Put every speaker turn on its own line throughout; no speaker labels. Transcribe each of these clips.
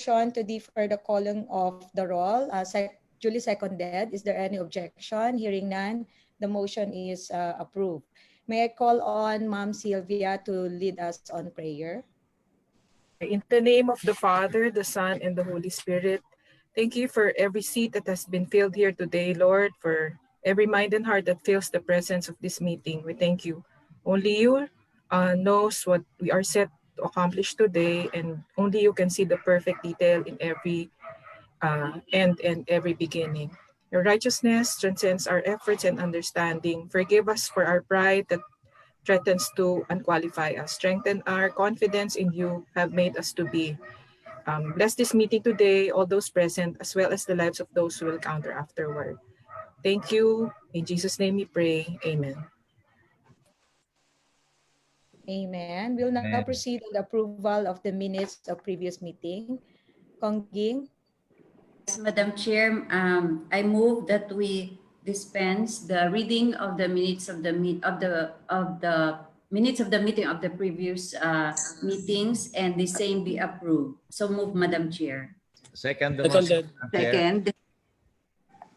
motion to defer the calling of the roll, duly seconded. Is there any objection? Hearing none, the motion is approved. May I call on Ma'am Sylvia to lead us on prayer?
In the name of the Father, the Son, and the Holy Spirit, thank you for every seat that has been filled here today, Lord, for every mind and heart that feels the presence of this meeting. We thank you. Only you knows what we are set to accomplish today, and only you can see the perfect detail in every end and every beginning. Your righteousness transcends our efforts and understanding. Forgive us for our pride that threatens to unqualify us. Strengthen our confidence in you have made us to be. Bless this meeting today, all those present, as well as the lives of those who will counter afterward. Thank you. In Jesus' name we pray. Amen.
Amen. We'll now proceed on the approval of the minutes of previous meeting. Kongging?
Yes, Madam Chair, I move that we dispense the reading of the minutes of the minutes of the meeting of the previous meetings, and the same be approved. So move, Madam Chair.
Second the motion.
Second.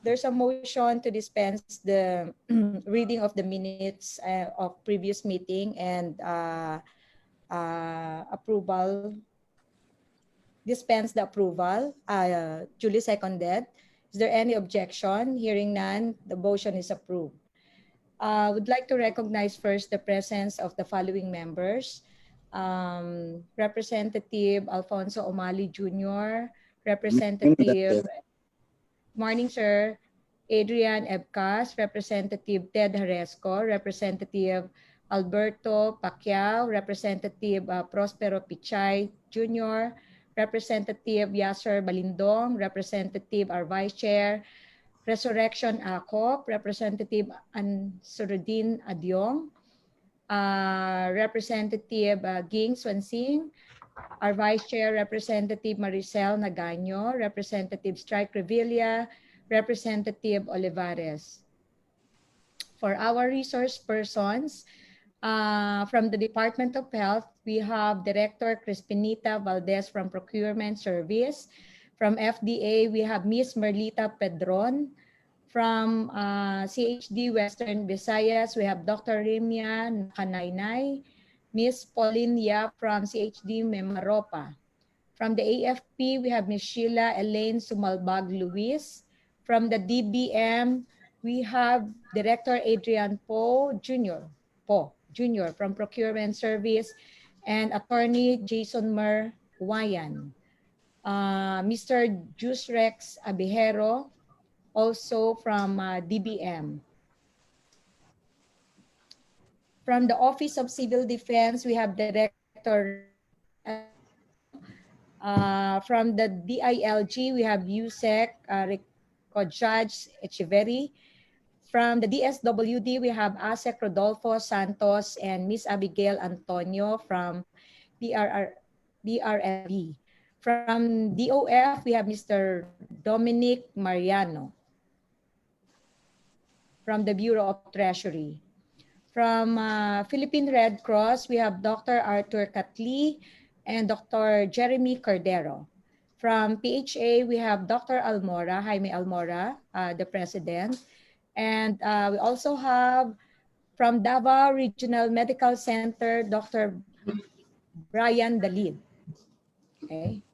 There's a motion to dispense the reading of the minutes of previous meeting and approval. Dispense the approval, duly seconded. Is there any objection? Hearing none, the motion is approved. Would like to recognize first the presence of the following members. Representative Alfonso Omali Jr., Representative, morning sir, Adrian Ebcas, Representative Ted Haresco, Representative Alberto Pacquiao, Representative Prospero Pichay Jr., Representative Yasser Balindong, Representative our Vice Chair, Resurrection Acop, Representative Ansurudin Adyong, Representative Ging Swansing, our Vice Chair, Representative Maricel Nagaño, Representative Strike Revilla, Representative Olivares. For our resource persons, from the Department of Health, we have Director Crispinita Valdez from Procurement Service. From FDA, we have Ms. Merlita Pedron. From CHD Western Visayas, we have Dr. Rimia Nakanaynay, Ms. Pauline Yap from CHD Memaropa. From the AFP, we have Ms. Sheila Elaine Sumalbag Luis. From the DBM, we have Director Adrian Jr. From Procurement Service, and Attorney Jason Mer Wayan. Mr. Jusrex Abihero, also from DBM. From the Office of Civil Defense, we have Director from the DILG, we have USEC Judge Echeverry. From the DSWD, we have ASEC Rodolfo Santos and Miss Abigail Antonio from DRLB. From DOF, we have Mr. Dominic Mariano from the Bureau of Treasury. From Philippine Red Cross, we have Dr. Arthur Catli and Dr. Jeremy Cordero. From PHA, we have Dr. Almora, Jaime Almora, the president. And we also have from Davao Regional Medical Center, Dr. Brian Dalid. Okay.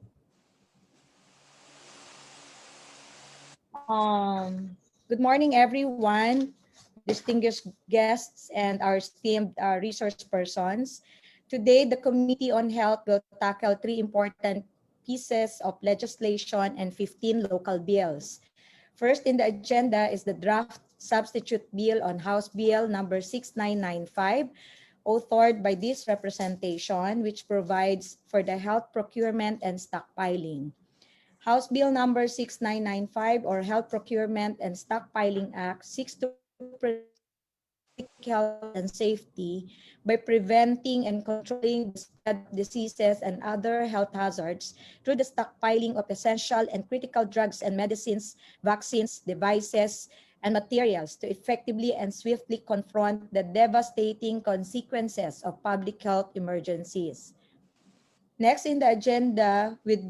Good morning, everyone, distinguished guests, and our esteemed resource persons. Today, the Committee on Health will tackle 3 important pieces of legislation and 15 local bills. First in the agenda is the draft substitute bill on House Bill number 6995, authored by this representation, which provides for the health procurement and stockpiling. House Bill number 6995, or Health Procurement and Stockpiling Act, seeks to protect health and safety by preventing and controlling the spread of diseases and other health hazards through the stockpiling of essential and critical drugs and medicines, vaccines, devices, and materials to effectively and swiftly confront the devastating consequences of public health emergencies. Next in the agenda, with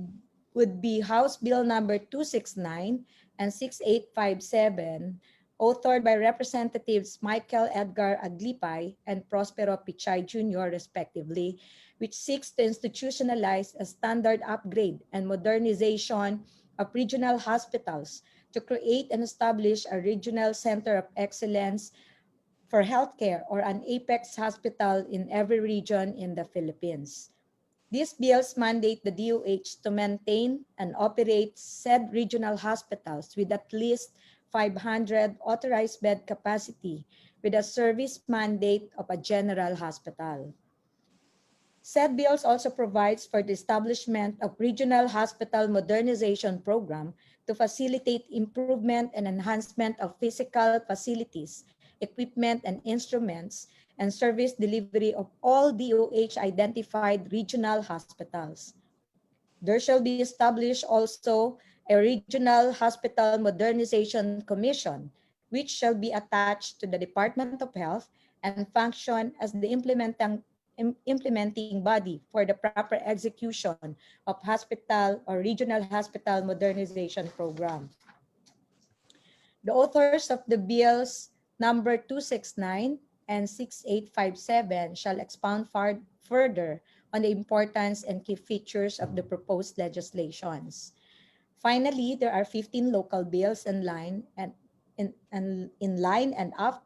would be House Bill number 269 and 6857, authored by Representatives Michael Edgar Aglipay and Prospero Pichay Jr. respectively, which seeks to institutionalize a standard upgrade and modernization of regional hospitals to create and establish a regional center of excellence for healthcare or an apex hospital in every region in the Philippines. These bills mandate the DOH to maintain and operate said regional hospitals with at least 500 authorized bed capacity with a service mandate of a general hospital. Said bills also provides for the establishment of regional hospital modernization program to facilitate improvement and enhancement of physical facilities, equipment and instruments, and service delivery of all DOH identified regional hospitals. There shall be established also a regional hospital modernization commission, which shall be attached to the Department of Health and function as the implementing body for the proper execution of hospital or regional hospital modernization program. The authors of the bills number 269 and 6857 shall expound further on the importance and key features of the proposed legislations. Finally, there are 15 local bills in line and up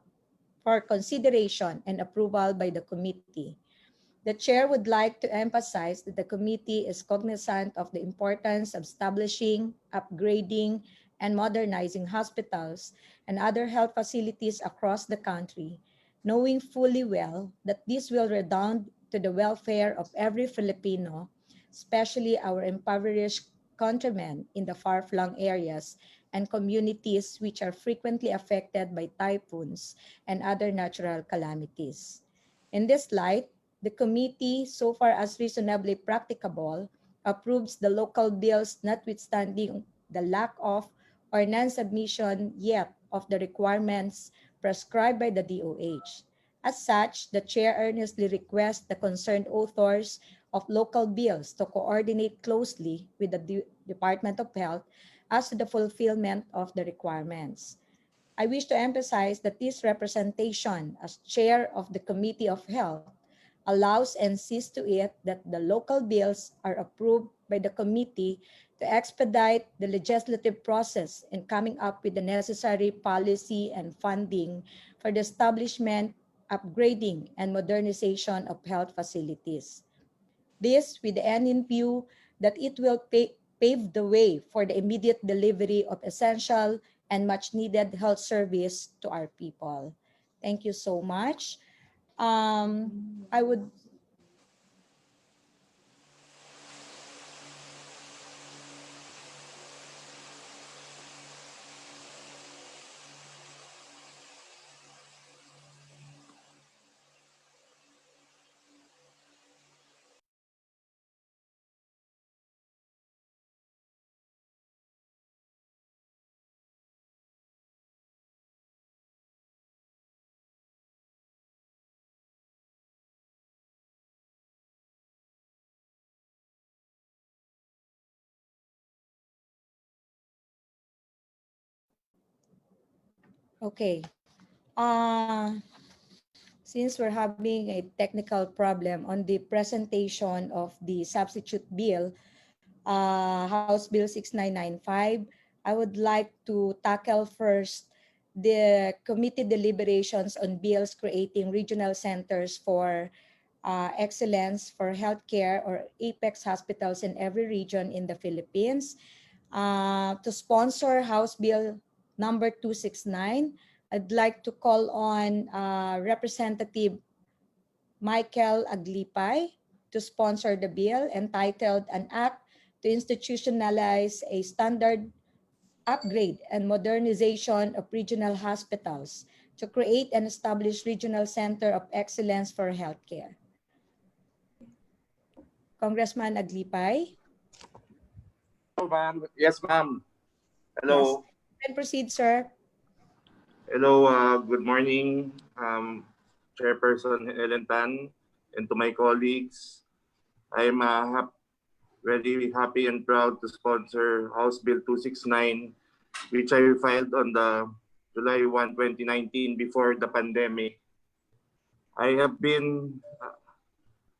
for consideration and approval by the committee. The chair would like to emphasize that the committee is cognizant of the importance of establishing, upgrading, and modernizing hospitals and other health facilities across the country, knowing fully well that this will redound to the welfare of every Filipino, especially our impoverished countrymen in the far-flung areas and communities which are frequently affected by typhoons and other natural calamities. In this light, the committee, so far as reasonably practicable, approves the local bills notwithstanding the lack of or non-submission yet of the requirements prescribed by the DOH. As such, the chair earnestly requests the concerned authors of local bills to coordinate closely with the Department of Health as to the fulfillment of the requirements. I wish to emphasize that this representation as chair of the Committee of Health allows and sees to it that the local bills are approved by the committee to expedite the legislative process in coming up with the necessary policy and funding for the establishment, upgrading, and modernization of health facilities. This with the end in view that it will pave the way for the immediate delivery of essential and much needed health service to our people. Thank you so much. I would okay. Since we're having a technical problem on the presentation of the substitute bill, House Bill 6995, I would like to tackle first the committee deliberations on bills creating regional centers for excellence for healthcare or apex hospitals in every region in the Philippines. To sponsor House Bill number 269, I'd like to call on Representative Michael Aglipay to sponsor the bill entitled An Act to Institutionalize a Standard Upgrade and Modernization of Regional Hospitals to create and establish regional center of excellence for healthcare. Congressman Aglipay?
Hello, ma'am. Yes, ma'am.
Yes.
Hello.
You can proceed, sir.
Hello. Good morning, Chairperson Helen and to my colleagues. I'm very happy and proud to sponsor House Bill 269, which I filed on the July 1, 2019, before the pandemic. I have been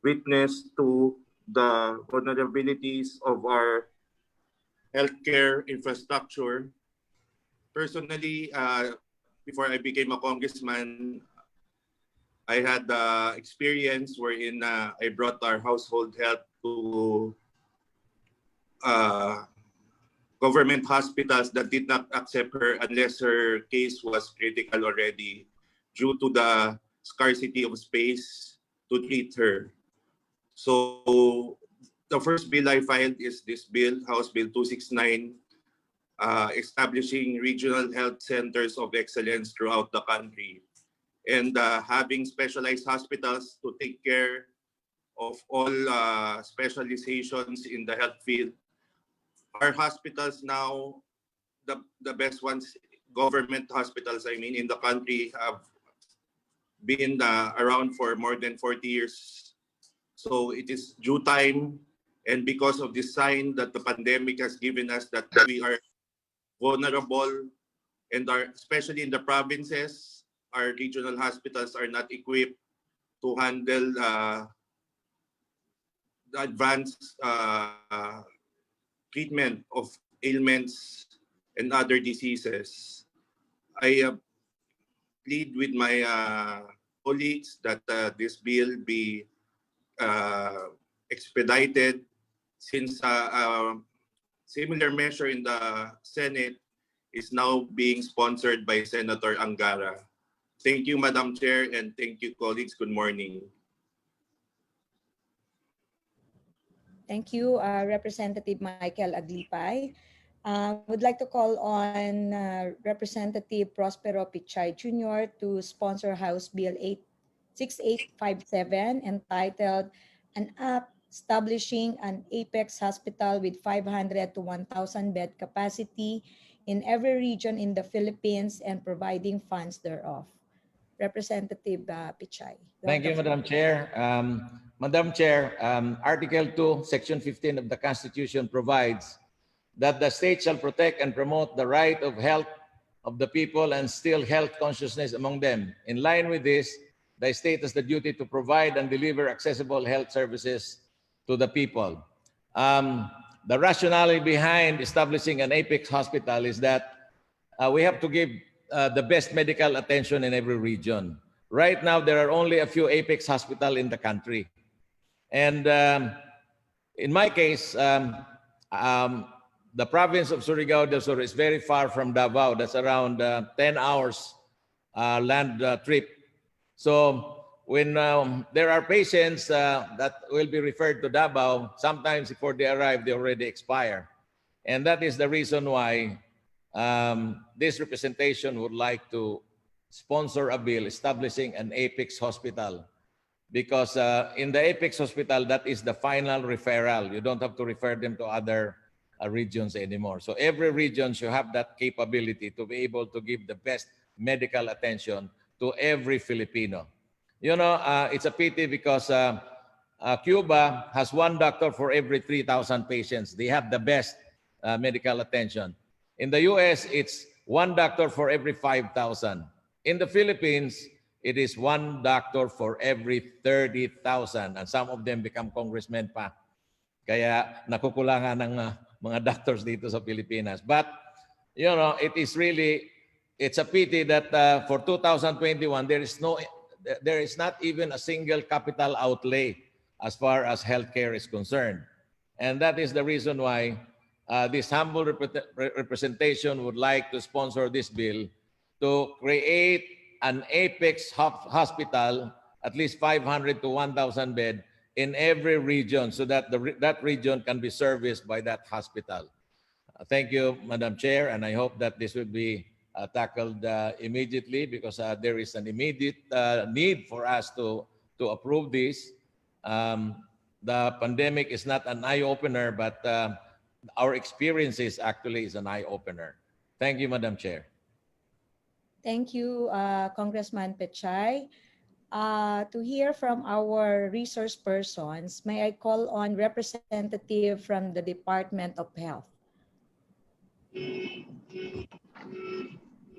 witness to the vulnerabilities of our healthcare infrastructure. Personally, before I became a congressman, I had the experience wherein I brought our household health to uh, government hospitals that did not accept her unless her case was critical already due to the scarcity of space to treat her. So the first bill I filed is this bill, House Bill 269, establishing regional health centers of excellence throughout the country and having specialized hospitals to take care of all specializations in the health field. Our hospitals now, the best ones, government hospitals, I mean, in the country have been around for more than 40 years. So it is due time. And because of this sign that the pandemic has given us that we are vulnerable and especially in the provinces, our regional hospitals are not equipped to handle the advanced treatment of ailments and other diseases. I plead with my colleagues that this bill be expedited since similar measure in the Senate is now being sponsored by Senator Angara. Thank you, Madam Chair, and thank you, colleagues. Good morning.
Thank you, Representative Michael Aglipay. Would like to call on Representative Prospero Pichay Jr. to sponsor House Bill 6857 entitled An Act Establishing an Apex Hospital with 500 to 1,000 bed capacity in every region in the Philippines and providing funds thereof. Representative Pichay.
Thank you, Madam Chair. Madam Chair, Article 2, Section 15 of the Constitution provides that the state shall protect and promote the right of health of the people and instill health consciousness among them. In line with this, the state has the duty to provide and deliver accessible health services to the people. The rationale behind establishing an Apex hospital is that we have to give the best medical attention in every region. Right now, there are only a few Apex hospitals in the country. And in my case, the province of Surigao del Sur is very far from Davao. That's around 10 hours land trip. So when there are patients that will be referred to Davao, sometimes before they arrive, they already expire. And that is the reason why this representation would like to sponsor a bill establishing an Apex hospital. Because in the Apex hospital, that is the final referral. You don't have to refer them to other regions anymore. So every region should have that capability to be able to give the best medical attention to every Filipino. You know, it's a pity because Cuba has one doctor for every 3,000 patients. They have the best medical attention. In the US, it's one doctor for every 5,000. In the Philippines, it is one doctor for every 30,000. And some of them become congressmen pa. Kaya nakukulangan ng mga doctors dito sa Pilipinas. But, you know, it is really, it's a pity that for 2021, there is not even a single capital outlay as far as healthcare is concerned. And that is the reason why this humble representation would like to sponsor this bill to create an Apex hospital, at least 500 to 1,000 bed in every region so that that region can be serviced by that hospital. Thank you, Madam Chair, and I hope that this will be tackled immediately because there is an immediate need for us to approve this. The pandemic is not an eye-opener, but our experiences actually is an eye-opener. Thank you, Madam Chair.
Thank you, Congressman Pechay. To hear from our resource persons, may I call on representative from the Department of Health?
Good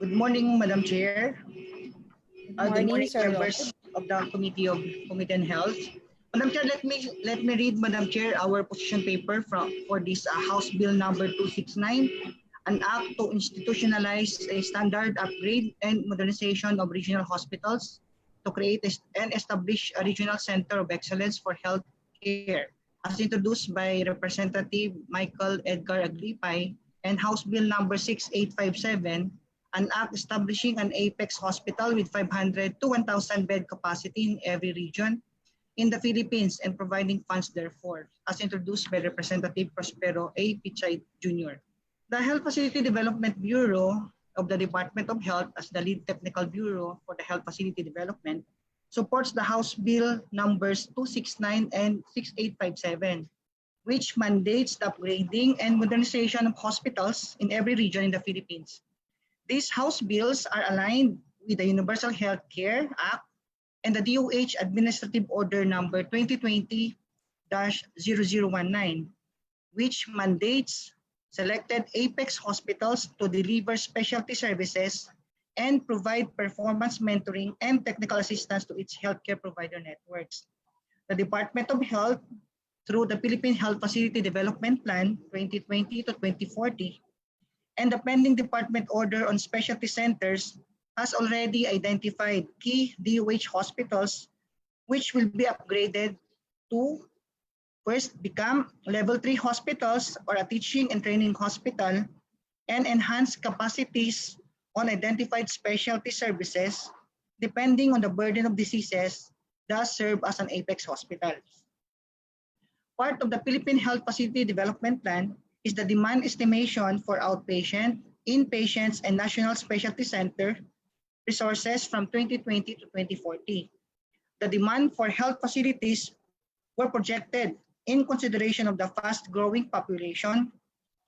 morning, Madam Chair.
Good
Good
morning,
morning,
Sir Rod.
members of the Committee on Health. Madam Chair, let me read, Madam Chair, our position paper for this House Bill number 269, an act to institutionalize a standard upgrade and modernization of regional hospitals to create and establish a regional center of excellence for health care, as introduced by Representative Michael Edgar Aglipay, and House Bill number 6857, an act establishing an apex hospital with 500 to 1,000 bed capacity in every region in the Philippines and providing funds therefore, as introduced by Representative Prospero A. Pichay Jr. The Health Facility Development Bureau of the Department of Health, as the lead technical bureau for the Health Facility Development, supports the House Bill numbers 269 and 6857, which mandates the upgrading and modernization of hospitals in every region in the Philippines. These House bills are aligned with the Universal Health Care Act and the DOH Administrative Order number 2020-0019, which mandates selected apex hospitals to deliver specialty services and provide performance mentoring and technical assistance to its healthcare provider networks. The Department of Health, through the Philippine Health Facility Development Plan 2020 to 2040, and the pending Department Order on Specialty Centers, has already identified key DOH hospitals which will be upgraded to first become level 3 hospitals or a teaching and training hospital, and enhance capacities on identified specialty services depending on the burden of diseases, thus serve as an apex hospital. Part of the Philippine Health Facility Development Plan is the demand estimation for outpatient, inpatients, and national specialty center resources from 2020 to 2040. The demand for health facilities were projected in consideration of the fast-growing population,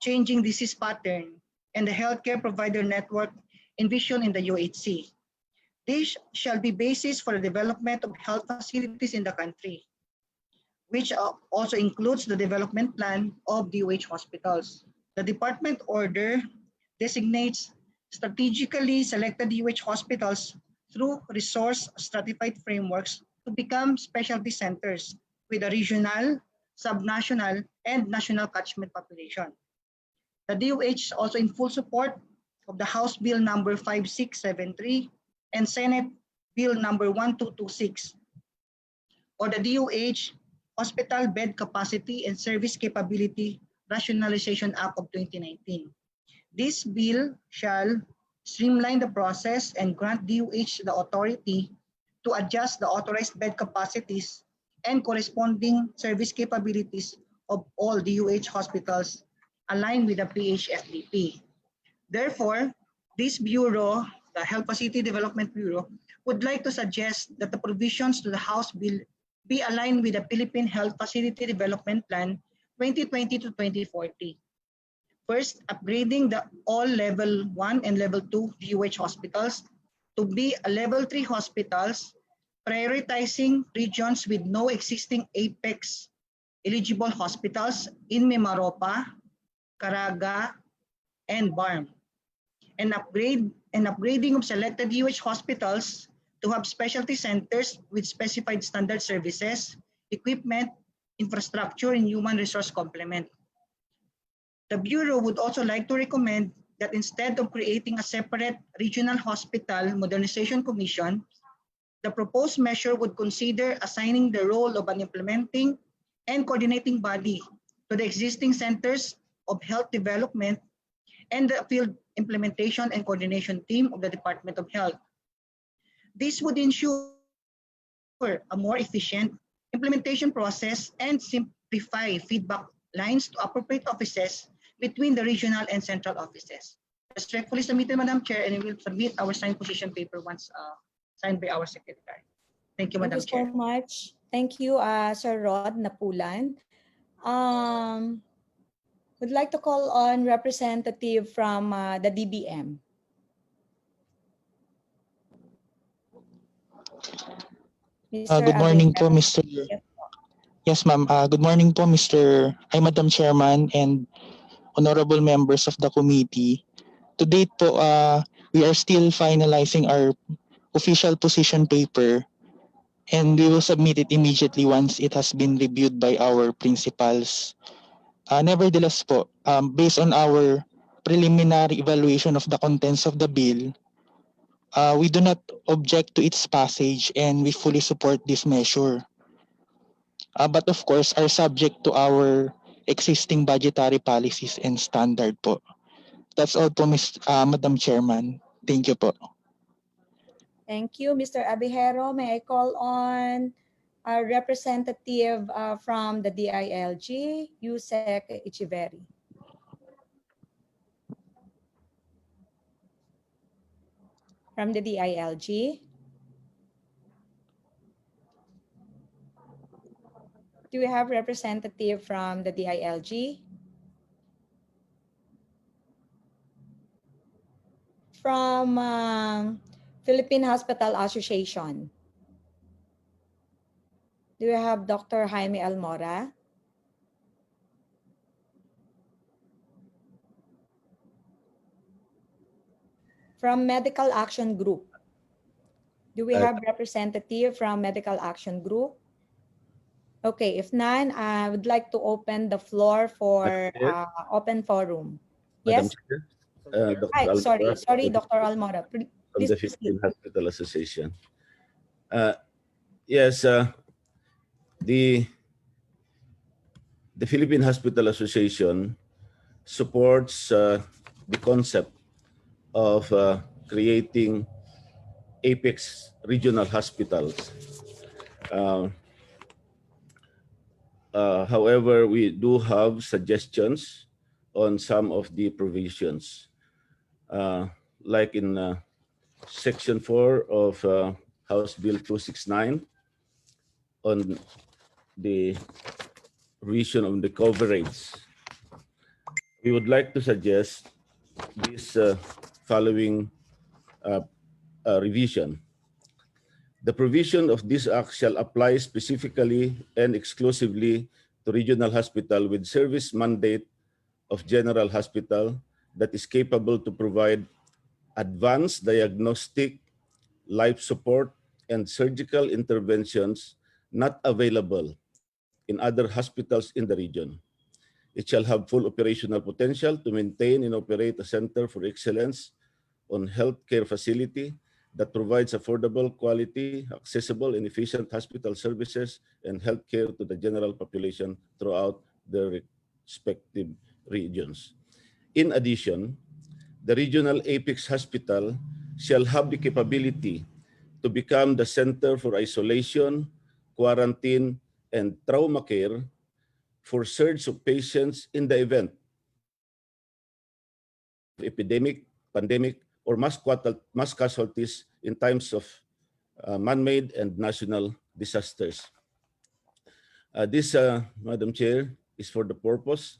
changing disease pattern, and the healthcare provider network envisioned in the UHC. This shall be basis for the development of health facilities in the country, which also includes the development plan of DOH hospitals. The department order designates strategically selected DOH hospitals through resource stratified frameworks to become specialty centers with a regional, subnational, and national catchment population. The DOH is also in full support of the House Bill number 5673 and Senate Bill number 1226, or the DOH Hospital Bed Capacity and Service Capability Rationalization Act of 2019. This bill shall streamline the process and grant DOH the authority to adjust the authorized bed capacities and corresponding service capabilities of all DOH hospitals aligned with the PHFDP. Therefore, this bureau, the Health Facility Development Bureau, would like to suggest that the provisions to the House Bill be aligned with the Philippine Health Facility Development Plan 2020 to 2040. First, upgrading the all level 1 and level 2 DOH hospitals to be a level 3 hospitals, prioritizing regions with no existing apex eligible hospitals in Mimaropa, Caraga, and BARM, and upgrading of selected DOH hospitals to have specialty centers with specified standard services, equipment, infrastructure, and human resource complement. The Bureau would also like to recommend that instead of creating a separate regional hospital modernization commission, the proposed measure would consider assigning the role of an implementing and coordinating body to the existing centers of health development and the field implementation and coordination team of the Department of Health. This would ensure a more efficient implementation process and simplify feedback lines to appropriate offices between the regional and central offices. Respectfully submitted, Madam Chair, and we will submit our signed position paper once signed by our Secretary. Thank you, Madam Chair.
Thank you so much. Thank you, Sir Rod Napulan. Would like to call on representative from the DBM. Mr.
Good morning po,
Aguilera.
Mr.
Yes.
Yes, ma'am. Good morning po, Madam Chairman and honorable members of the committee. To date po, we are still finalizing our official position paper and we will submit it immediately once it has been reviewed by our principals. Nevertheless po, based on our preliminary evaluation of the contents of the bill, we do not object to its passage and we fully support this measure. But of course, are subject to our existing budgetary policies and standard po. That's all po, Madam Chairman. Thank you po.
Thank you, Mr. Abihero. May I call on our representative from the DILG, Yusek Ichiveri. From the DILG. Do we have representative from the DILG? From Philippine Hospital Association. Do we have Dr. Jaime Almora? From Medical Action Group. Do we have representative from Medical Action Group? Okay, if none, I would like to open the floor for open forum.
Madam
Yes?
Chair, Dr.
Hi,
Almora
sorry, Dr. Almora.
from
Please
the
proceed.
Philippine Hospital Association. Yes, the Philippine Hospital Association supports the concept of creating apex regional hospitals. However, we do have suggestions on some of the provisions, like in Section 4 of House Bill 269 on the revision of the coverage. We would like to suggest this following revision. The provision of this act shall apply specifically and exclusively to regional hospital with service mandate of general hospital that is capable to provide advanced diagnostic, life support, and surgical interventions not available in other hospitals in the region. It shall have full operational potential to maintain and operate a center for excellence on healthcare facility that provides affordable, quality, accessible, and efficient hospital services and healthcare to the general population throughout their respective regions. In addition, the regional apex hospital shall have the capability to become the center for isolation, quarantine, and trauma care for surge of patients in the event of epidemic, pandemic, or mass casualties in times of man-made and national disasters. This, Madam Chair, is for the purpose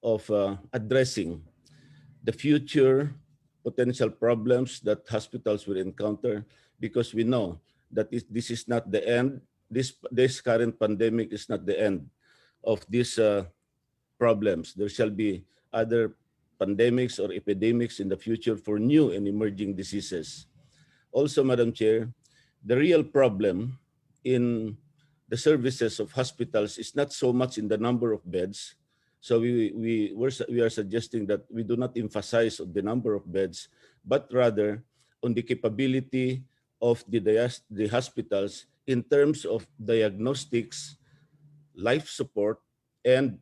of addressing the future potential problems that hospitals will encounter, because we know that this is not the end. This current pandemic is not the end of these problems. There shall be other pandemics or epidemics in the future for new and emerging diseases. Also, Madam Chair, the real problem in the services of hospitals is not so much in the number of beds. So we are suggesting that we do not emphasize on the number of beds, but rather on the capability of the hospitals in terms of diagnostics, life support, and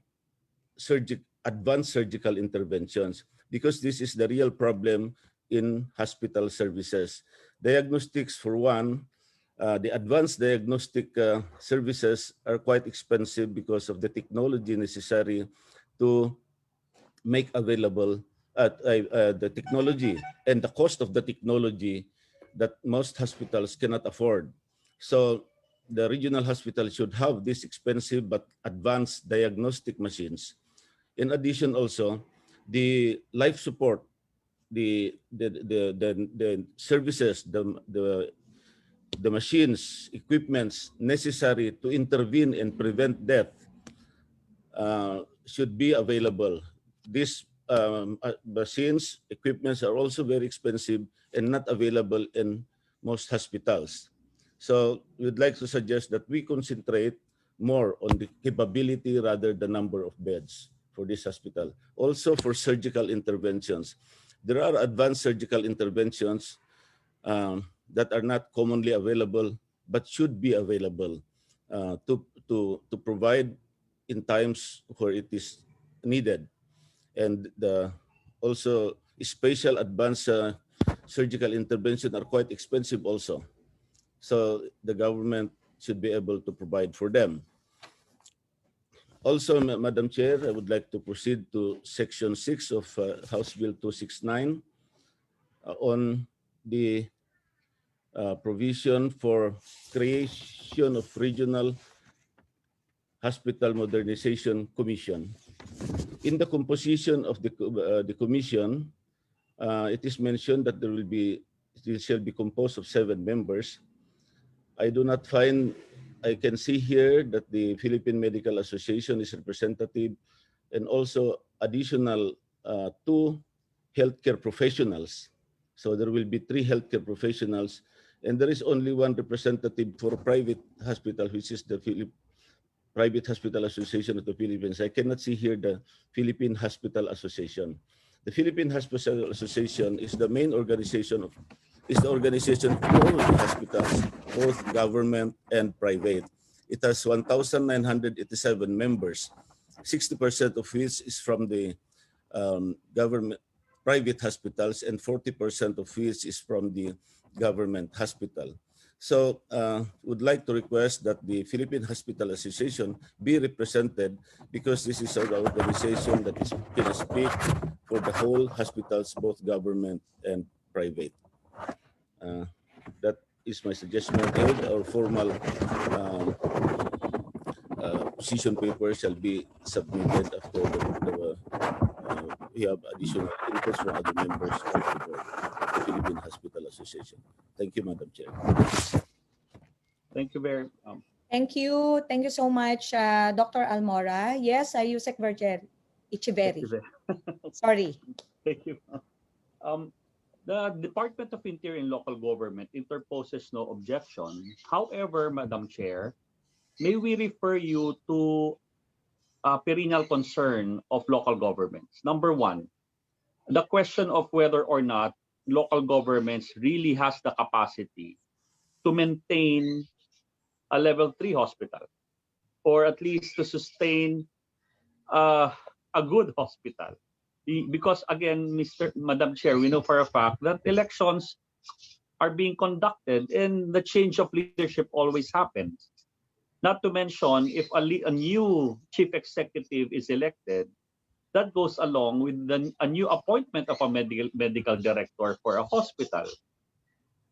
advanced surgical interventions, because this is the real problem in hospital services. Diagnostics, for one, the advanced diagnostic services are quite expensive because of the technology necessary to make available the technology and the cost of the technology that most hospitals cannot afford. So the regional hospital should have these expensive but advanced diagnostic machines. In addition, also the life support, the services, the the machines, equipments necessary to intervene and prevent death should be available. These machines, equipments are also very expensive and not available in most hospitals. So we'd like to suggest that we concentrate more on the capability rather than number of beds for this hospital. Also for surgical interventions. There are advanced surgical interventions that are not commonly available but should be available to provide in times where it is needed. And also special advanced surgical intervention are quite expensive also. So the government should be able to provide for them. Also, Madam Chair, I would like to proceed to Section 6 of House Bill 269 on the provision for creation of Regional Hospital Modernization Commission. In the composition of the commission, it is mentioned that it shall be composed of 7 members. I do not find, I can see here that the Philippine Medical Association is representative, and also additional 2 healthcare professionals. So there will be 3 healthcare professionals, and there is only 1 representative for private hospital, which is the Private Hospital Association of the Philippines. I cannot see here the Philippine Hospital Association. The Philippine Hospital Association is the main organization the organization of all the hospitals, both government and private. It has 1,987 members, 60% of which is from the government private hospitals, and 40% of which is from the government hospital. So would like to request that the Philippine Hospital Association be represented, because this is an organization that is going to speak for the whole hospitals, both government and private. That is my suggestion. And our formal position paper shall be submitted after we have additional inputs from other members of the Philippine Hospital Association. Thank you, Madam Chair.
Thank you very
Thank you. Thank you so much, Dr. Almora. Yes, Yusek Ichiveri. Sorry.
Thank you. The Department of Interior and Local Government interposes no objection. However, Madam Chair, may we refer you to a perennial concern of local governments. Number 1, the question of whether or not local governments really has the capacity to maintain a level 3 hospital, or at least to sustain a good hospital. Because again, Madam Chair, we know for a fact that elections are being conducted and the change of leadership always happens. Not to mention, if a new chief executive is elected, that goes along with a new appointment of a medical director for a hospital.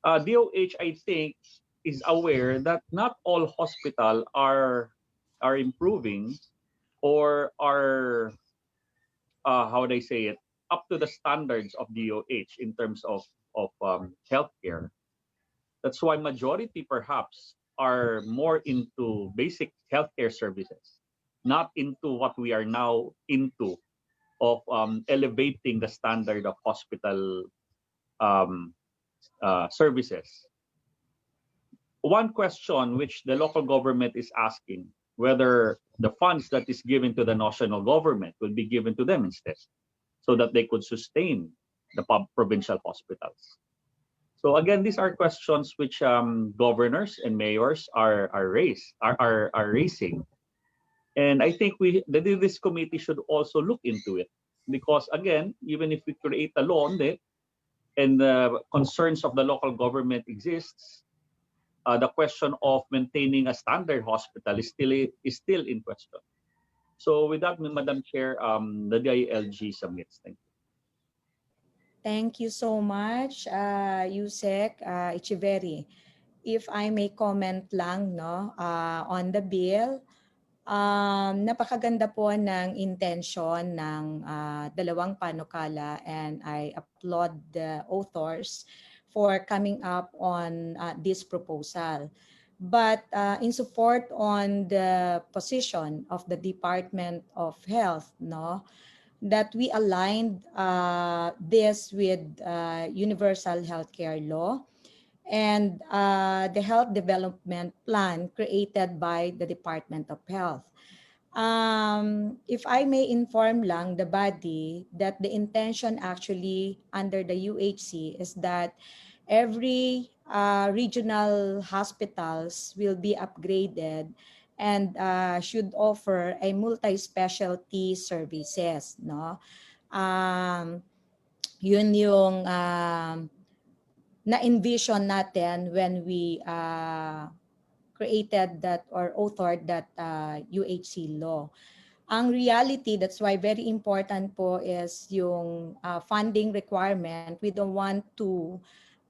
DOH, I think, is aware that not all hospitals are improving or are how would I say it, up to the standards of DOH in terms of healthcare. That's why majority perhaps are more into basic healthcare services, not into what we are now into of elevating the standard of hospital services. One question which the local government is asking, whether the funds that is given to the national government will be given to them instead, so that they could sustain the provincial hospitals. So again, these are questions which governors and mayors are raising, and I think this committee should also look into it, because again, even if we create a law on it and the concerns of the local government exists, the question of maintaining a standard hospital is still in question. So with that, Madam Chair, the DILG submits. Thank you.
Thank you so much, Yusek Ichiveri. If I may comment lang on the bill, napakaganda po ng intention ng dalawang panukala, and I applaud the authors for coming up on this proposal. But in support on the position of the Department of Health, no, that we aligned this with universal healthcare law and the health development plan created by the Department of Health. If I may inform lang the body that the intention actually under the UHC is that every regional hospitals will be upgraded and should offer a multi-specialty services, no? Yun yung na-envision natin when we created that or authored that UHC law. Ang reality, that's why very important po is yung funding requirement. We don't want to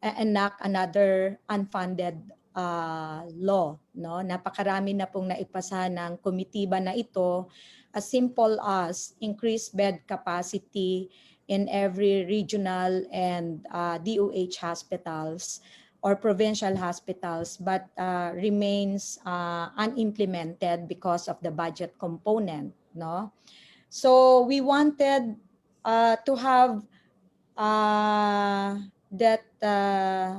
enact another unfunded law. No? Napakarami na pong naipasa ng komitiba na ito, as simple as increased bed capacity in every regional and DOH hospitals or provincial hospitals, but remains unimplemented because of the budget component. No, so we wanted to have that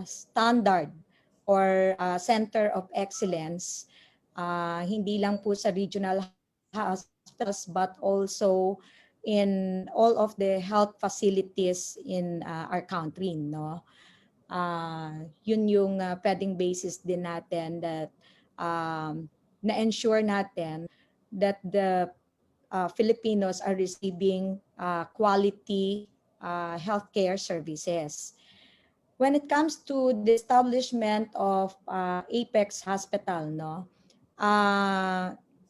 standard or center of excellence, hindi lang po sa regional hospitals but also in all of the health facilities in our country, no? Yun yung pwedeng basis din natin that na-ensure natin that the Filipinos are receiving quality healthcare services. When it comes to the establishment of Apex Hospital, no,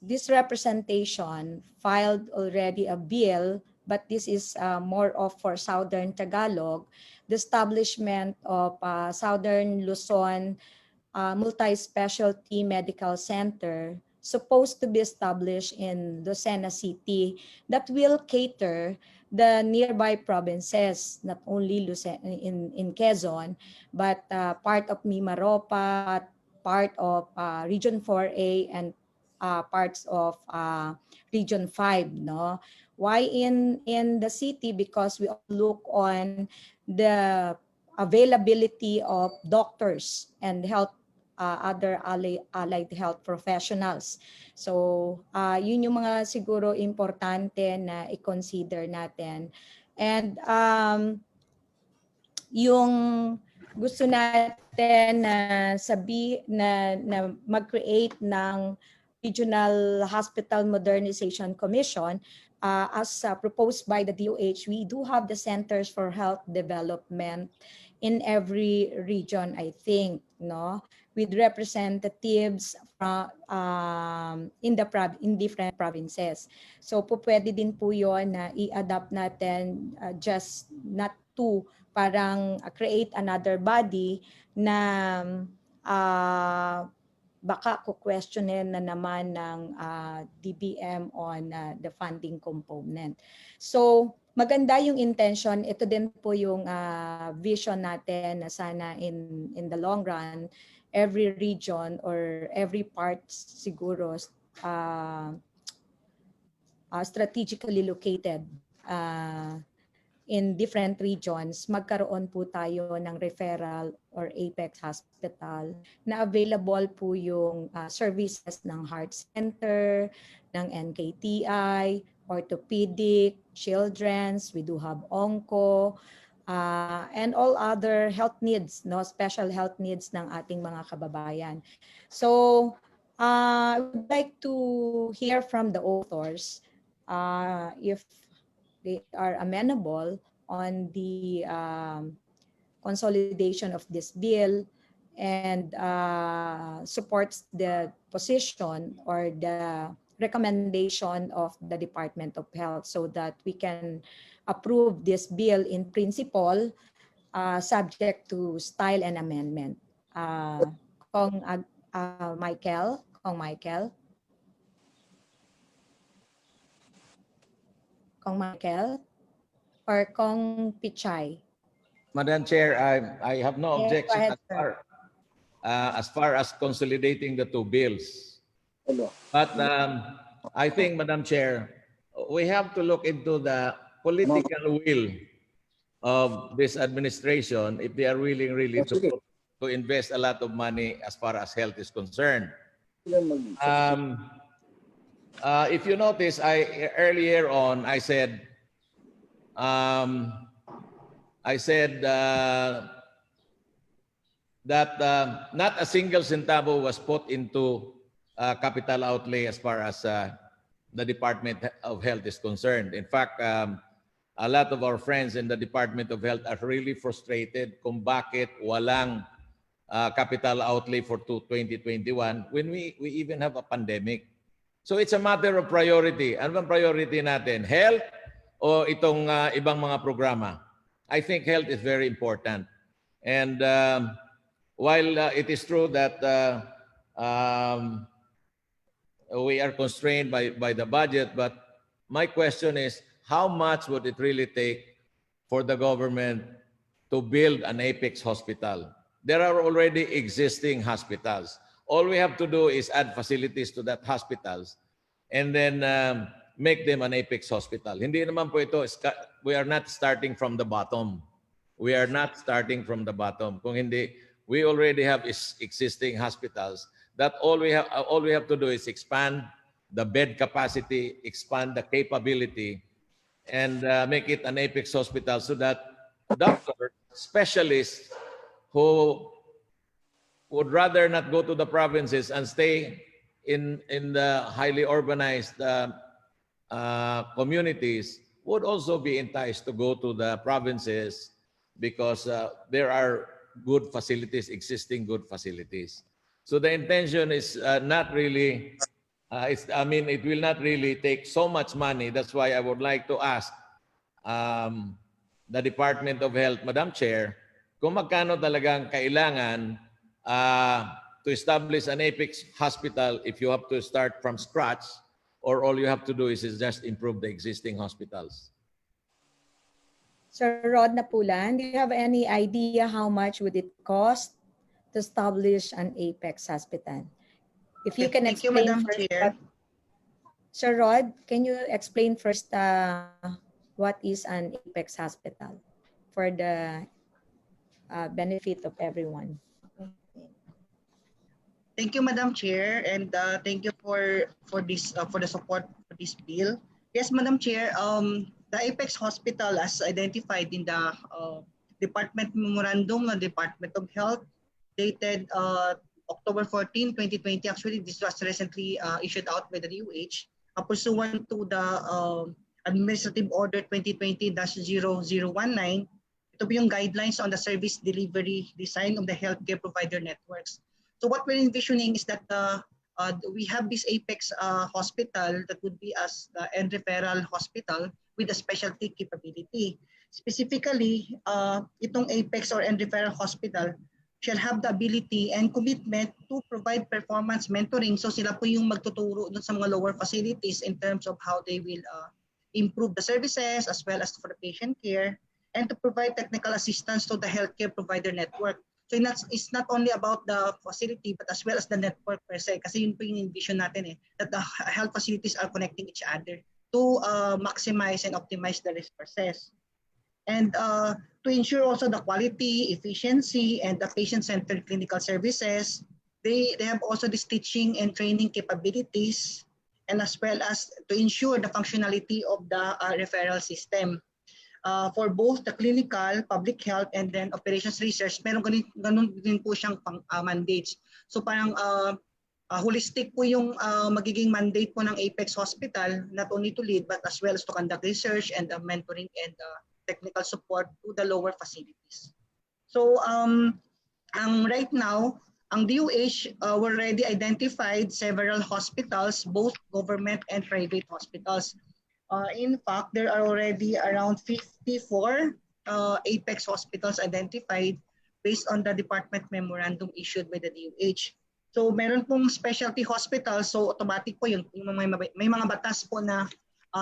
this representation filed already a bill, but this is more of for Southern Tagalog, the establishment of Southern Luzon Multi-Specialty Medical Center supposed to be established in Lucena City that will cater the nearby provinces, not only in Quezon, but part of Mimaropa, part of Region 4A, and parts of Region 5. No? Why in the city? Because we look on the availability of doctors and health other allied health professionals. So, yun yung mga siguro importante na i-consider natin. And yung gusto natin na na mag-create ng Regional Hospital Modernization Commission as proposed by the DOH, we do have the Centers for Health Development in every region, I think, no, with representatives from in different provinces. So po pwede din po 'yon na i-adapt natin, just not to parang create another body na baka questionin na naman ng DBM on the funding component. So maganda yung intention. Ito din po yung vision natin na sana in the long run, every region or every part siguro strategically located in different regions, magkaroon po tayo ng referral or Apex Hospital na available po yung services ng Heart Center, ng NKTI, orthopedic, children's, we do have onco, and all other health needs, no, special health needs ng ating mga kababayan. So, I would like to hear from the authors if they are amenable on the consolidation of this bill and supports the position or the recommendation of the Department of Health so that we can approve this bill in principle subject to style and amendment. Michael? Kong Michael? Kong Michael or Kong Pichay?
Madam Chair, I have no
Yes, go
objection
ahead, sir.
as far as consolidating the two bills. But I think, Madam Chair, we have to look into the political will of this administration if they are willing really to invest a lot of money as far as health is concerned. If you notice, earlier on I said that not a single centavo was put into capital outlay as far as the Department of Health is concerned. In fact, a lot of our friends in the Department of Health are really frustrated kung bakit walang capital outlay for 2021 when we even have a pandemic. So it's a matter of priority. Ano bang priority natin? Health o itong ibang mga programa? I think health is very important. And while it is true that we are constrained by the budget, but my question is, how much would it really take for the government to build an Apex hospital? There are already existing hospitals. All we have to do is add facilities to that hospitals and then make them an Apex hospital. Hindi naman po ito, we are not starting from the bottom. We are not starting from the bottom. Kung hindi, we already have existing hospitals that all we have to do is expand the bed capacity, expand the capability, and make it an Apex hospital so that doctors, specialists who would rather not go to the provinces and stay in the highly urbanized communities would also be enticed to go to the provinces because there are good facilities, existing good facilities. So the intention is not really, it will not really take so much money. That's why I would like to ask the Department of Health, Madam Chair, kung magkano talagang kailangan to establish an Apex hospital if you have to start from scratch, or all you have to do is just improve the existing hospitals.
Sir Rod Napulan, do you have any idea how much would it cost to establish an Apex hospital? If you can
Thank you,
explain
Madam
first,
Chair.
Sir Rod, can you explain first what is an Apex hospital for the benefit of everyone?
Thank you, Madam Chair, and thank you for the support for this bill. Yes, Madam Chair. The Apex Hospital, as identified in the Department Memorandum of Department of Health, dated October 14, 2020. Actually, this was recently issued out by the DOH, pursuant to the Administrative Order 2020-0019. Ito po yung guidelines on the service delivery design of the healthcare provider networks. So what we're envisioning is that we have this Apex hospital that would be as the end referral hospital with a specialty capability. Specifically, itong Apex or end referral hospital shall have the ability and commitment to provide performance mentoring. So sila po yung magtuturo dun sa mga lower facilities in terms of how they will improve the services as well as for the patient care, and to provide technical assistance to the healthcare provider network. So it's not only about the facility but as well as the network per se, kasi yun po yung envision natin that the health facilities are connecting each other to maximize and optimize the risk process. And to ensure also the quality, efficiency, and the patient-centered clinical services, they have also this teaching and training capabilities, and as well as to ensure the functionality of the referral system. For both the clinical, public health, and then operations research, meron ganun din po siyang mandates. So parang holistic po yung magiging mandate po ng Apex Hospital, not only to lead but as well as to conduct research and mentoring and technical support to the lower facilities. So right now, ang DOH already identified several hospitals, both government and private hospitals. In fact, there are already around 54 Apex hospitals identified based on the department memorandum issued by the DOH. So meron pong specialty hospital, so automatic po yun. May mga batas po na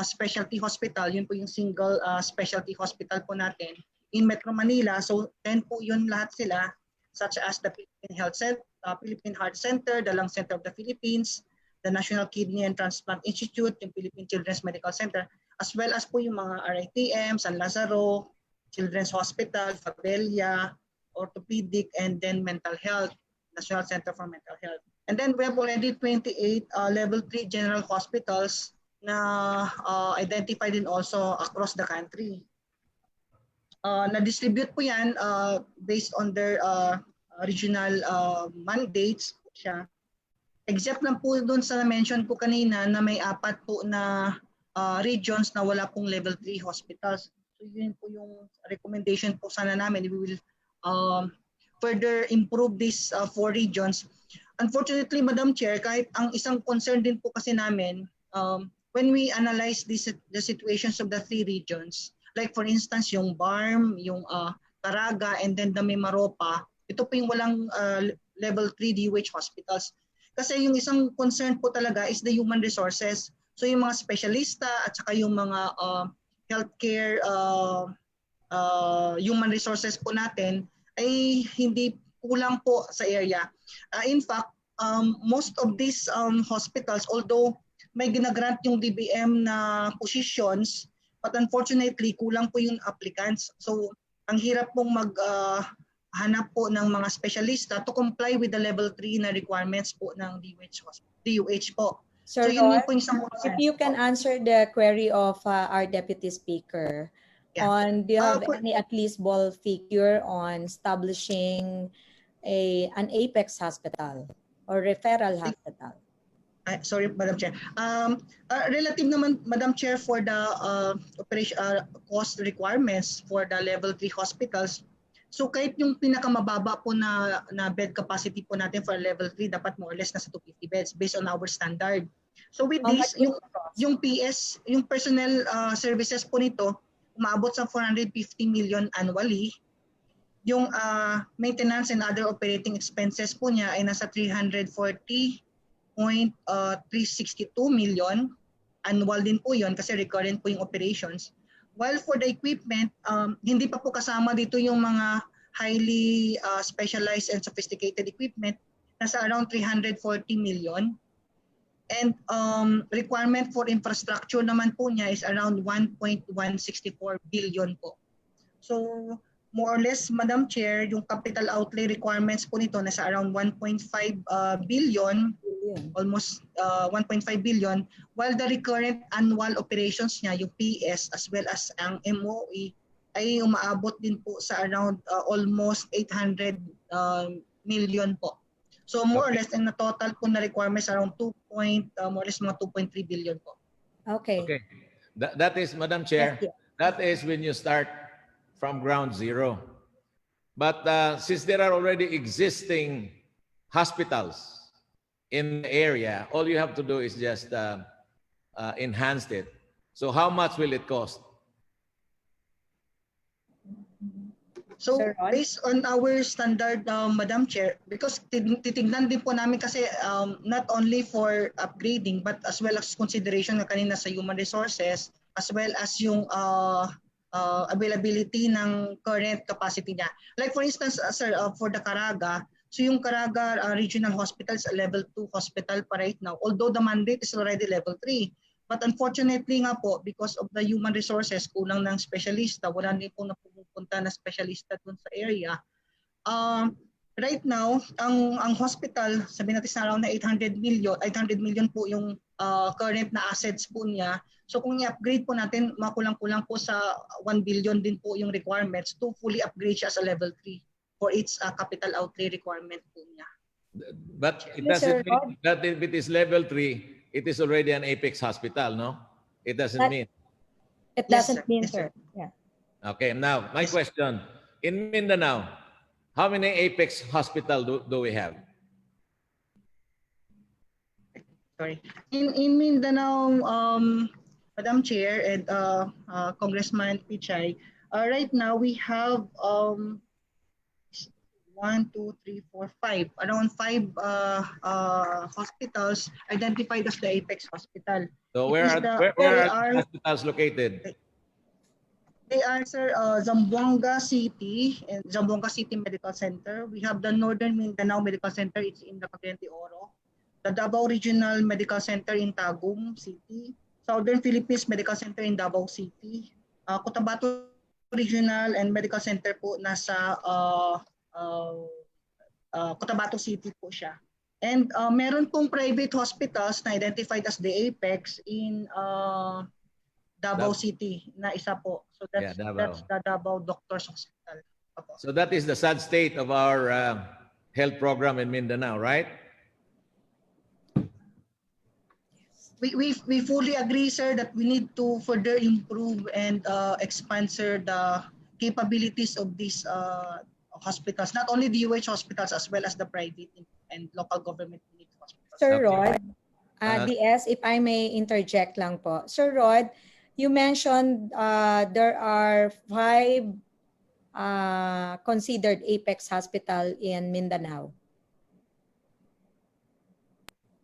specialty hospital, yun po yung single specialty hospital po natin. in Metro Manila. So 10 po yun lahat sila, such as the Philippine Heart Center, the Lung Center of the Philippines, the National Kidney and Transplant Institute, yung Philippine Children's Medical Center, as well as po yung mga RITM, San Lazaro, Children's Hospital, Fabella, Orthopedic, and then Mental Health, National Center for Mental Health. And then we have already 28 level 3 general hospitals na identified din also across the country. Na-distribute po yan based on their regional mandates po siya. Except lang po doon sa mention ko kanina na may 4 po na regions na wala pong level 3 hospitals. So yun po yung recommendation po sana namin. We will further improve these 4 regions. Unfortunately, Madam Chair, kahit ang isang concern din po kasi namin, when we analyze the situations of the 3 regions, like for instance, yung BARM, yung Caraga, and then the Mimaropa, ito po yung walang level 3 DOH hospitals. Kasi yung isang concern po talaga is the human resources. So yung mga specialista at saka yung mga healthcare human resources po natin ay hindi kulang po sa area. In fact, most of these hospitals, although may ginagrant yung DBM na positions, but unfortunately, kulang po yung applicants. So, ang hirap pong maghanap po ng mga specialista to comply with the level 3 na requirements po ng DOH po.
Sir
So, yun
Ron,
po yung isang
if you can answer the query of our Deputy Speaker, on do you have any at least ball figure on establishing an apex hospital or referral hospital?
Sorry, Madam Chair. Relative naman, Madam Chair, for the operation cost requirements for the level 3 hospitals, so kahit yung pinakamababa po na bed capacity po natin for level 3, dapat more or less nasa 250 beds based on our standard. So with this, yung PS, yung personnel services po nito, umaabot sa 450 million annually. Yung maintenance and other operating expenses po niya ay nasa 340.362 million. Annual din po yun kasi recurrent po yung operations. While for the equipment, hindi pa po kasama dito yung mga highly specialized and sophisticated equipment, nasa around 340 million. And requirement for infrastructure naman po niya is around 1.164 billion po. So more or less, Madam Chair, yung capital outlay requirements po nito nasa around 1.5 billion, almost 1.5 billion, while the recurrent annual operations niya, yung PS as well as ang MOE, ay umaabot din po sa around almost 800 million po. So more or less, in the total po na requirements around more or less mga 2.3 billion po.
Okay.
Okay. That is, Madam Chair, that is when you start from ground zero. But since there are already existing hospitals in the area, all you have to do is just enhance it. So how much will it cost?
So based on our standard, Madam Chair, because titignan din po namin kasi not only for upgrading but as well as consideration na kanina sa human resources as well as yung availability ng current capacity niya. Like for instance, sir, for the Caraga, so yung Caraga Regional Hospital is a level 2 hospital pa right now, although the mandate is already level 3. But unfortunately nga po, because of the human resources, kulang ng specialista, wala din po napupunta na specialista dun sa area. Right now, ang hospital, sabihin natin sa around na 800 million po yung current na assets po niya. So kung i-upgrade po natin, makulang-kulang po sa 1 billion din po yung requirements to fully upgrade siya sa level 3 for its capital outlay requirement po niya.
But it doesn't mean that if it is level 3, it is already an apex hospital, no? It doesn't mean.
It doesn't mean, sir. Yeah.
Okay, now my question. In Mindanao, how many apex hospital do we have?
Sorry. In Mindanao, Madam Chair and Congressman Pichay, right now we have 1, 2, 3, 4, 5. Around 5 hospitals identified as the Apex Hospital.
So where are the hospitals located?
They are, sir, Zamboanga City and Zamboanga City Medical Center. We have the Northern Mindanao Medical Center. It's in the Cagayan de Oro. The Davao Regional Medical Center in Tagum City. Southern Philippines Medical Center in Davao City. Cotabato Regional and Medical Center po nasa Cotabato City po siya. And meron pong private hospitals na identified as the Apex in Davao City na isa po. So that's
Davao.
the Davao Doctors Hospital.
So that is the sad state of our health program in Mindanao, right?
We fully agree, sir, that we need to further improve and expand, sir, the capabilities of these hospitals, not only the UH hospitals as well as the private and local government hospitals.
Sir
Okay.
Rod, DS, if I may interject lang po. Sir Rod, you mentioned there are 5 considered Apex Hospital in Mindanao.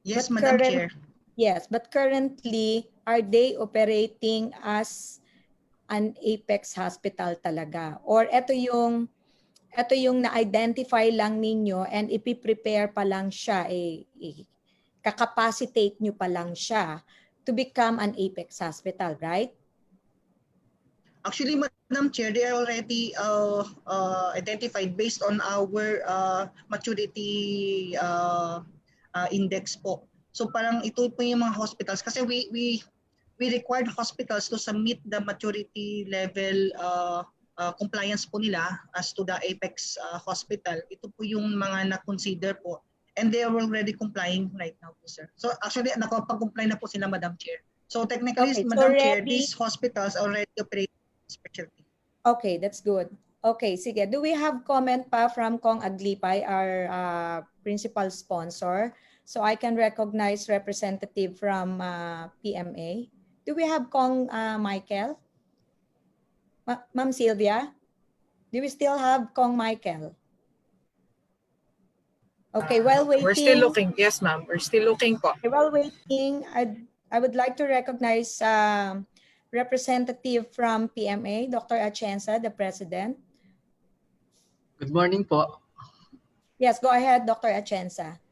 Yes,
But
Madam Chair.
Yes, but currently, are they operating as an Apex Hospital talaga? Or ito yung na-identify lang ninyo and ipiprepare pa lang siya, kakapacitate nyo pa lang siya to become an Apex Hospital, right?
Actually, Madam Chair, they are already identified based on our maturity index po. So parang ito po yung mga hospitals kasi we required hospitals to submit the maturity level compliance po nila as to the Apex hospital. Ito po yung mga na-consider po and they are already complying right now po, sir. So actually, nakapag-comply na po sila, Madam Chair. So technically,
Okay, so
Madam Chair,
ready-
these hospitals already operate specialty.
Okay, that's good. Okay, sige. Do we have comment pa from Kong Aglipay, our principal sponsor? So I can recognize representative from PMA. Do we have Kong Michael? Ma'am Sylvia? Do we still have Kong Michael? Okay, while waiting.
We're still looking. Yes, ma'am. We're still looking po.
Okay, while waiting, I would like to recognize representative from PMA, Dr. Atienza, the president.
Good morning po.
Yes, go ahead, Dr. Atienza.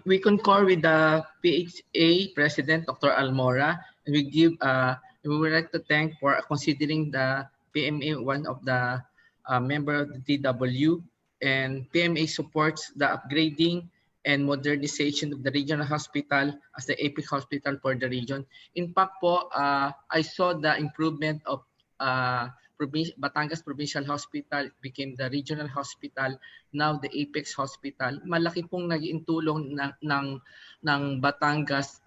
We concur with the PHA President, Dr. Almora, and we would like to thank for considering the PMA one of the member of the TW, and PMA supports the upgrading and modernization of the regional hospital as the APIC hospital for the region. In fact po, I saw the improvement of Batangas Provincial Hospital became the regional hospital, now the Apex Hospital. Malaki pong naging tulong ng Batangas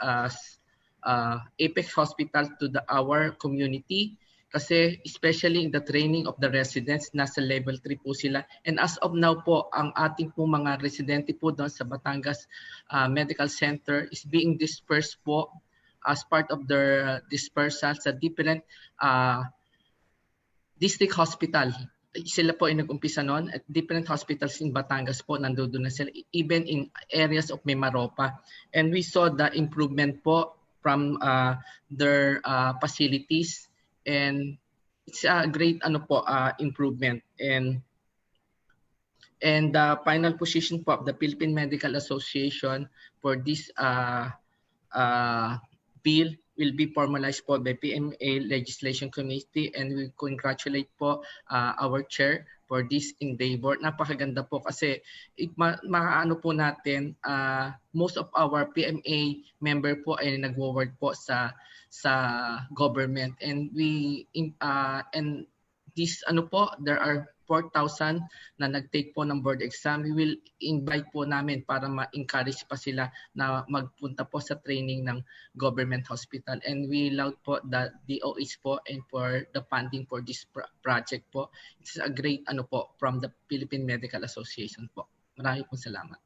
Apex Hospital to our community kasi especially in the training of the residents, nasa level 3 po sila. And as of now po, ang ating po mga residente po doon sa Batangas Medical Center is being dispersed po as part of their dispersal sa different district hospital. Sila po ay nag-umpisa noon at different hospitals in Batangas po, nandoon na sila, even in areas of Mimaropa. And we saw the improvement po from their facilities, and it's a great improvement. And the final position po of the Philippine Medical Association for this bill will be formalized po by PMA Legislation Committee, and we congratulate po our chair for this endeavor. Napakaganda po kasi maano po natin, most of our PMA member po ay nagwo-work po sa government, and and this there are 4,000 na nag-take po ng board exam. We will invite po namin para ma-encourage pa sila na magpunta po sa training ng government hospital. And we allowed po the DOH po and for the funding for this project po. It's a great from the Philippine Medical Association po. Maraming po salamat.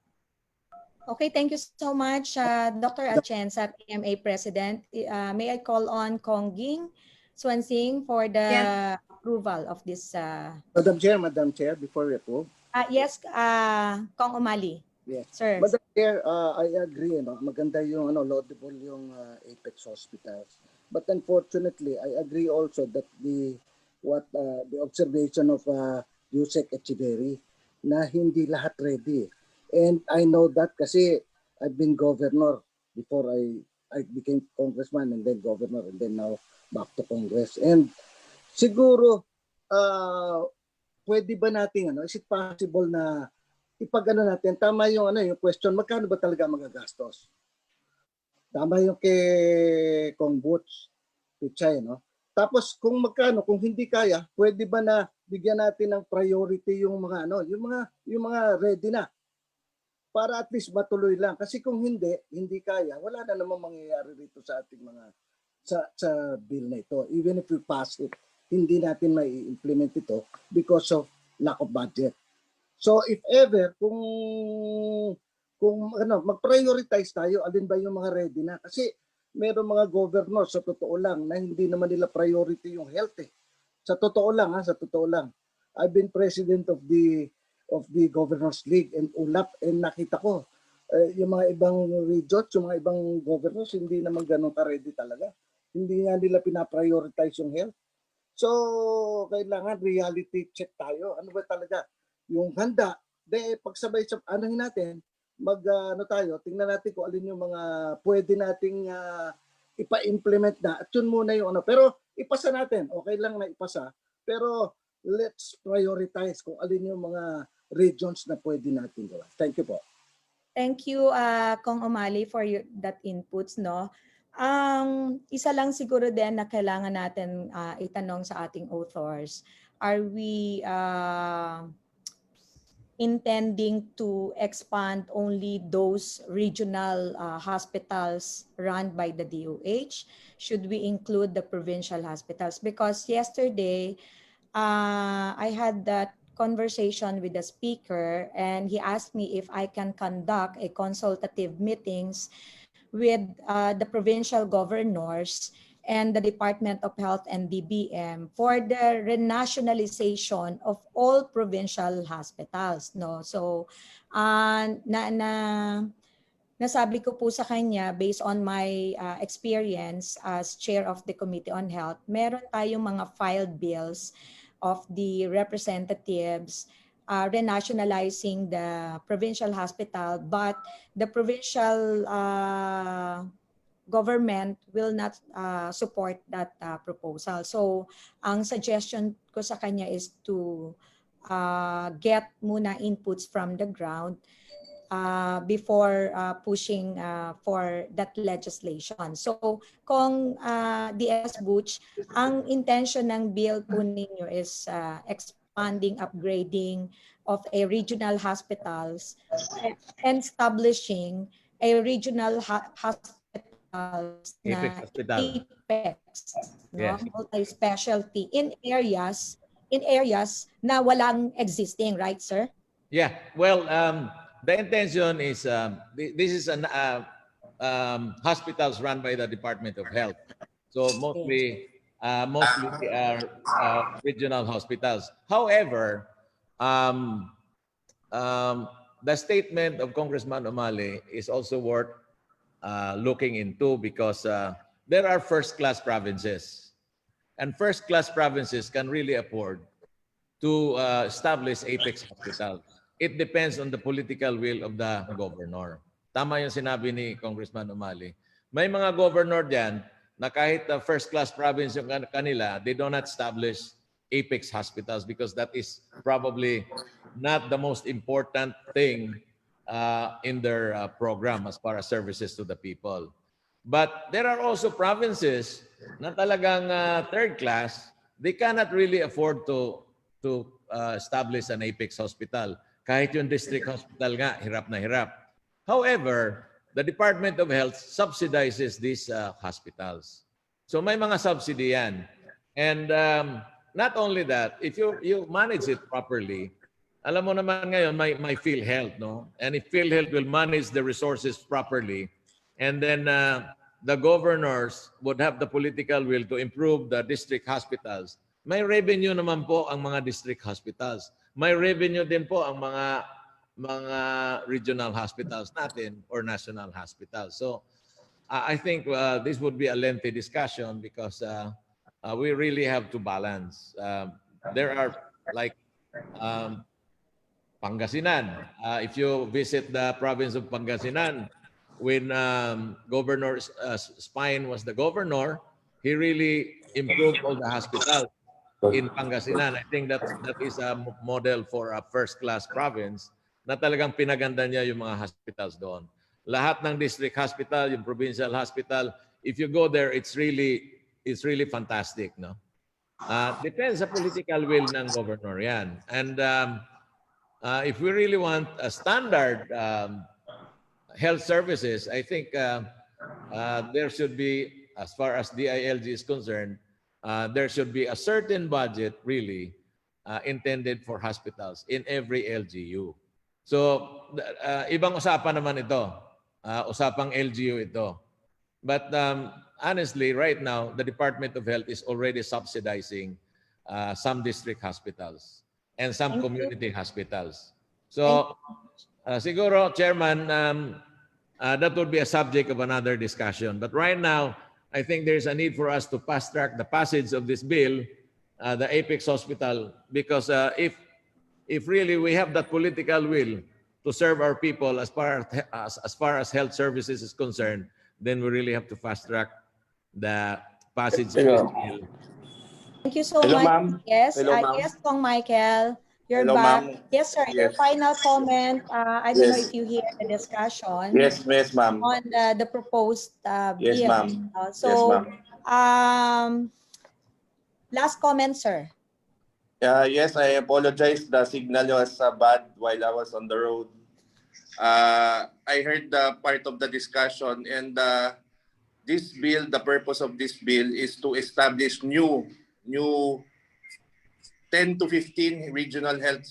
Okay, thank you so much, Dr. Atienza, PMA President. May I call on Kong Ging Swansing for the approval of this.
Madam Chair, before we approve.
Yes, Kong Umali.
Yes.
Sir.
Madam Chair, I agree. Maganda yung laudable yung Apex Hospitals. But unfortunately, I agree also that the observation of Yusek Echeverry na hindi lahat ready. And I know that kasi I've been governor before I became congressman and then governor and then now back to Congress. And siguro pwede ba nating is it possible na ipagano natin tama yung yung question, magkano ba talaga magagastos? Tama yung kay Kong Butch Pichay, no? Tapos kung magkano, kung hindi kaya, pwede ba na bigyan natin ng priority yung mga yung mga ready na para at least matuloy lang. Kasi kung hindi kaya, wala na namang mangyayari rito sa ating mga sa bill na ito. Even if we pass it, hindi natin may implement ito because of lack of budget. So if ever kung mag-prioritize tayo, alin ba yung mga ready na? Kasi meron mga governor sa totoo lang na hindi naman nila priority yung health eh. Sa totoo lang sa totoo lang. I've been president of the Governors League and ULAP and nakita ko yung mga ibang regions, yung mga ibang governors hindi naman ganun ka-ready talaga. Hindi nga nila pina-prioritize yung health. So kailangan reality check tayo. Ano ba talaga yung handa? Pagsabay sa anahin natin, tayo, tingnan natin kung alin yung mga pwede nating ipa-implement na. At yun muna yung Pero ipasa natin. Okay lang na ipasa. Pero let's prioritize kung alin yung mga regions na pwede natin gawin. Thank you po.
Thank you, Kong Umali, for that inputs, no? Isa lang siguro din na kailangan natin itanong sa ating authors. Are we intending to expand only those regional hospitals run by the DOH? Should we include the provincial hospitals? Because yesterday, I had that conversation with the speaker and he asked me if I can conduct a consultative meetings with the provincial governors and the Department of Health and DBM for the renationalization of all provincial hospitals, no? So nasabi ko po sa kanya based on my experience as chair of the Committee on Health, meron tayong mga filed bills of the representatives renationalizing the provincial hospital, but the provincial government will not support that proposal. So, ang suggestion ko sa kanya is to get muna inputs from the ground before pushing for that legislation. So, kung DS Butch, ang intention ng bill po ninyo is expanding, upgrading of a regional hospitals and establishing a regional hospitals na
Apex Hospital.
Apex, no?
Yes.
Multi-specialty in areas na walang existing, right, sir?
Yeah. Well, the intention is this is an hospitals run by the Department of Health. So mostly they are regional hospitals. However, the statement of Congressman Umali is also worth looking into because there are first-class provinces. And first-class provinces can really afford to establish Apex hospitals. It depends on the political will of the governor. Tama yung sinabi ni Congressman Umali. May mga governor diyan na kahit first-class province yung kanila, they do not establish Apex hospitals because that is probably not the most important thing in their program as far as services to the people. But there are also provinces na talagang third class, they cannot really afford to establish an Apex hospital. Kahit yung district hospital nga, hirap na hirap. However, the Department of Health subsidizes these hospitals. So may mga subsidy yan. And not only that, if you manage it properly, alam mo naman ngayon may PhilHealth, no? And if PhilHealth will manage the resources properly, and then the governors would have the political will to improve the district hospitals, may revenue naman po ang mga district hospitals. May revenue din po ang mga regional hospitals natin or national hospitals. So I think this would be a lengthy discussion because we really have to balance. There are like um, Pangasinan. If you visit the province of Pangasinan, when Governor Spine was the governor, he really improved all the hospitals in Pangasinan. I think that is a model for a first-class province na talagang pinaganda niya yung mga hospitals doon. Lahat ng district hospital, yung provincial hospital, if you go there, it's really fantastic, no? Depends sa political will ng governor yan. And if we really want a standard health services, I think there should be, as far as DILG is concerned, there should be a certain budget really intended for hospitals in every LGU. So, ibang usapan naman ito. Usapang LGU ito. But honestly, right now, the Department of Health is already subsidizing some district hospitals and some community hospitals. So, siguro, Chairman, that would be a subject of another discussion. But right now, I think there's a need for us to fast track the passage of this bill, the Apex Hospital, because if really we have that political will to serve our people as far as health services is concerned, then we really have to fast track the passage of this bill.
Thank you so
Hello,
much.
ma'am.
Yes,
Hello, ma'am.
yes, Kong Michael. You're
Hello,
back.
ma'am.
Yes, sir. Your
Yes.
final comment. I don't know
Yes.
if you hear the discussion
Yes, ma'am.
on the proposed
Yes,
bill.
ma'am.
So,
Yes, ma'am.
last comment, sir.
Yes, I apologize. The signal was bad while I was on the road. I heard the part of the discussion, and this bill, the purpose of this bill is to establish new 10 to 15 regional health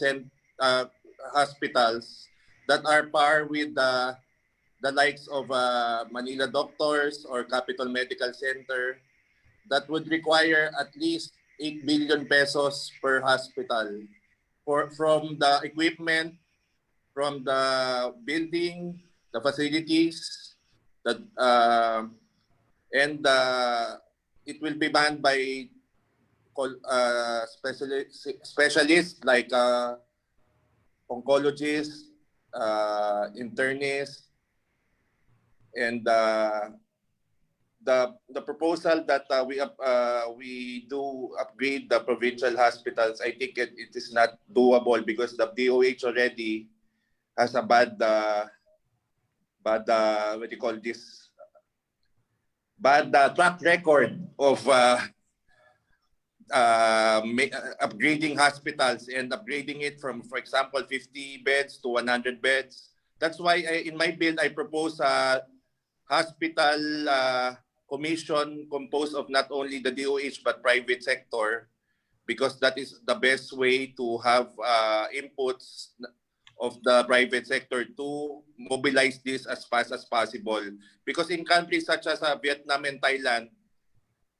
hospitals that are par with the likes of Manila Doctors or Capital Medical Center, that would require at least 8 billion pesos per hospital from the equipment, from the building, the facilities, and it will be manned by specialists like oncologists, internists, and the proposal that we do upgrade the provincial hospitals, I think it is not doable because the DOH already has a bad what do you call this? Bad track record of upgrading hospitals and upgrading it from, for example, 50 beds to 100 beds. That's why in my bill I propose a hospital commission composed of not only the DOH but private sector, because that is the best way to have inputs of the private sector to mobilize this as fast as possible. Because in countries such as Vietnam and Thailand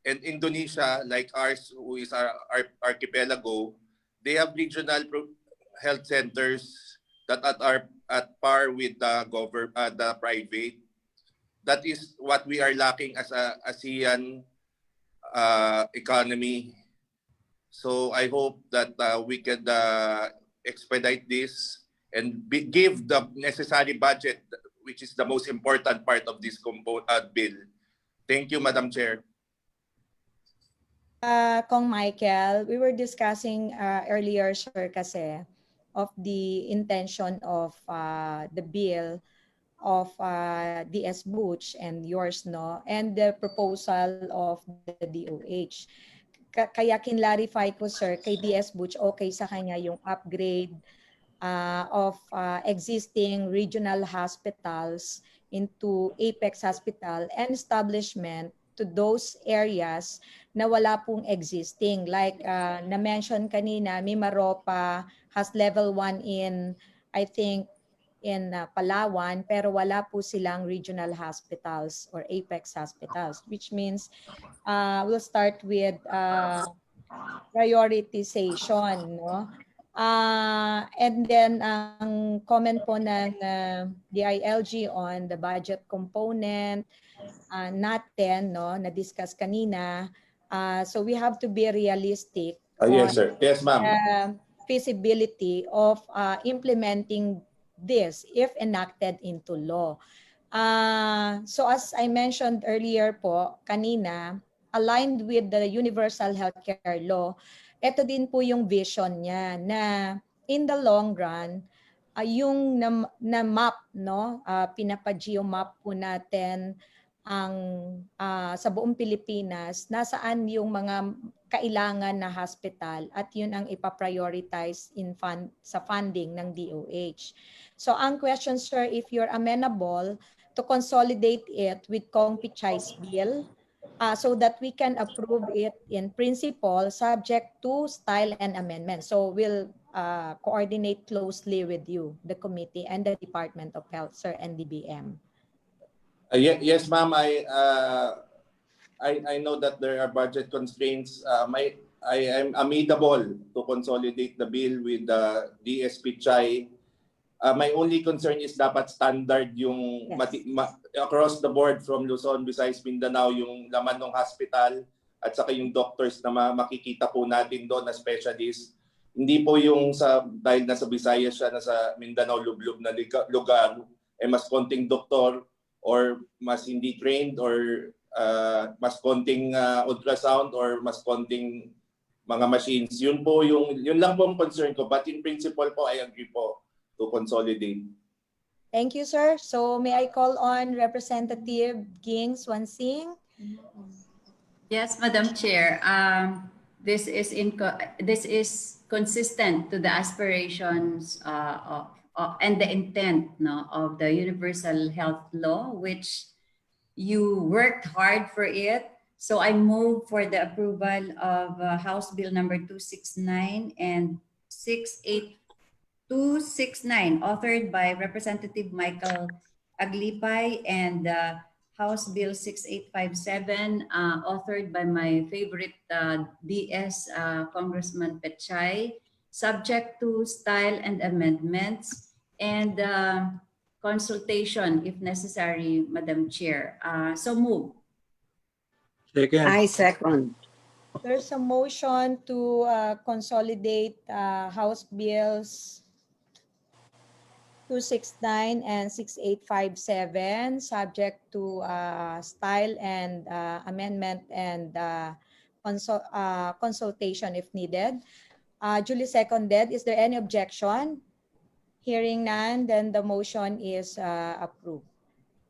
and Indonesia, like ours, who is our archipelago, they have regional health centers that are at par with the private. That is what we are lacking as a ASEAN economy. So I hope that we can expedite this and give the necessary budget, which is the most important part of this bill. Thank you, Madam Chair.
Kong Michael, we were discussing earlier, sir, kasi of the intention of the bill of DS Butch and yours, no, and the proposal of the DOH. Kaya kinlarify ko, sir, kay DS Butch, okay sa kanya yung upgrade of existing regional hospitals into Apex Hospital and establishment to those areas na wala pong existing. Like na-mention kanina, Mimaropa has level 1 in, I think, in Palawan, pero wala po silang regional hospitals or Apex hospitals, which means we'll start with prioritization, no? And then ang comment po ng DILG on the budget component natin, no, na-discuss kanina. So we have to be realistic on
Yes, sir. Yes, ma'am.
feasibility of implementing this if enacted into law. So as I mentioned earlier po, kanina, aligned with the Universal Healthcare Law, ito din po yung vision niya na in the long run, yung na-map, no? Pinapa-geomap po natin ang sa buong Pilipinas, nasaan yung mga kailangan na hospital at yun ang ipaprioritize sa funding ng DOH. So ang question, sir, if you're amenable to consolidate it with Picchay's bill so that we can approve it in principle subject to style and amendment. So we'll coordinate closely with you, the committee and the Department of Health, sir, and DBM.
Yes, ma'am. I know that there are budget constraints. I am amenable to consolidate the bill with the DS Pichay. My only concern is dapat standard yung across the board from Luzon, Visayas, Mindanao, yung laman ng hospital at saka yung doctors na makikita po natin doon na specialist. Hindi po yung dahil nasa Visayas siya, nasa Mindanao, lublog na lugar, mas konting doktor or mas hindi trained or mas konting ultrasound or mas konting mga machines. Yun lang po ang concern ko. But in principle po, I agree po to consolidate.
Thank you, sir. So may I call on Representative Ging Swansing?
Yes, Madam Chair. This is consistent to the aspirations and the intent, no, of the Universal Health Law, which you worked hard for it. So I move for the approval of House Bill number 269 and 269, authored by Representative Michael Aglipay, and House Bill 6857, authored by my favorite DS Congressman Pichay, subject to style and amendments and consultation if necessary, Madam Chair. So move.
Second.
I second.
There's a motion to consolidate House Bills 269 and 6857, subject to style and amendment and consultation if needed. Duly seconded. Is there any objection? Hearing none, then the motion is approved.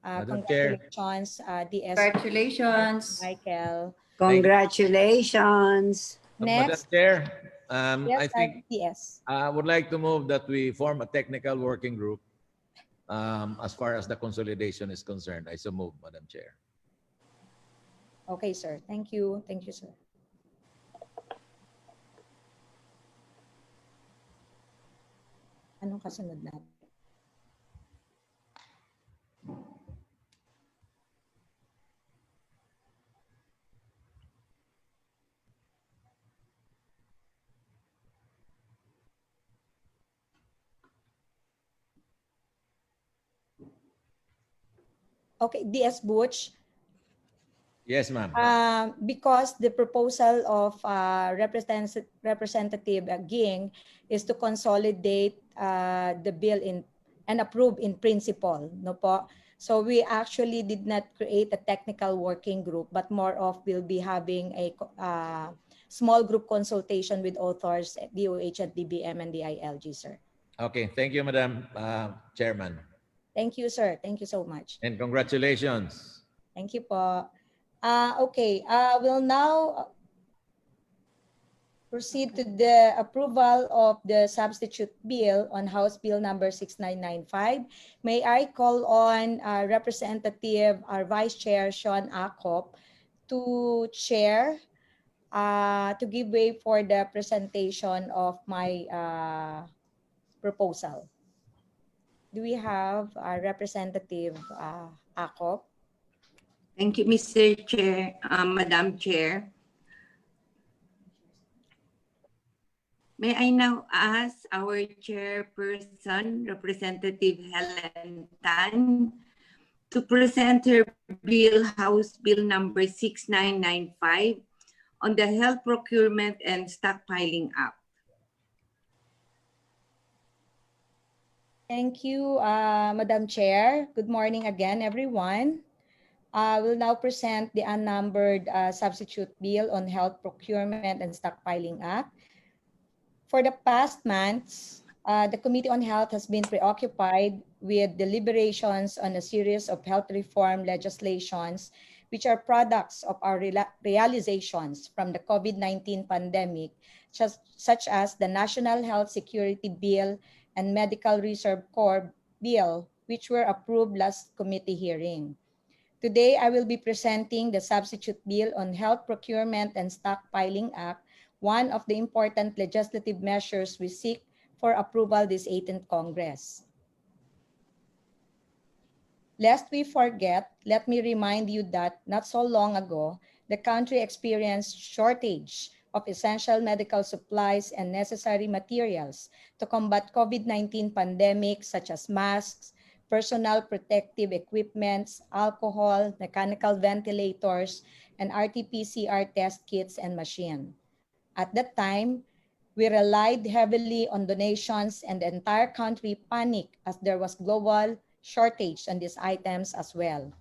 Congratulations, DS.
Congratulations.
Michael.
Congratulations.
Madam
Next.
Chair,
Yes,
I think
DS.
I would like to move that we form a technical working group as far as the consolidation is concerned. I so move, Madam Chair.
Okay, sir. Thank you. Thank you, sir. Anong kasunod natin? Okay, DS Butch.
Yes, ma'am.
Because the proposal of Representative Ging is to consolidate the bill and approve in principle, no po? So we actually did not create a technical working group, but more of we'll be having a small group consultation with authors at DOH at DBM and the ILG, sir.
Okay, thank you, Madam Chairman.
Thank you, sir. Thank you so much.
And congratulations.
Thank you po. Okay, we'll now proceed to the approval of the substitute bill on House Bill number 6995. May I call on Representative, our Vice Chair, Sean Acop, to chair, to give way for the presentation of my proposal. Do we have Representative Acop?
Thank you, Mr. Chair, Madam Chair. May I now ask our chairperson, Representative Helen Tan, to present her bill, House Bill number 6995, on the Health Procurement and Stockpiling Act.
Thank you, Madam Chair. Good morning again, everyone. I will now present the unnumbered substitute bill on Health Procurement and Stockpiling Act. For the past months, the Committee on Health has been preoccupied with deliberations on a series of health reform legislations which are products of our realizations from the COVID-19 pandemic, such as the National Health Security Bill and Medical Reserve Corps Bill, which were approved last committee hearing. Today, I will be presenting the substitute bill on Health Procurement and Stockpiling Act, one of the important legislative measures we seek for approval this 18th Congress. Lest we forget, let me remind you that not so long ago, the country experienced shortage of essential medical supplies and necessary materials to combat COVID-19 pandemic, such as masks, personal protective equipments, alcohol, mechanical ventilators, and RT-PCR test kits and machine. At that time, we relied heavily on donations and the entire country panicked as there was global shortage on these items as well.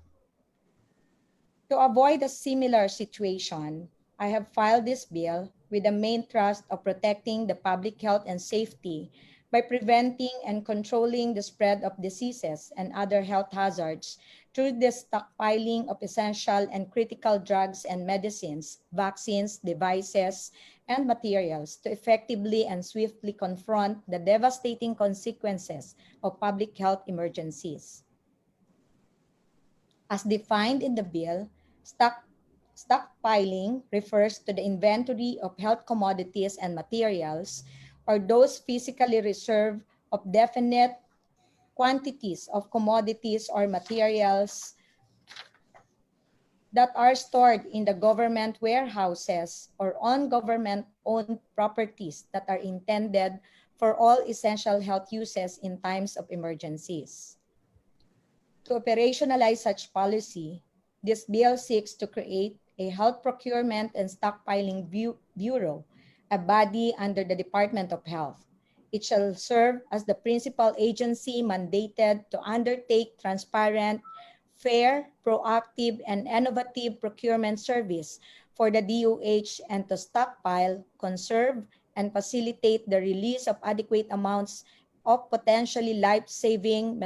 To avoid a similar situation, I have filed this bill with the main thrust of protecting the public health and safety by preventing and controlling the spread of diseases and other health hazards through the stockpiling of essential and critical drugs and medicines, vaccines, devices, and materials to effectively and swiftly confront the devastating consequences of public health emergencies. As defined in the bill, stockpiling refers to the inventory of health commodities and materials, or those physically reserved of definite quantities of commodities or materials that are stored in the government warehouses or on government-owned properties that are intended for all essential health uses in times of emergencies. To operationalize such policy, this bill seeks to create a Health Procurement and Stockpiling Bureau, a body under the Department of Health. It shall serve as the principal agency mandated to undertake transparent, fair, proactive, and innovative procurement service for the DOH and to stockpile, conserve, and facilitate the release of adequate amounts of potentially life-saving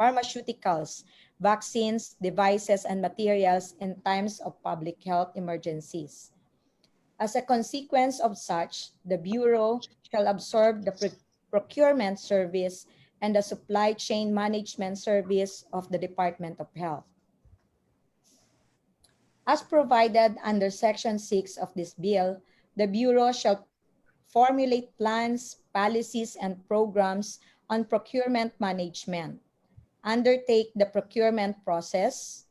pharmaceuticals, vaccines, devices, and materials in times of public health emergencies. As a consequence of such, the Bureau shall absorb the procurement service and the supply chain management service of the Department of Health. As provided under Section 6 of this bill, the Bureau shall formulate plans, policies, and programs on procurement management, undertake the procurement process,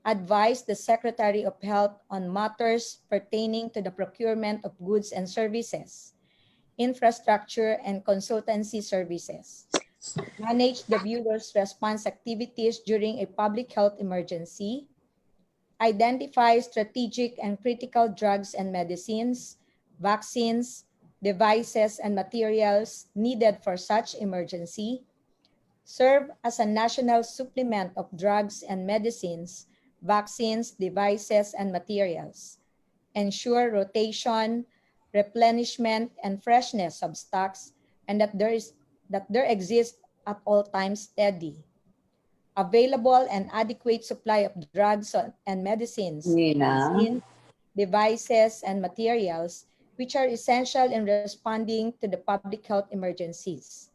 advise the Secretary of Health on matters pertaining to the procurement of goods and services, infrastructure and consultancy services, manage the Bureau's response activities during a public health emergency, identify strategic and critical drugs and medicines, vaccines, devices, and materials needed for such emergency, serve as a national supplement of drugs and medicines, vaccines, devices, and materials, ensure rotation, replenishment, and freshness of stocks, and that there exists at all times steady, available and adequate supply of drugs and medicines, vaccines, devices, and materials which are essential in responding to the public health emergencies.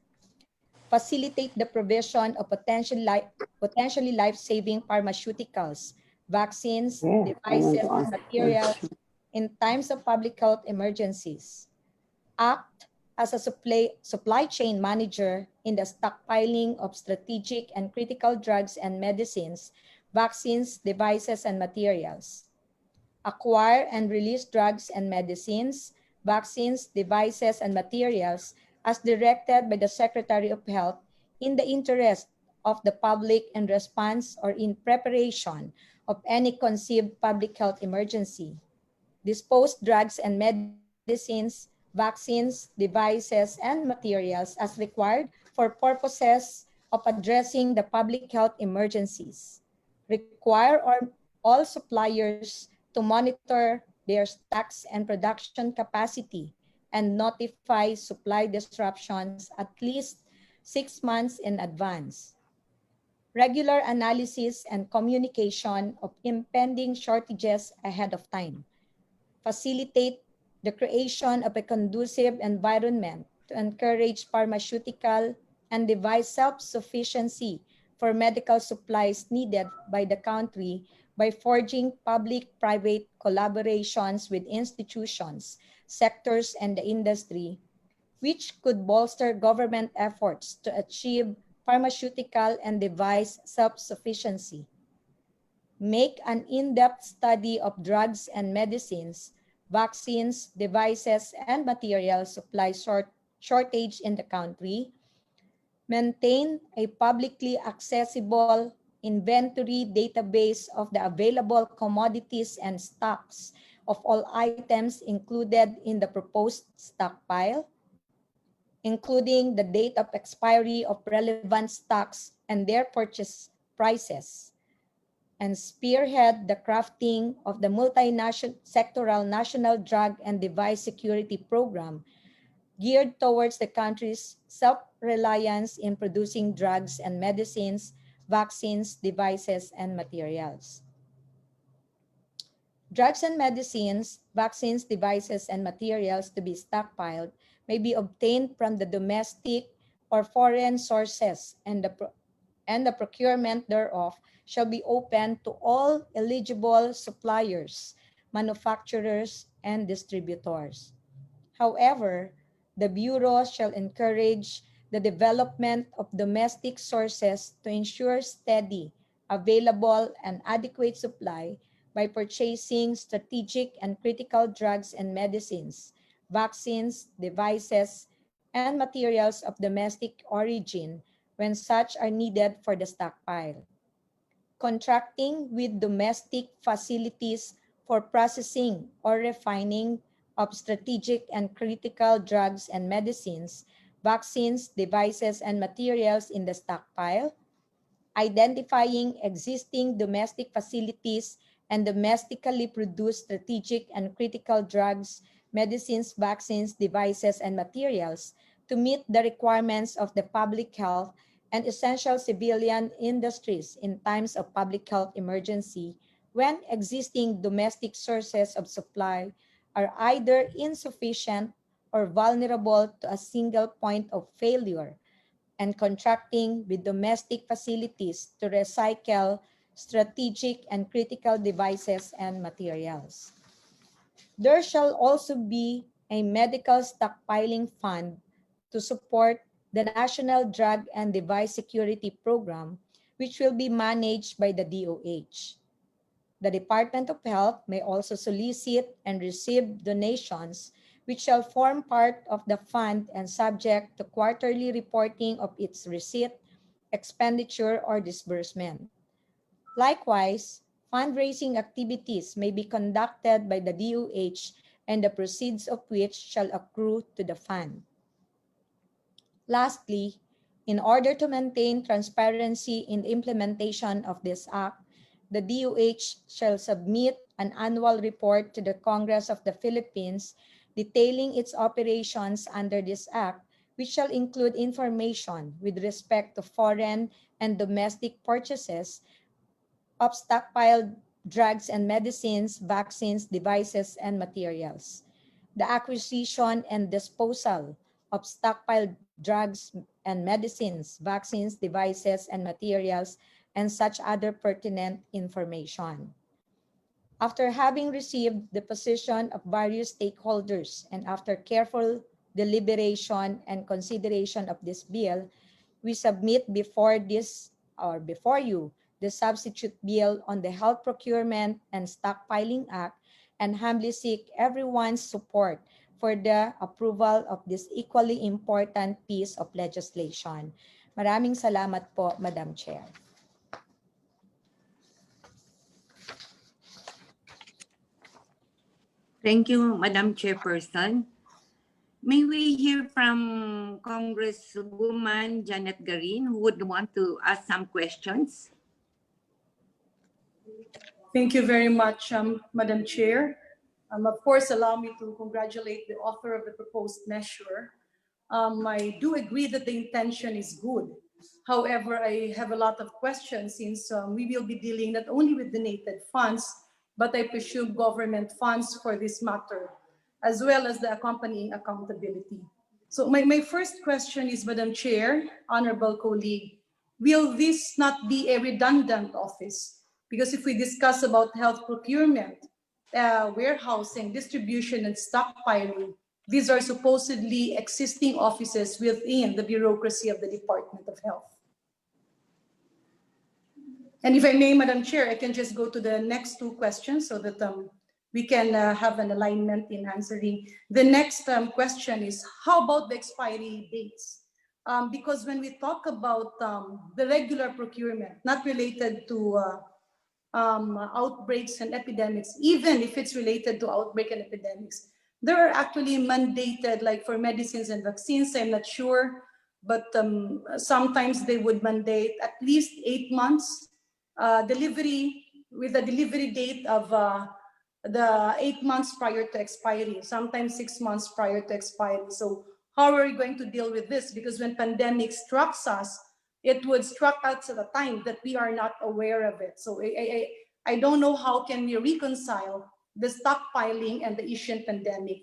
Facilitate the provision of potentially life-saving pharmaceuticals, vaccines, devices, and materials in times of public health emergencies. Act as a supply chain manager in the stockpiling of strategic and critical drugs and medicines, vaccines, devices, and materials. Acquire and release drugs and medicines, vaccines, devices, and materials as directed by the Secretary of Health in the interest of the public in response or in preparation of any conceived public health emergency. Dispose drugs and medicines, vaccines, devices, and materials as required for purposes of addressing the public health emergencies. Require all suppliers to monitor their stocks and production capacity and notify supply disruptions at least 6 months in advance. Regular analysis and communication of impending shortages ahead of time. Facilitate the creation of a conducive environment to encourage pharmaceutical and device self-sufficiency for medical supplies needed by the country by forging public-private collaborations with institutions, sectors, and the industry, which could bolster government efforts to achieve pharmaceutical and device self-sufficiency. Make an in-depth study of drugs and medicines, vaccines, devices, and material supply shortage in the country. Maintain a publicly accessible inventory database of the available commodities and stocks of all items included in the proposed stockpile, including the date of expiry of relevant stocks and their purchase prices, and spearhead the crafting of the multi-sectoral national drug and device security program geared towards the country's self-reliance in producing drugs and medicines, vaccines, devices, and materials. Drugs and medicines, vaccines, devices, and materials to be stockpiled may be obtained from the domestic or foreign sources, and the procurement thereof shall be open to all eligible suppliers, manufacturers, and distributors. However, the Bureau shall encourage the development of domestic sources to ensure steady, available, and adequate supply by purchasing strategic and critical drugs and medicines, vaccines, devices, and materials of domestic origin when such are needed for the stockpile. Contracting with domestic facilities for processing or refining of strategic and critical drugs and medicines, vaccines, devices, and materials in the stockpile, identifying existing domestic facilities and domestically produced strategic and critical drugs, medicines, vaccines, devices, and materials to meet the requirements of the public health and essential civilian industries in times of public health emergency when existing domestic sources of supply are either insufficient or vulnerable to a single point of failure, and contracting with domestic facilities to recycle strategic and critical devices and materials. There shall also be a medical stockpiling fund to support the National Drug and Device Security Program, which will be managed by the DOH. The Department of Health may also solicit and receive donations which shall form part of the fund and subject to quarterly reporting of its receipt, expenditure, or disbursement. Likewise, fundraising activities may be conducted by the DOH and the proceeds of which shall accrue to the fund. Lastly, in order to maintain transparency in the implementation of this act, the DOH shall submit an annual report to the Congress of the Philippines detailing its operations under this act, which shall include information with respect to foreign and domestic purchases of stockpiled drugs and medicines, vaccines, devices, and materials, the acquisition and disposal of stockpiled drugs and medicines, vaccines, devices, and materials, and such other pertinent information. After having received the position of various stakeholders and after careful deliberation and consideration of this bill, we submit before you the substitute bill on the Health Procurement and Stockpiling Act and humbly seek everyone's support for the approval of this equally important piece of legislation. Maraming salamat po, Madam Chair.
Thank you, Madam Chairperson. May we hear from Congresswoman Janet Garin, who would want to ask some questions?
Thank you very much, Madam Chair. Of course, allow me to congratulate the author of the proposed measure. I do agree that the intention is good. However, I have a lot of questions since we will be dealing not only with donated funds, but I presume government funds for this matter, as well as the accompanying accountability. So my first question is, Madam Chair, honorable colleague, will this not be a redundant office? Because if we discuss about health procurement, warehousing, distribution, and stockpiling, these are supposedly existing offices within the bureaucracy of the Department of Health. And if I may, Madam Chair, I can just go to the next two questions so that we can have an alignment in answering. The next question is, how about the expiry dates? Because when we talk about the regular procurement, not related to outbreaks and epidemics, even if it's related to outbreak and epidemics, there are actually mandated, like for medicines and vaccines, I'm not sure, but sometimes they would mandate at least 8 months delivery, with a delivery date of the 8 months prior to expiry, sometimes 6 months prior to expiry. So how are we going to deal with this? Because when pandemic struck us, it would struck us at a time that we are not aware of it. So I don't know how can we reconcile the stockpiling and the Asian pandemic.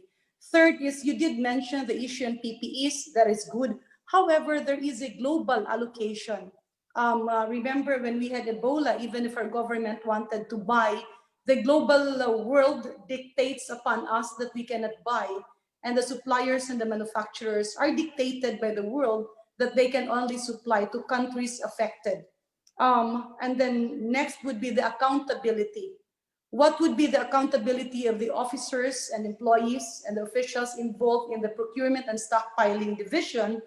Third is, you did mention the Asian PPEs, that is good. However, there is a global allocation. Remember when we had Ebola, even if our government wanted to buy, the global world dictates upon us that we cannot buy. And the suppliers and the manufacturers are dictated by the world that they can only supply to countries affected. And then next would be the accountability. What would be the accountability of the officers and employees and the officials involved in the procurement and stockpiling division,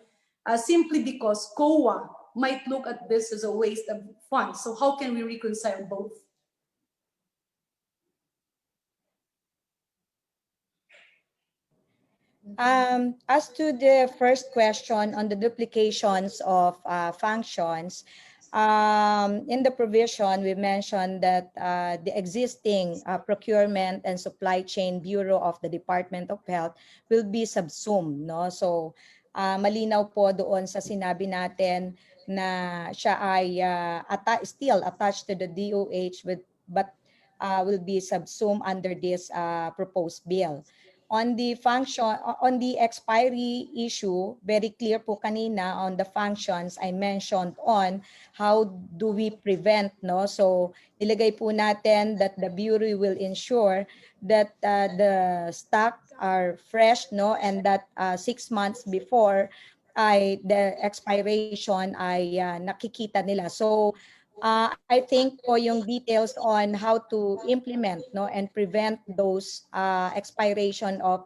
simply because COA might look at this as a waste of funds. So how can we reconcile both?
As to the first question on the duplications of functions, in the provision, we mentioned that the existing Procurement and Supply Chain Bureau of the Department of Health will be subsumed. No? So, malinaw po doon sa sinabi natin na siya ay still attached to the DOH, but will be subsumed under this proposed bill. On the function, on the expiry issue, very clear po kanina on the functions I mentioned on how do we prevent, no? So ilagay po natin that the Bureau will ensure that the stock are fresh, no? And that 6 months before the expiration ay nakikita nila. So I think po yung details on how to implement, no, and prevent those expiration of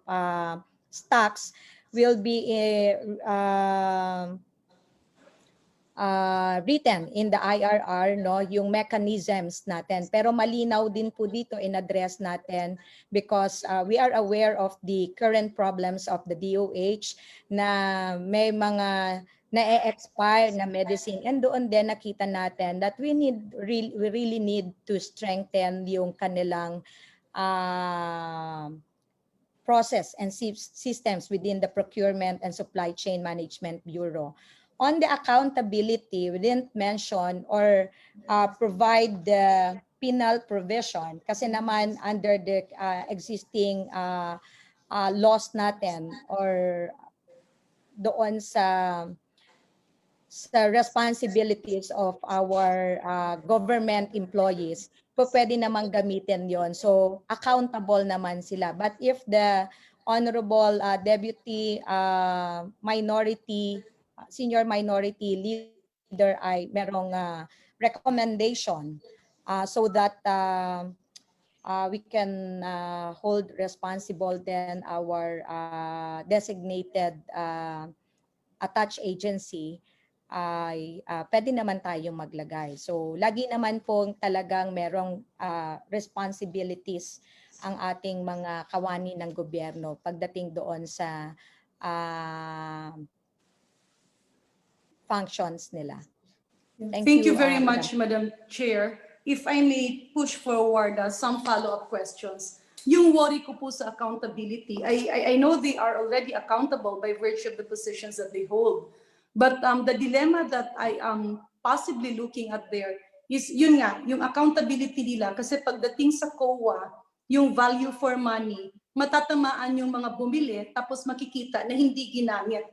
stocks will be written in the IRR, no, yung mechanisms natin. Pero malinaw din po dito in-address natin because we are aware of the current problems of the DOH na may mga na-expire na medicine, and doon din nakita natin that we really need to strengthen yung kanilang process and systems within the Procurement and Supply Chain Management Bureau. On the accountability, we didn't mention or provide the penal provision kasi naman under the existing laws natin or doon sa responsibilities of our government employees, po pwede namang gamitin yon. So, accountable naman sila. But if the Honorable Deputy Senior Minority Leader ay merong recommendation so that we can hold responsible then our designated attached agency, ay pwede naman tayong maglagay. So lagi naman pong talagang merong responsibilities ang ating mga kawani ng gobyerno pagdating doon sa functions nila.
Thank you very much, Madam Chair. If I may push forward some follow-up questions. Yung worry ko po sa accountability, I know they are already accountable by virtue of the positions that they hold. But the dilemma that I am possibly looking at there is yun nga, yung accountability nila. Kasi pagdating sa COA, yung value for money, matatamaan yung mga bumili tapos makikita na hindi ginamit.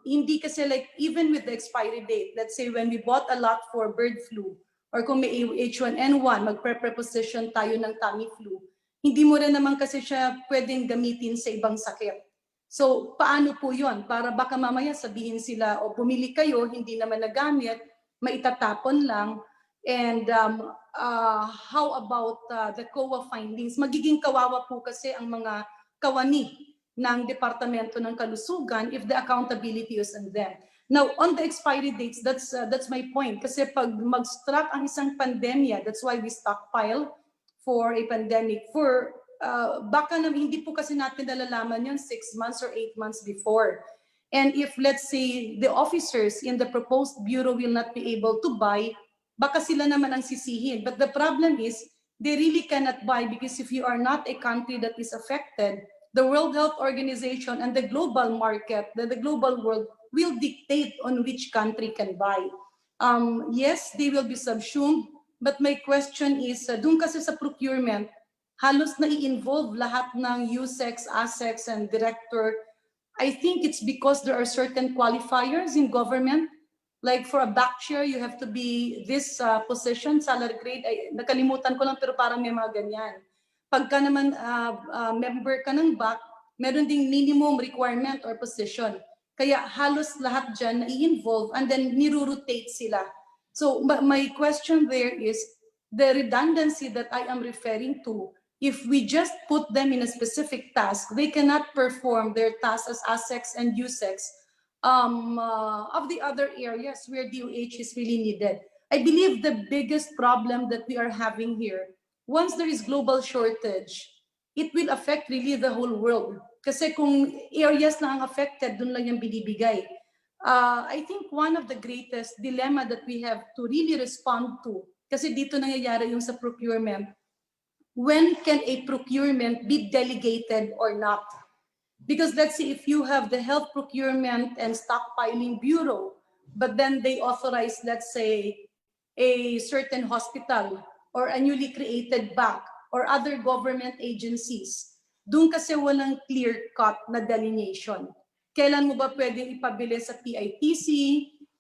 Hindi kasi like even with the expiry date, let's say when we bought a lot for bird flu or kung may H1N1, magpre-preposition tayo ng Tamiflu, hindi mo rin naman kasi siya pwedeng gamitin sa ibang sakit. So paano po yun? Para baka mamaya sabihin sila o bumili kayo, hindi naman nagamit, maitatapon lang. And how about the COA findings? Magiging kawawa po kasi ang mga kawani ng Departamento ng Kalusugan if the accountability is on them. Now, on the expiry dates, that's my point. Kasi pag mag-struck ang isang pandemya, that's why we stockpile for a pandemic. For baka naman hindi po kasi natin nalalaman yun 6 months or 8 months before. And if let's say the officers in the proposed bureau will not be able to buy, baka sila naman ang sisihin. But the problem is they really cannot buy because if you are not a country that is affected, the World Health Organization and the global market, the global world will dictate on which country can buy. Yes, they will be subsumed, but my question is, dun kasi sa procurement, halos na-involve lahat ng USEX, ASEX, and director. I think it's because there are certain qualifiers in government. Like for a back chair, you have to be this position, salary grade. Ay, nakalimutan ko lang pero parang may mga ganyan. Pagka naman member ka ng back, meron ding minimum requirement or position. Kaya halos lahat dyan na-involve and then nirurotate sila. So my question there is, the redundancy that I am referring to, if we just put them in a specific task, they cannot perform their tasks as ASEX and USEX of the other areas where DOH is really needed. I believe the biggest problem that we are having here, once there is global shortage, it will affect really the whole world. Kasi kung areas na ang affected, dun lang yung binibigay. I think one of the greatest dilemma that we have to really respond to, kasi dito nangyayari yung sa procurement, when can a procurement be delegated or not? Because let's say if you have the Health Procurement and Stockpiling Bureau, but then they authorize, let's say, a certain hospital or a newly created bank or other government agencies, doon kasi walang clear-cut na delineation. Kailan mo ba pwedeng ipabili sa PITC,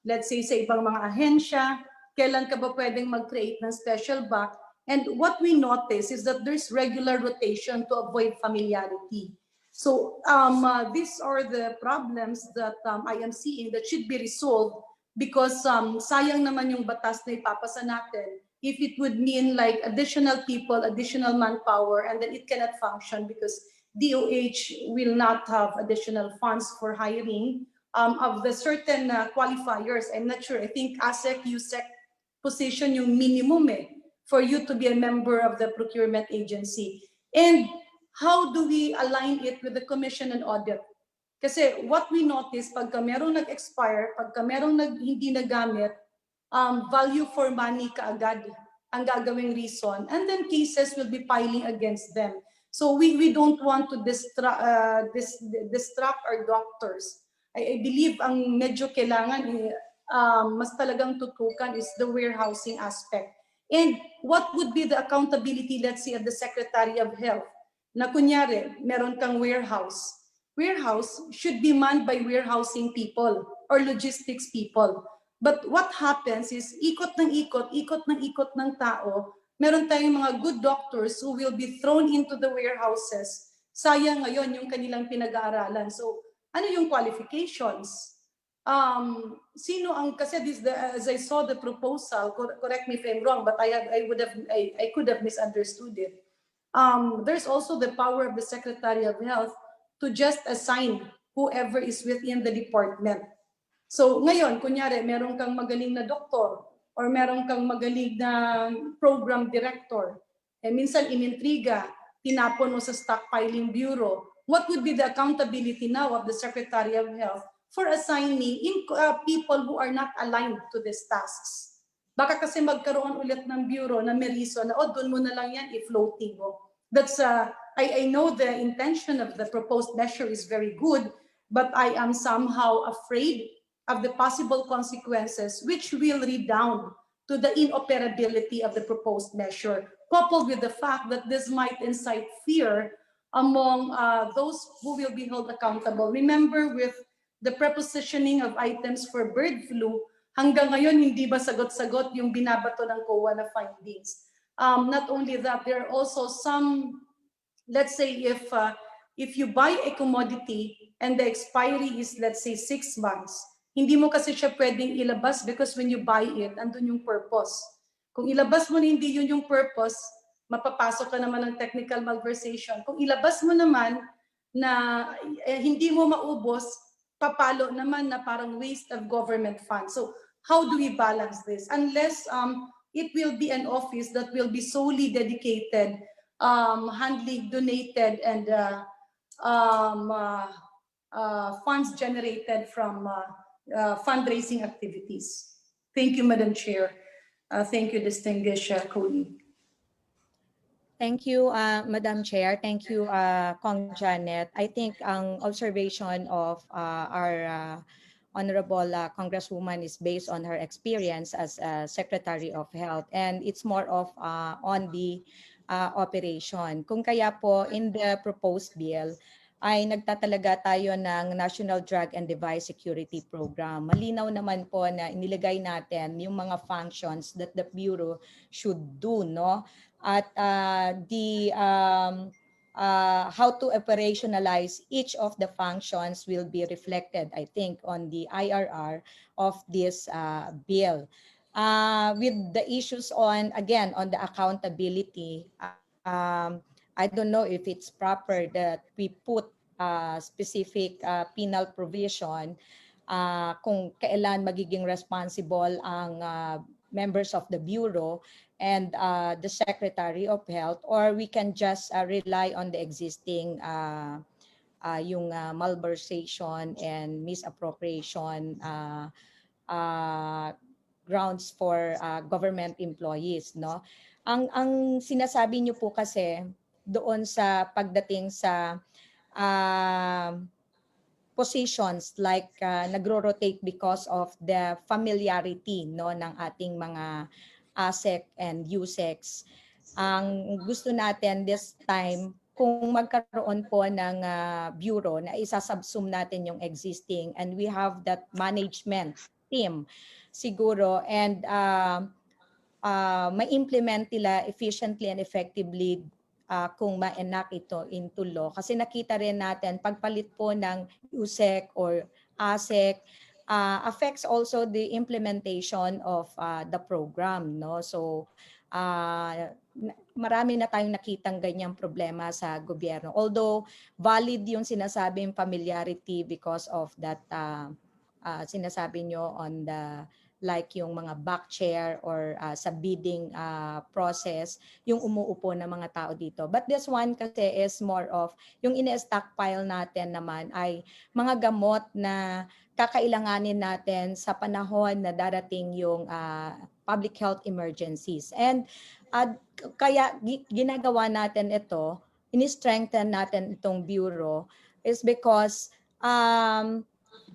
let's say sa ibang mga ahensya, kailan ka ba pwedeng mag-create ng special bank? And what we notice is that there's regular rotation to avoid familiarity. So these are the problems that I am seeing that should be resolved because sayang naman yung batas na ipapasa natin if it would mean like additional people, additional manpower, and then it cannot function because DOH will not have additional funds for hiring of the certain qualifiers. I'm not sure. I think ASEC, USEC position yung minimum for you to be a member of the procurement agency. And how do we align it with the commission and audit? Kasi what we notice, pagka merong nag-expire, pagka merong hindi nagamit, value for money kaagad ang gagawing reason, and then cases will be piling against them. So we don't want to distract our doctors. I believe ang medyo kailangan mas talagang tutukan is the warehousing aspect. And what would be the accountability, let's say, of the Secretary of Health? Na kunyari, meron kang warehouse. Warehouse should be manned by warehousing people or logistics people. But what happens is, ikot ng tao, meron tayong mga good doctors who will be thrown into the warehouses. Sayang ngayon yung kanilang pinag-aaralan. So, ano yung qualifications? sino ang, kasi as I saw the proposal, correct me if I'm wrong, but I could have misunderstood it. There's also the power of the Secretary of Health to just assign whoever is within the department. So ngayon, kunyari, meron kang magaling na doktor or meron kang magaling na program director, minsan inintriga, tinapon mo sa Stockpiling Bureau, what would be the accountability now of the Secretary of Health for assigning people who are not aligned to these tasks? Baka kasi magkaroon ulit ng bureau na may reason na, doon mo na lang yan i-floating mo. That's, I know the intention of the proposed measure is very good, but I am somehow afraid of the possible consequences which will redound to the inoperability of the proposed measure, coupled with the fact that this might incite fear among those who will be held accountable. Remember, with the prepositioning of items for bird flu, hanggang ngayon hindi ba sagot-sagot yung binabato ng COA na findings? Not only that, there are also some, let's say if you buy a commodity and the expiry is, let's say, 6 months, hindi mo kasi siya pwedeng ilabas because when you buy it, andun yung purpose. Kung ilabas mo na hindi yun yung purpose, mapapasok ka naman ng technical malversation. Kung ilabas mo naman na hindi mo maubos, papalo naman na parang waste of government funds. So how do we balance this? Unless it will be an office that will be solely dedicated, handling donated and funds generated from fundraising activities. Thank you, Madam Chair. Thank you, distinguished colleague.
Thank you, Madam Chair. Thank you, Kong Janet. I think ang observation of our Honorable Congresswoman is based on her experience as Secretary of Health, and it's more of on the operation. Kung kaya po in the proposed bill, ay nagtatalaga tayo ng National Drug and Device Security Program. Malinaw naman po na inilagay natin yung mga functions that the Bureau should do, no? At how to operationalize each of the functions will be reflected, I think, on the IRR of this bill. With the issues on, again, on the accountability, I don't know if it's proper that we put specific penal provision kung kailan magiging responsible ang members of the Bureau and the Secretary of Health, or we can just rely on the existing yung malversation and misappropriation grounds for government employees, no? Ang sinasabi niyo po kasi doon sa pagdating sa positions like nagro-rotate because of the familiarity, no, ng ating mga ASEC and USECs. Ang gusto natin this time, kung magkaroon po ng bureau na isasubsume natin yung existing, and we have that management team siguro, and ma-implement nila efficiently and effectively kung ma-enact ito into law. Kasi nakita rin natin, pagpalit po ng USEC or ASEC, affects also the implementation of the program, no? So marami na tayong nakitang ganyang problema sa gobyerno. Although valid yung sinasabing familiarity because of that sinasabi nyo on the like yung mga back chair or sa bidding process, yung umuupo na mga tao dito. But this one kasi is more of, yung ine-stockpile natin naman ay mga gamot na kakailanganin natin sa panahon na darating yung public health emergencies. And kaya ginagawa natin ito, ini-strengthen natin itong bureau is because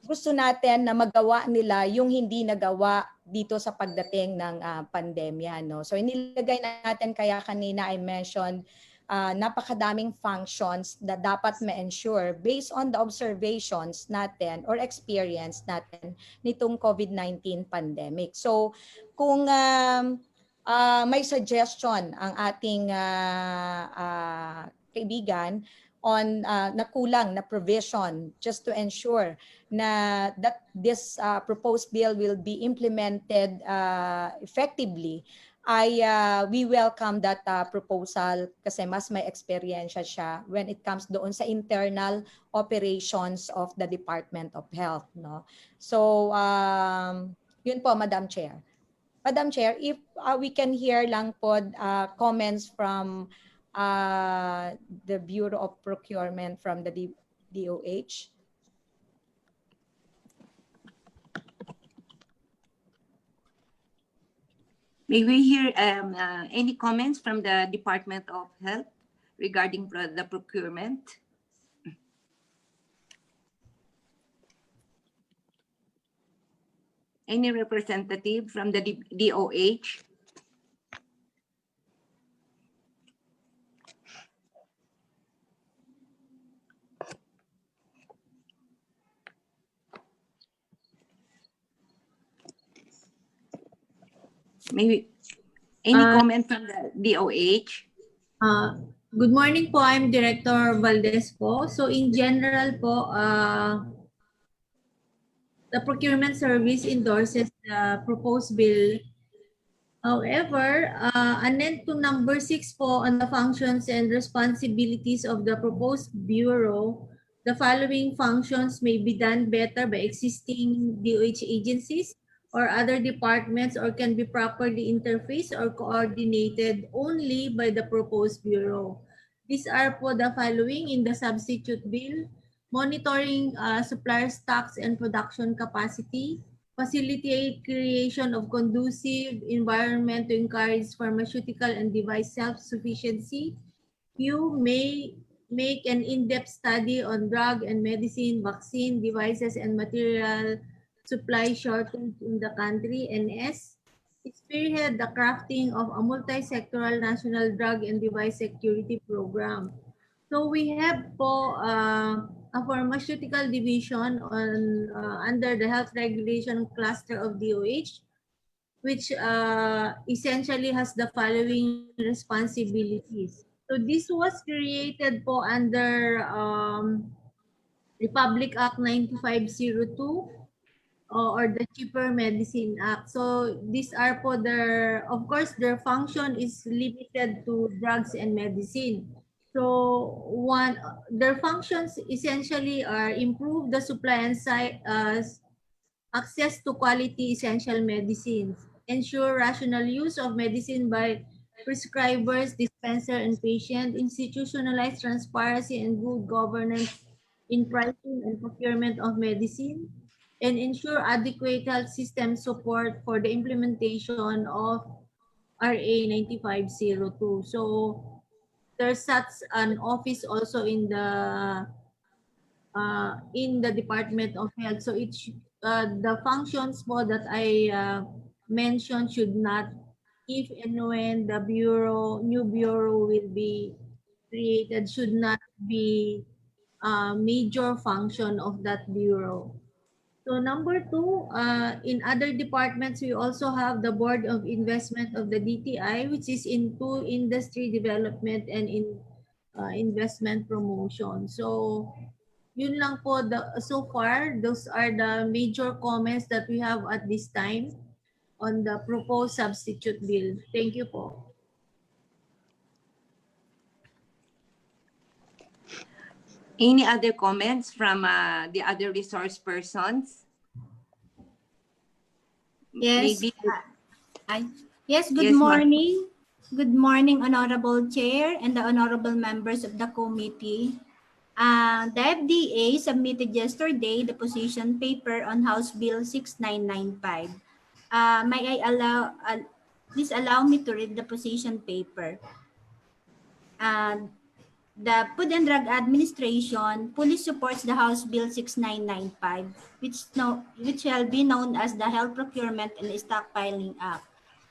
gusto natin na magawa nila yung hindi nagawa dito sa pagdating ng pandemya, no? So inilagay natin, kaya kanina I mentioned napakadaming functions na dapat ma-ensure based on the observations natin or experience natin nitong COVID-19 pandemic. So kung may suggestion ang ating kaibigan, on nakulang na provision just to ensure na that this proposed bill will be implemented effectively, we welcome that proposal kasi mas may experience siya when it comes doon sa internal operations of the Department of Health, no? So yun po, Madam Chair. Madam Chair, if we can hear lang po comments from the Bureau of Procurement from the DOH.
May we hear any comments from the Department of Health regarding the procurement? Any representative from the DOH? Maybe any comment from the DOH?
Good morning po, I'm Director Valdez po. So in general po, the procurement service endorses the proposed bill. However, amendment to number 6 po on the functions and responsibilities of the proposed bureau, the following functions may be done better by existing DOH agencies or other departments or can be properly interfaced or coordinated only by the proposed bureau. These are po the following in the substitute bill: monitoring supplier stocks and production capacity, facilitate creation of conducive environment to encourage pharmaceutical and device self-sufficiency. You may make an in-depth study on drug and medicine, vaccine, devices, and material supply shortage in the country. And S, spearhead the crafting of a multi-sectoral national drug and device security program. So we have po a pharmaceutical division on under the health regulation cluster of DOH, which essentially has the following responsibilities. So this was created po under Republic Act 9502 or the Cheaper Medicine Act. So these are po their, of course, their function is limited to drugs and medicine. So their functions essentially are improve the supply and access to quality essential medicines, ensure rational use of medicine by prescribers, dispenser, and patient, institutionalize transparency and good governance in pricing and procurement of medicine, and ensure adequate health system support for the implementation of RA 9502. So there's such an office also in the Department of Health. So the functions po that I mentioned should not, if and when the new bureau will be created, should not be a major function of that bureau. So number 2, in other departments, we also have the Board of Investment of the DTI, which is into industry development and in investment promotion. So yun lang po, so far, those are the major comments that we have at this time on the proposed substitute bill. Thank you po.
Any other comments from the other resource persons?
Yes.
Maybe.
Yes, good
Yes,
morning. Good morning, Honorable Chair and the honorable members of the committee. The FDA submitted yesterday the position paper on House Bill 6995. May I please allow me to read the position paper. The Food and Drug Administration fully supports the House Bill 6995, which shall be known as the Health Procurement and Stockpiling Act.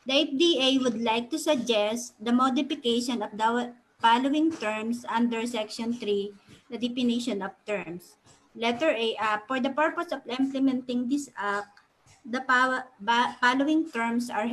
The FDA would like to suggest the modification of the following terms under Section 3, the definition of terms. Letter A, for the purpose of implementing this act, the following terms are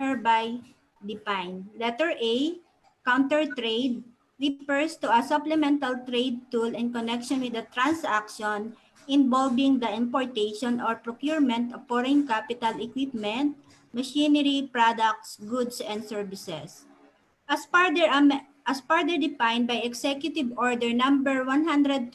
hereby defined. Letter A, counter trade, refers to a supplemental trade tool in connection with a transaction involving the importation or procurement of foreign capital equipment, machinery, products, goods, and services. As further defined by Executive Order Number 120,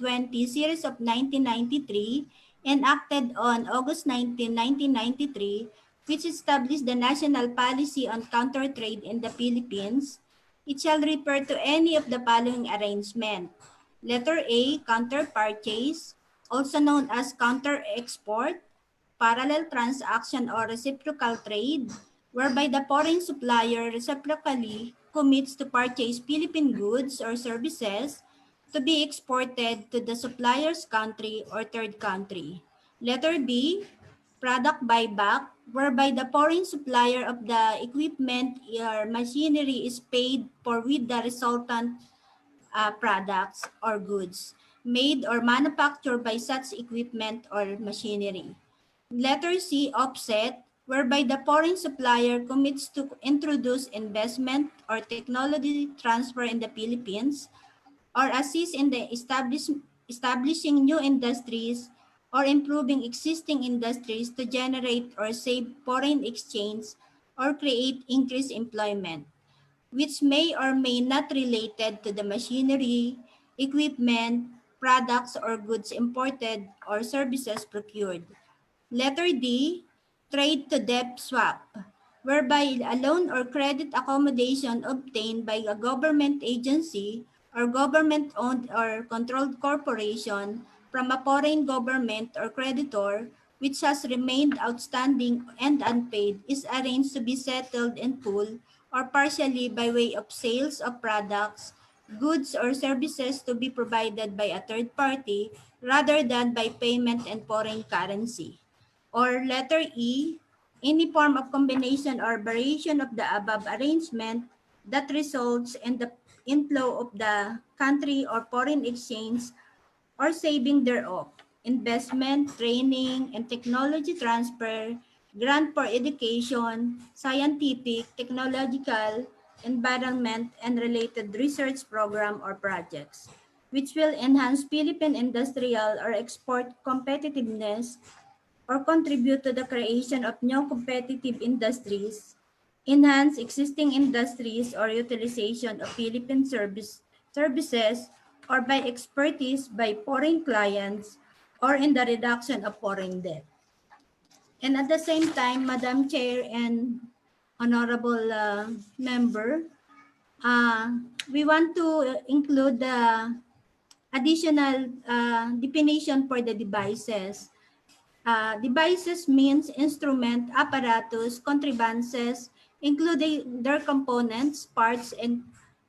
Series of 1993, enacted on August 19, 1993, which established the national policy on counter trade in the Philippines, it shall refer to any of the following arrangement. Letter A, counter purchase, also known as counter export, parallel transaction or reciprocal trade, whereby the foreign supplier reciprocally commits to purchase Philippine goods or services to be exported to the supplier's country or third country. Letter B, product buyback, whereby the foreign supplier of the equipment or machinery is paid for with the resultant products or goods made or manufactured by such equipment or machinery. Letter C, offset, whereby the foreign supplier commits to introduce investment or technology transfer in the Philippines or assist in the establishing new industries or improving existing industries to generate or save foreign exchange or create increased employment, which may or may not related to the machinery, equipment, products, or goods imported or services procured. Letter D, trade to debt swap, whereby a loan or credit accommodation obtained by a government agency or government-owned or controlled corporation from a foreign government or creditor which has remained outstanding and unpaid is arranged to be settled in full or partially by way of sales of products, goods, or services to be provided by a third party rather than by payment in foreign currency. Or letter E, any form of combination or variation of the above arrangement that results in the inflow of the country or foreign exchange or saving thereof, investment, training, and technology transfer, grant for education, scientific, technological, environment, and related research program or projects, which will enhance Philippine industrial or export competitiveness or contribute to the creation of new competitive industries, enhance existing industries or utilization of Philippine services or by expertise by foreign clients or in the reduction of foreign debt. And at the same time, Madam Chair and Honorable Member, we want to include the additional definition for the devices. Devices means instrument, apparatus, contrivances, including their components, parts, and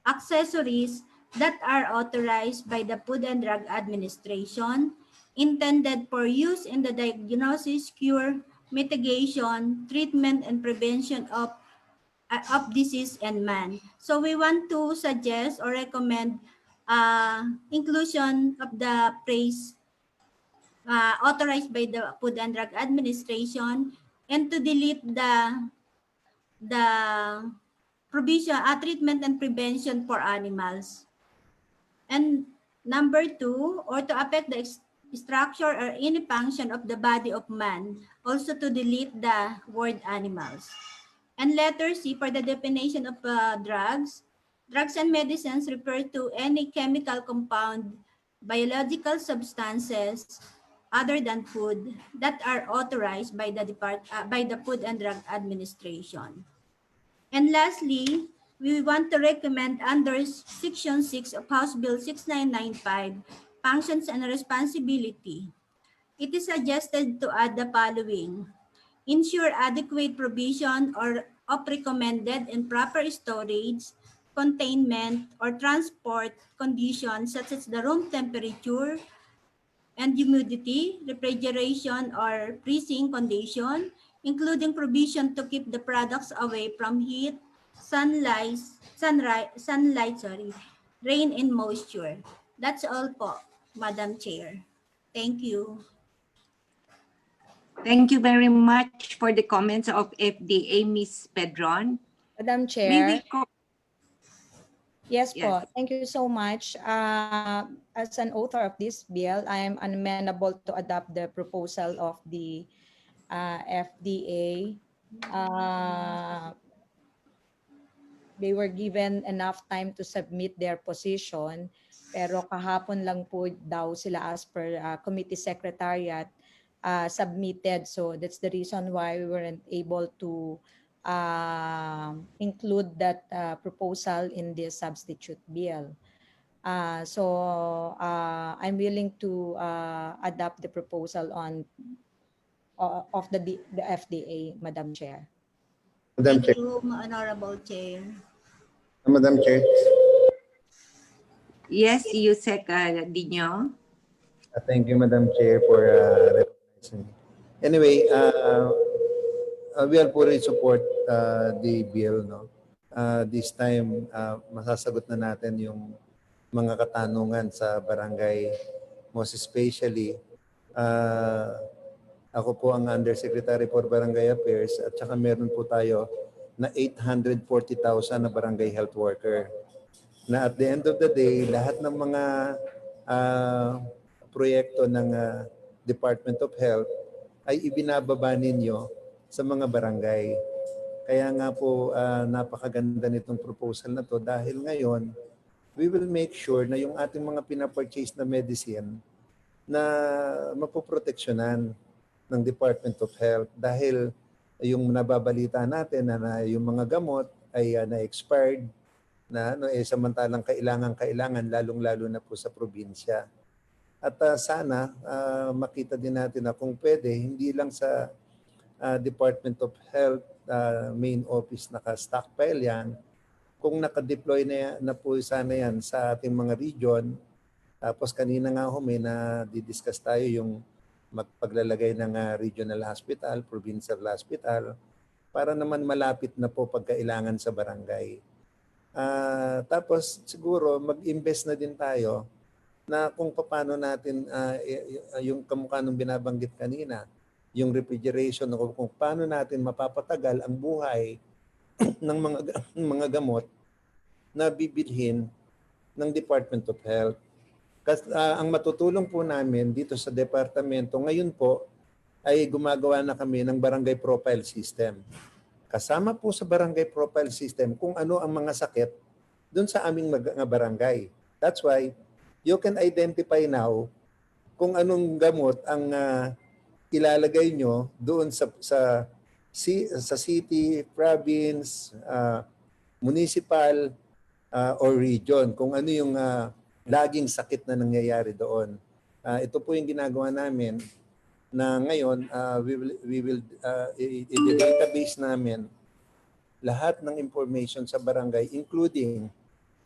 accessories that are authorized by the Food and Drug Administration, intended for use in the diagnosis, cure, mitigation, treatment, and prevention of disease and man. So we want to suggest or recommend inclusion of the phrase authorized by the Food and Drug Administration, and to delete the provision, treatment and prevention for animals. And number 2, or to affect the structure or any function of the body of man, also to delete the word animals. And letter C, for the definition of drugs, drugs and medicines refer to any chemical compound, biological substances other than food that are authorized by the Food and Drug Administration. And lastly, we want to recommend under Section 6 of House Bill 6995, Functions and Responsibility. It is suggested to add the following: ensure adequate provision or of recommended and proper storage, containment, or transport conditions such as the room temperature and humidity, refrigeration, or freezing condition, including provision to keep the products away from heat, sunlight, rain, and moisture. That's all po, Madam Chair. Thank you.
Thank you very much for the comments of FDA, Ms. Pedron.
Madam
May we
Chair, Yes
Yes.
po. Thank you so much. As an author of this bill, I am amenable to adopt the proposal of the FDA. They were given enough time to submit their position, pero kahapon lang po daw sila as per committee secretariat submitted. So that's the reason why we weren't able to include that proposal in this substitute bill. I'm willing to adopt the proposal on of the FDA, Madam Chair.
Thank you, Honorable Chair.
Madam Chair.
Yes, Yusek Dino.
Thank you, Madam Chair, for recognizing me. Anyway, we will fully support the bill. No? This time, masasagot na natin yung mga katanungan sa barangay. Most especially, ako po ang Undersecretary for Barangay Affairs at saka meron po tayo na 840,000 na barangay health worker. Na at the end of the day, lahat ng mga proyekto ng Department of Health ay ibinababa ninyo sa mga barangay. Kaya nga po napakaganda nitong proposal na to dahil ngayon we will make sure na yung ating mga pinapurchase na medicine na mapoproteksyonan ng Department of Health dahil yung nababalita natin na yung mga gamot ay na-expired na samantalang kailangan lalong-lalo na po sa probinsya. At sana makita din natin na kung pwede, hindi lang sa Department of Health main office naka-stockpile yan, kung naka-deploy na po sana yan sa ating mga region. Tapos kanina nga may na-discuss tayo yung magpaglalagay ng regional hospital, provincial hospital, para naman malapit na po pagkailangan sa barangay. Tapos siguro mag-invest na din tayo na kung paano natin yung kamukha nung binabanggit kanina, yung refrigeration, kung paano natin mapapatagal ang buhay ng mga gamot na bibilhin ng Department of Health. Kasi ang matutulong po namin dito sa departamento ngayon po ay gumagawa na kami ng barangay profile system. Kasama po sa barangay profile system kung ano ang mga sakit doon sa aming mga barangay. That's why you can identify now kung anong gamot ang ilalagay nyo doon sa city, province, municipal, or region. Kung ano yung laging sakit na nangyayari doon. Ito po yung ginagawa namin na ngayon we will i-database namin lahat ng information sa barangay including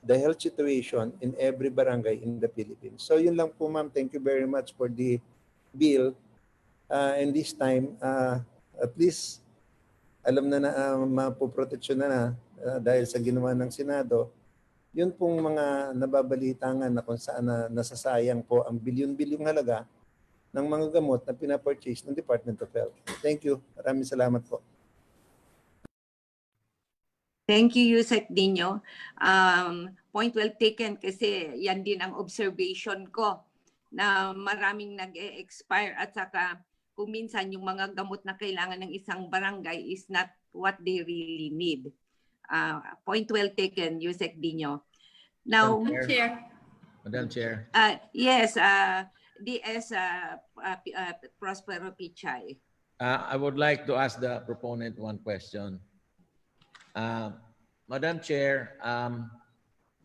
the health situation in every barangay in the Philippines. So yun lang po ma'am. Thank you very much for the bill. And this time, at least alam na mapoproteksyon na dahil sa ginawa ng Senado, yun pong mga nababalitangan na kung saan nasasayang po ang bilyon-bilyong halaga ng mga gamot na pinapurchase ng Department of Health. Thank you. Maraming salamat po.
Thank you, Yusek Dino. Point well taken kasi yan din ang observation ko na maraming nag-expire at saka kung minsan yung mga gamot na kailangan ng isang barangay is not what they really need. Point well taken, Yusek Dino. Now,
Madam Chair.
Yes, DS Prospero Pichay.
I would like to ask the proponent one question. Madam Chair,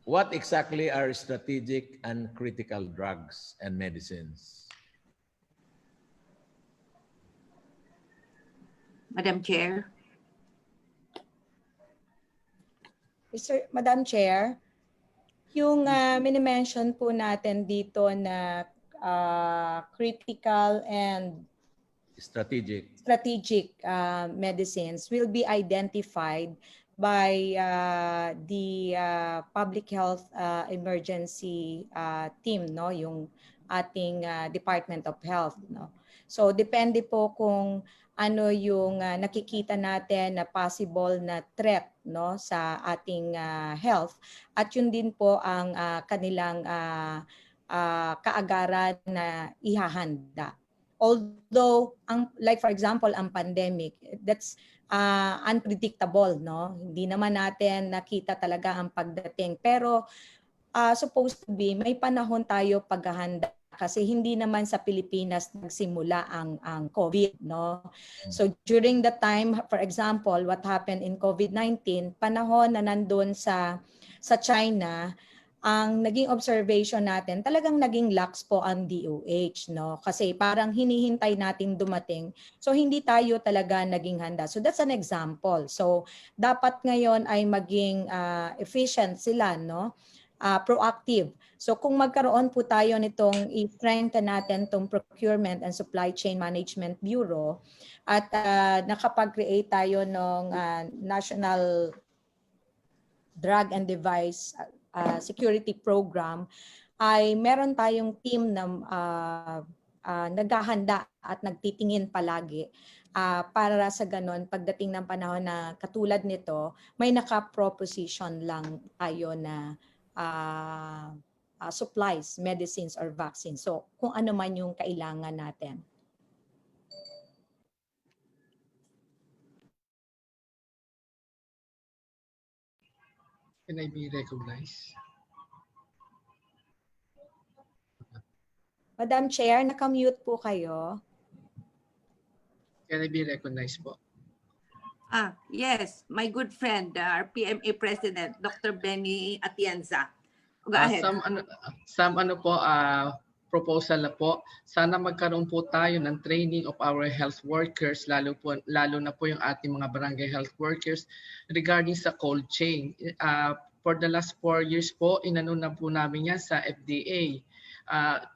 what exactly are strategic and critical drugs and medicines?
Madam Chair.
Madam Chair, yung mini-mention po natin dito na critical and
strategic
medicines will be identified by the public health emergency team, no, yung ating Department of Health, no. So depende po kung ano yung nakikita natin na possible na threat, no, sa ating health, at yun din po ang kanilang kaagaran na ihahanda. Although like for example ang pandemic, that's unpredictable, no? Hindi naman natin nakita talaga ang pagdating, pero supposed to be may panahon tayo paghahanda kasi hindi naman sa Pilipinas nagsimula ang COVID, no? So during the time, for example, what happened in COVID-19, panahon na nandun sa China, ang naging observation natin, talagang naging lax po ang DOH, no? Kasi parang hinihintay nating dumating. So hindi tayo talaga naging handa. So that's an example. So dapat ngayon ay maging efficient sila, no? Proactive. So kung magkaroon po tayo nitong i-strengthen natin itong Procurement and Supply Chain Management Bureau at nakapag-create tayo ng National Drug and Device Security Program, ay meron tayong team na naghahanda at nagtitingin palagi para sa ganon pagdating ng panahon na katulad nito, may naka-proposition lang tayo na supplies, medicines or vaccines. So kung ano man yung kailangan natin.
Can I be recognized?
Madam Chair, naka-mute po kayo.
Can I be recognized po?
Yes, my good friend, our PMA President, Dr. Benny Atienza. Go ahead.
Proposal na po, sana magkaroon po tayo ng training of our health workers, lalo na po yung ating mga barangay health workers regarding sa cold chain. For the last 4 years po, inano na po namin yan sa FDA.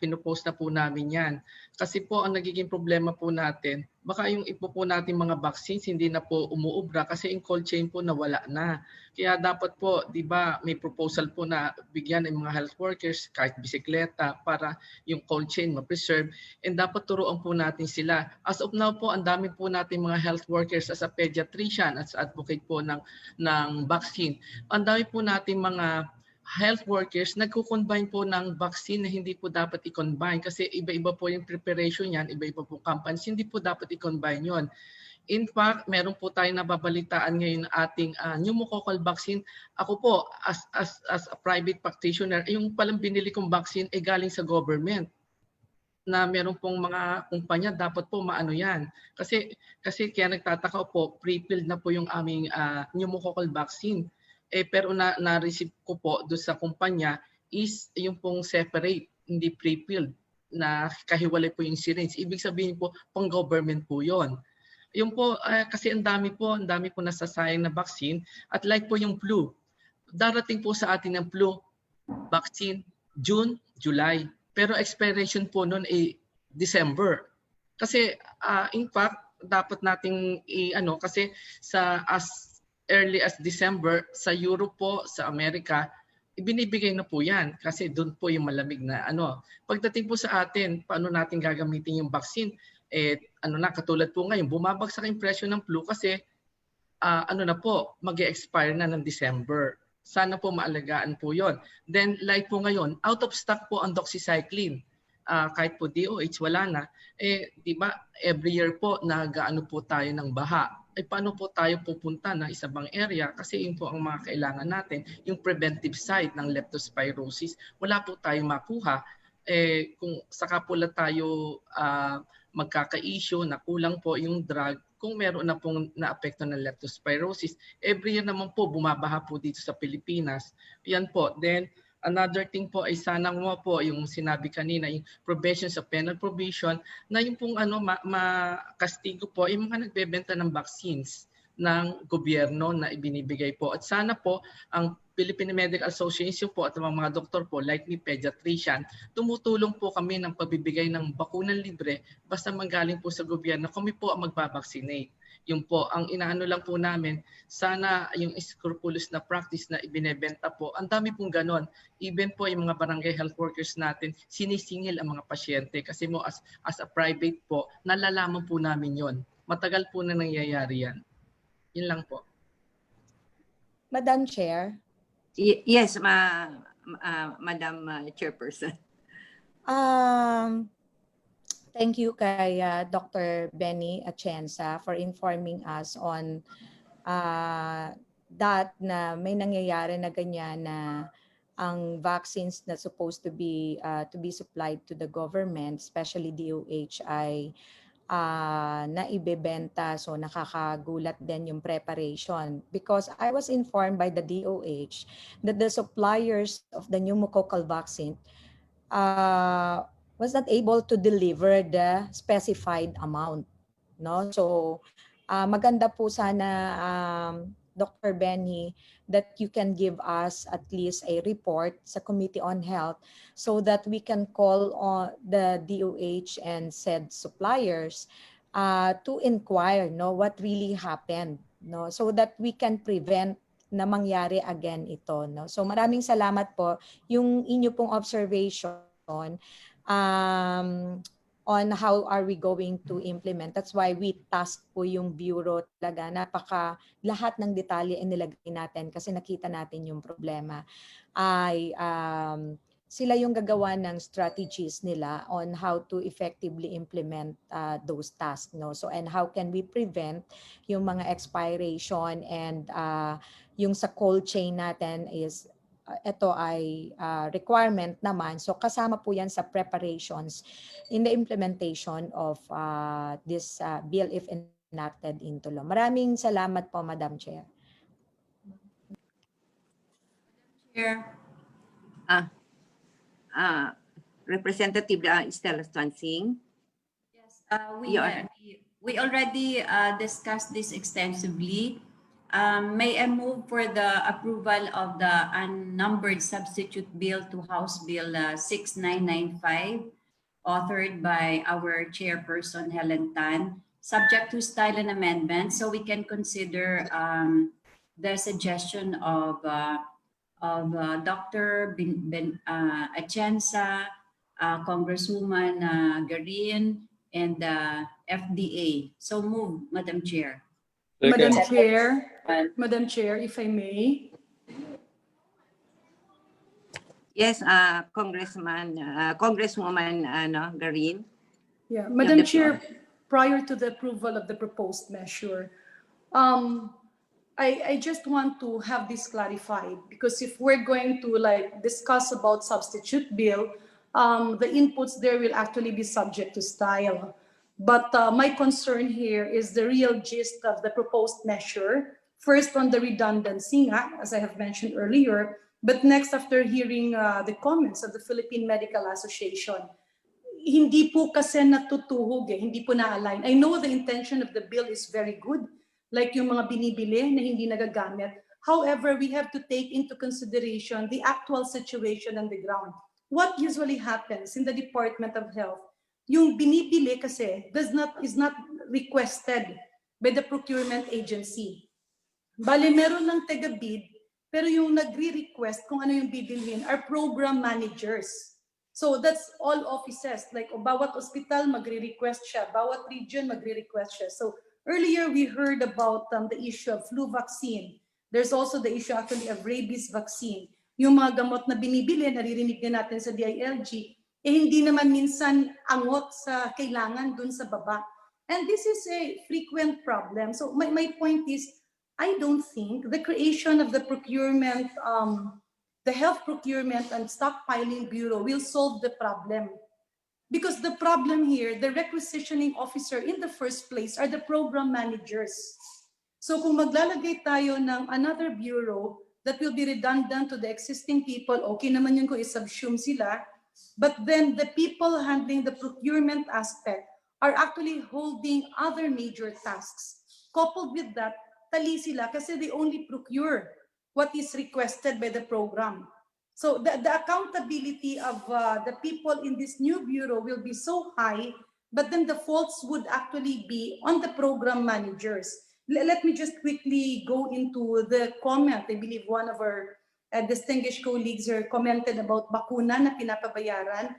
Pinupost na po namin yan. Kasi po ang nagiging problema po natin, baka yung ipo po natin mga vaccines hindi na po umuubra kasi yung cold chain po nawala na. Kaya dapat po, di ba, may proposal po na bigyan ng mga health workers kahit bisikleta para yung cold chain ma-preserve, and dapat turuan po natin sila. As of now po, ang dami po natin mga health workers as a pediatrician, as advocate po ng vaccine. Ang dami po natin mga health workers nagko-combine po ng vaccine na hindi po dapat i-combine kasi iba-iba po yung preparation yan, iba-iba po companies, hindi po dapat i-combine yon. In fact, meron po tayong nababalitaan ngayon ating pneumococcal vaccine. Ako po, as a private practitioner, yung palang binili kong vaccine ay galing sa government na meron pong mga kumpanya dapat po maano yan. Kasi kaya nagtataka po, pre-filled na po yung aming pneumococcal vaccine. Pero na-receive ko po doon sa kumpanya is yung pong separate, hindi pre-filled, na kahiwalay po yung syringe. Ibig sabihin po, pang-government po yon. Yung po, kasi ang dami po nasasayang na vaccine, at like po yung flu. Darating po sa atin ng flu vaccine June, July. Pero expiration po noon ay December. Kasi in fact, dapat nating kasi as early as December sa Europe po, sa Amerika, ibinibigay na po yan kasi doon po yung malamig na Pagdating po sa atin, paano natin gagamitin yung vaccine? Katulad po ngayon, bumabagsak yung presyo ng flu kasi mag-expire na ng December. Sana po maalagaan po yon. Then like po ngayon, out of stock po ang doxycycline. Kahit po DOH wala na. Di ba every year po nagaano po tayo ng baha. Paano po tayo pupunta ng isa bang area? Kasi yun po ang mga kailangan natin. Yung preventive side ng leptospirosis, wala po tayong makuha. Kung saka po lang tayo magkaka-issue na kulang po yung drug, kung meron na pong naapekto ng leptospirosis. Every year naman po bumabaha po dito sa Pilipinas. Yan po. Then another thing po ay sana mo po yung sinabi kanina, yung provision sa penal provision, na yung pong makastigo po yung mga nagbebenta ng vaccines ng gobyerno na ibinibigay po. At sana po ang Philippine Medical Association po at mga doktor po, like me, pediatrician, tumutulong po kami ng pagbibigay ng bakunang libre basta manggaling po sa gobyerno, kami po ang magbabaksinate. Yung po, ang inaano lang po namin, sana yung scrupulous na practice na ibinebenta po, ang dami pong ganon. Even po yung mga barangay health workers natin, sinisingil ang mga pasyente kasi mo as a private po, nalalaman po namin yon. Matagal po na nangyayari yan. Yun lang po.
Madam Chair.
Yes, Madam Chairperson.
Thank you kay Dr. Benny Atienza for informing us on that na may nangyayari na ganyan na ang vaccines na supposed to be supplied to the government, especially DOH, ay naibebenta. So nakakagulat din yung preparation because I was informed by the DOH that the suppliers of the pneumococcal vaccine was not able to deliver the specified amount, no? So maganda po sana Dr. Benny that you can give us at least a report sa Committee on Health so that we can call on the DOH and said suppliers to inquire, no, what really happened, no, so that we can prevent na mangyari again ito, no. So maraming salamat po yung inyo pong observation on how are we going to implement. That's why we task po yung bureau talaga. Lahat ng detalye inilagay natin kasi nakita natin yung problema. Sila yung gagawa ng strategies nila on how to effectively implement those tasks, no? So and how can we prevent yung mga expiration and yung sa cold chain natin is ito ay requirement naman. So kasama po yan sa preparations in the implementation of this bill if enacted into law. Maraming salamat po, Madam Chair.
Chair, Representative Estela Swansing.
Yes, we already discussed this extensively. May I move for the approval of the unnumbered substitute bill to House Bill 6995, authored by our Chairperson Helen Tan, subject to style and amendment, so we can consider the suggestion of Dr. Atienza, Congresswoman Garin, and the FDA. So move, Madam Chair.
Madam Chair, if I may.
Yes, Congresswoman Garin.
Yeah, Madam Chair, prior to the approval of the proposed measure, I just want to have this clarified because if we're going to discuss about substitute bill, the inputs there will actually be subject to style. But my concern here is the real gist of the proposed measure. First, on the redundancy, as I have mentioned earlier, but next, after hearing the comments of the Philippine Medical Association, hindi po kasi natutuhog, hindi po na-align. I know the intention of the bill is very good, like yung mga binibili na hindi nagagamit. However, we have to take into consideration the actual situation on the ground. What usually happens in the Department of Health, yung binibili kasi is not requested by the procurement agency. Bale, meron lang taga-bid, pero yung nagre-request kung ano yung bibilhin are program managers. So that's all offices. Like bawat hospital magre-request siya, bawat region magre-request siya. So earlier we heard about the issue of flu vaccine. There's also the issue actually of rabies vaccine. Yung mga gamot na binibili, naririnig din natin sa DILG, hindi naman minsan angot sa kailangan dun sa baba. And this is a frequent problem. So my point is, I don't think the creation of the procurement, the Health Procurement and Stockpiling Bureau will solve the problem. Because the problem here, the requisitioning officer in the first place are the program managers. So kung maglalagay tayo ng another bureau that will be redundant to the existing people, okay naman yun kung isubsume sila. But then the people handling the procurement aspect are actually holding other major tasks. Coupled with that, tali sila kasi they only procure what is requested by the program. So the accountability of the people in this new bureau will be so high, but then the faults would actually be on the program managers. Let me just quickly go into the comment. I believe one of our distinguished colleagues here commented about bakuna na pinapabayaran.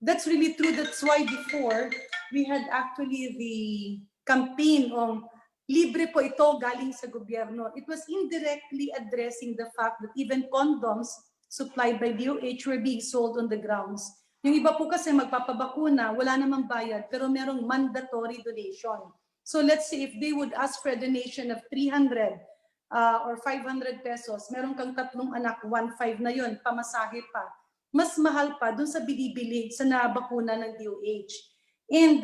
That's really true. That's why before we had actually the campaign on libre po ito galing sa gobyerno. It was indirectly addressing the fact that even condoms supplied by DOH were being sold on the grounds. Yung iba po kasi magpapabakuna, wala namang bayad, pero merong mandatory donation. So let's say if they would ask for a donation of 300 or 500 pesos, meron kang 3 anak, 1.5 na yun, pamasahe pa. Mas mahal pa dun sa binibili sa nabakuna ng DOH. And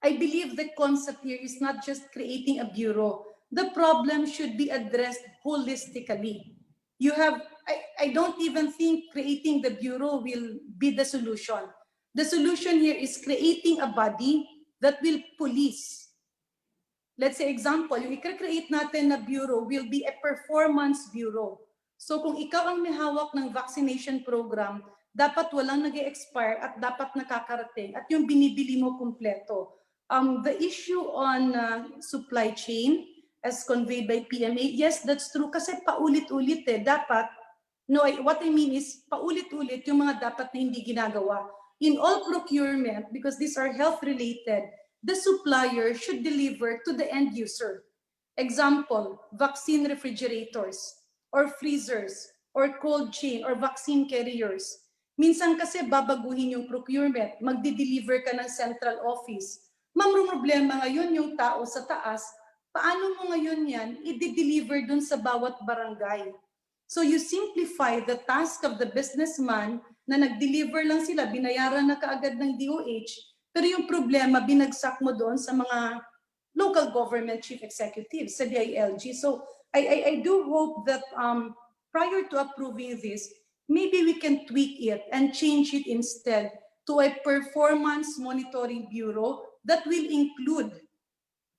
I believe the concept here is not just creating a bureau. The problem should be addressed holistically. You have, I don't even think creating the bureau will be the solution. The solution here is creating a body that will police. Let's say example, yung i-create natin na bureau will be a performance bureau. So kung ikaw ang may hawak ng vaccination program, dapat walang nag-expire at dapat nakakarating at yung binibili mo kumpleto. The issue on supply chain as conveyed by PMA, yes, that's true kasi paulit-ulit eh. Dapat, no, what I mean is paulit-ulit yung mga dapat na hindi ginagawa. In all procurement, because these are health-related, the supplier should deliver to the end user. Example, vaccine refrigerators or freezers or cold chain or vaccine carriers. Minsan kasi babaguhin yung procurement, magdi-deliver ka ng central office. Problema ngayon yung tao sa taas, paano mo ngayon yan i-deliver dun sa bawat barangay? So you simplify the task of the businessman na nag-deliver lang sila, binayaran na kaagad ng DOH, pero yung problema, binagsak mo doon sa mga local government chief executives, sa DILG. So I do hope that prior to approving this, maybe we can tweak it and change it instead to a performance monitoring bureau that will include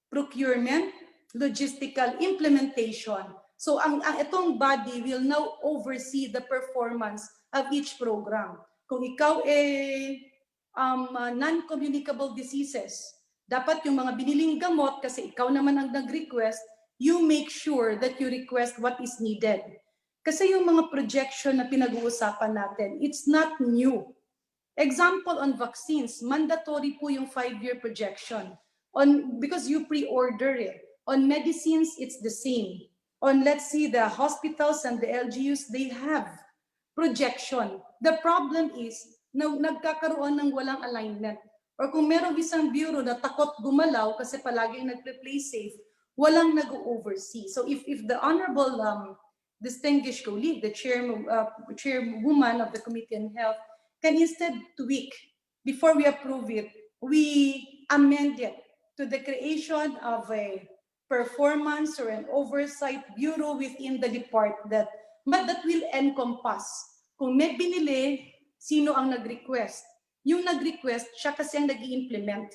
procurement, logistical implementation. So itong body will now oversee the performance of each program. Kung ikaw non-communicable diseases, dapat yung mga biniling gamot, kasi ikaw naman ang nag-request, you make sure that you request what is needed. Kasi yung mga projection na pinag-uusapan natin, it's not new. Example on vaccines, mandatory po yung 5-year projection. Because you pre-order it. On medicines, it's the same. On, let's see, the hospitals and the LGUs, they have projection. The problem is, nagkakaroon ng walang alignment. Or kung merong isang bureau na takot gumalaw kasi palaging nagpe-play safe, walang nag-oversee. So if the honorable distinguished colleague, the chairwoman of the Committee on Health, can instead tweak, before we approve it, we amend it to the creation of a performance or an oversight bureau within the department, but that will encompass. Kung may binili, sino ang nag-request? Yung nag-request, siya kasi ang nag-i-implement.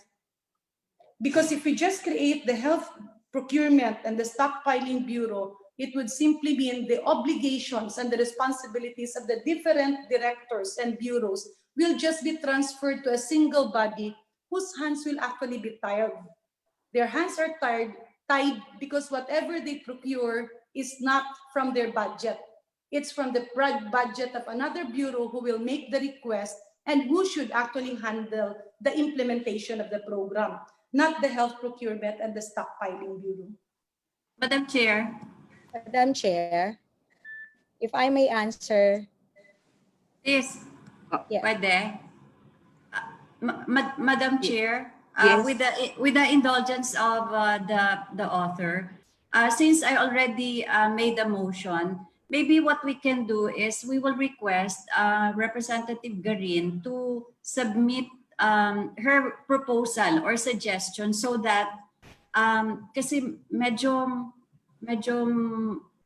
Because if we just create the health procurement and the stockpiling bureau, it would simply mean the obligations and the responsibilities of the different directors and bureaus will just be transferred to a single body whose hands will actually be tired. Their hands are tied because whatever they procure is not from their budget. It's from the budget of another bureau who will make the request and who should actually handle the implementation of the program, not the health procurement and the stockpiling bureau.
Madam Chair.
Madam Chair, if I may answer.
Yes,
Yeah.
pwede. Madam Chair,
Yes.
with the indulgence of the author, since I already made a motion, maybe what we can do is we will request Representative Garin to submit her proposal or suggestion so that kasi medyo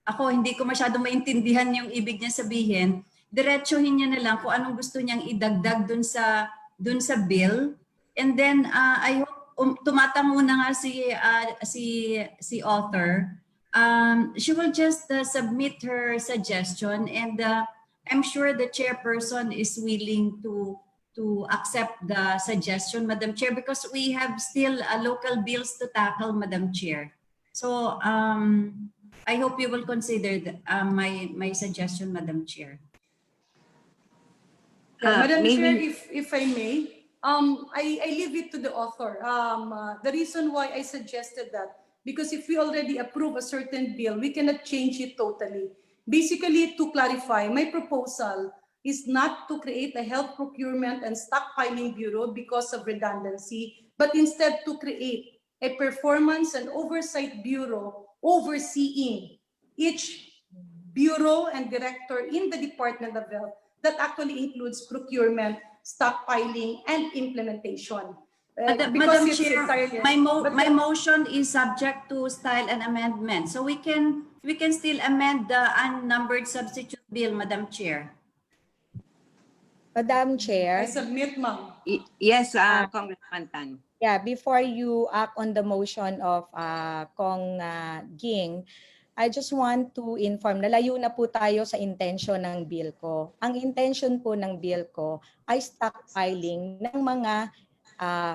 ako hindi ko masyado maintindihan yung ibig niya sabihin. Diretsuhin niya na lang kung anong gusto niyang idagdag dun sa bill. And then I hope tumatango na nga si author she will just submit her suggestion, and I'm sure the chairperson is willing to accept the suggestion, Madam Chair, because we have still local bills to tackle, Madam Chair. So I hope you will consider my suggestion, Madam Chair.
Madam Chair,
Maybe
if I may, I leave it to the author. The reason why I suggested that, because if we already approve a certain bill, we cannot change it totally. Basically, to clarify, my proposal is not to create a health procurement and stockpiling bureau because of redundancy, but instead to create a performance and oversight bureau overseeing each bureau and director in the Department of Health that actually includes procurement, stockpiling, and implementation.
Madam Chair, my motion is subject to style and amendment. So we can still amend the unnumbered substitute bill, Madam Chair.
Madam Chair.
I submit, ma'am.
Yes, Congressman Tan.
Yeah, before you act on the motion of Kong Ging, I just want to inform, nalayo na po tayo sa intention ng bill ko. Ang intention po ng bill ko ay stockpiling ng mga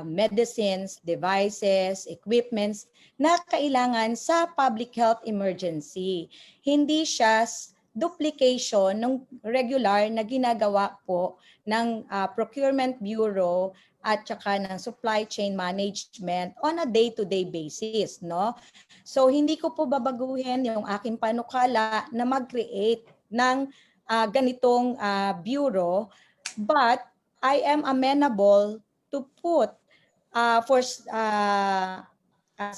medicines, devices, equipments na kailangan sa public health emergency. Hindi siya duplication ng regular na ginagawa po ng Procurement Bureau at saka ng supply chain management on a day-to-day basis, no? So hindi ko po babaguhin yung aking panukala na mag-create ng ganitong bureau, but I am amenable to put as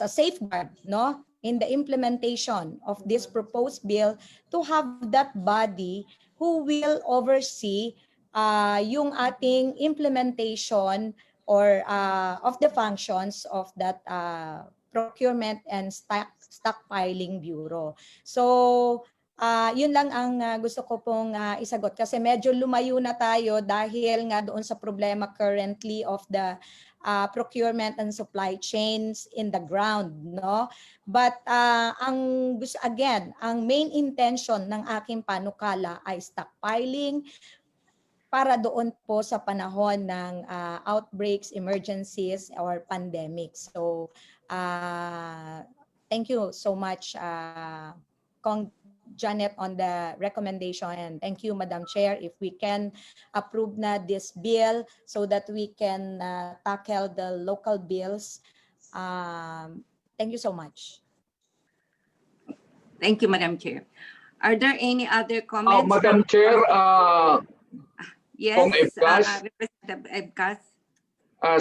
a safeguard, no, in the implementation of this proposed bill, to have that body who will oversee yung ating implementation or of the functions of that procurement and stockpiling bureau. So yun lang ang gusto ko pong isagot, kasi medyo lumayo na tayo dahil nga doon sa problema currently of the procurement and supply chains in the ground, no? But ang main intention ng aking panukala ay stockpiling para doon po sa panahon ng outbreaks, emergencies, or pandemics. So, thank you so much, Kong Janet, on the recommendation, and thank you, Madam Chair, if we can approve na this bill so that we can tackle the local bills. Thank you so much.
Thank you, Madam Chair. Are there any other comments?
Madam Chair,
yes,
Kong Ebkas,
Representative Ebkas.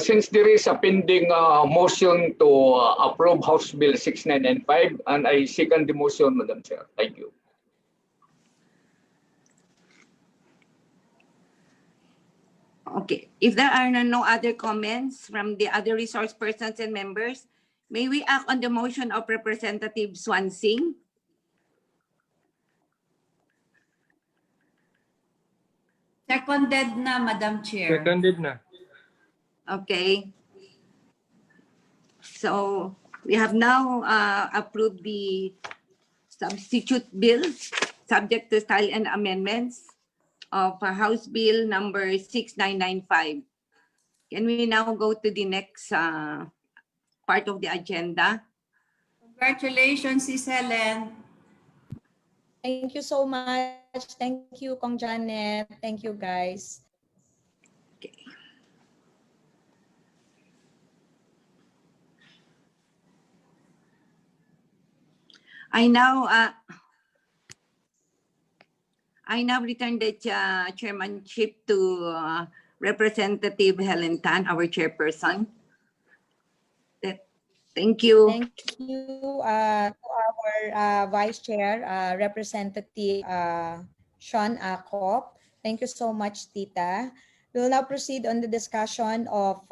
Since there is a pending motion to approve House Bill 6995, and I second the motion, Madam Chair. Thank you.
Okay, if there are no other comments from the other resource persons and members, may we act on the motion of Representative Swansing?
Seconded na, Madam Chair.
Seconded na.
Okay. So we have now approved the substitute bills subject to style and amendments of House Bill number 6995. Can we now go to the next part of the agenda?
Congratulations, Sis Helen.
Thank you so much. Thank you, Kong Janet. Thank you, guys.
Okay. I now return the chairmanship to Representative Helen Tan, our chairperson. Thank you.
Thank you to our Vice Chair, Representative Sean Acop. Thank you so much, Tita. We will now proceed on the discussion of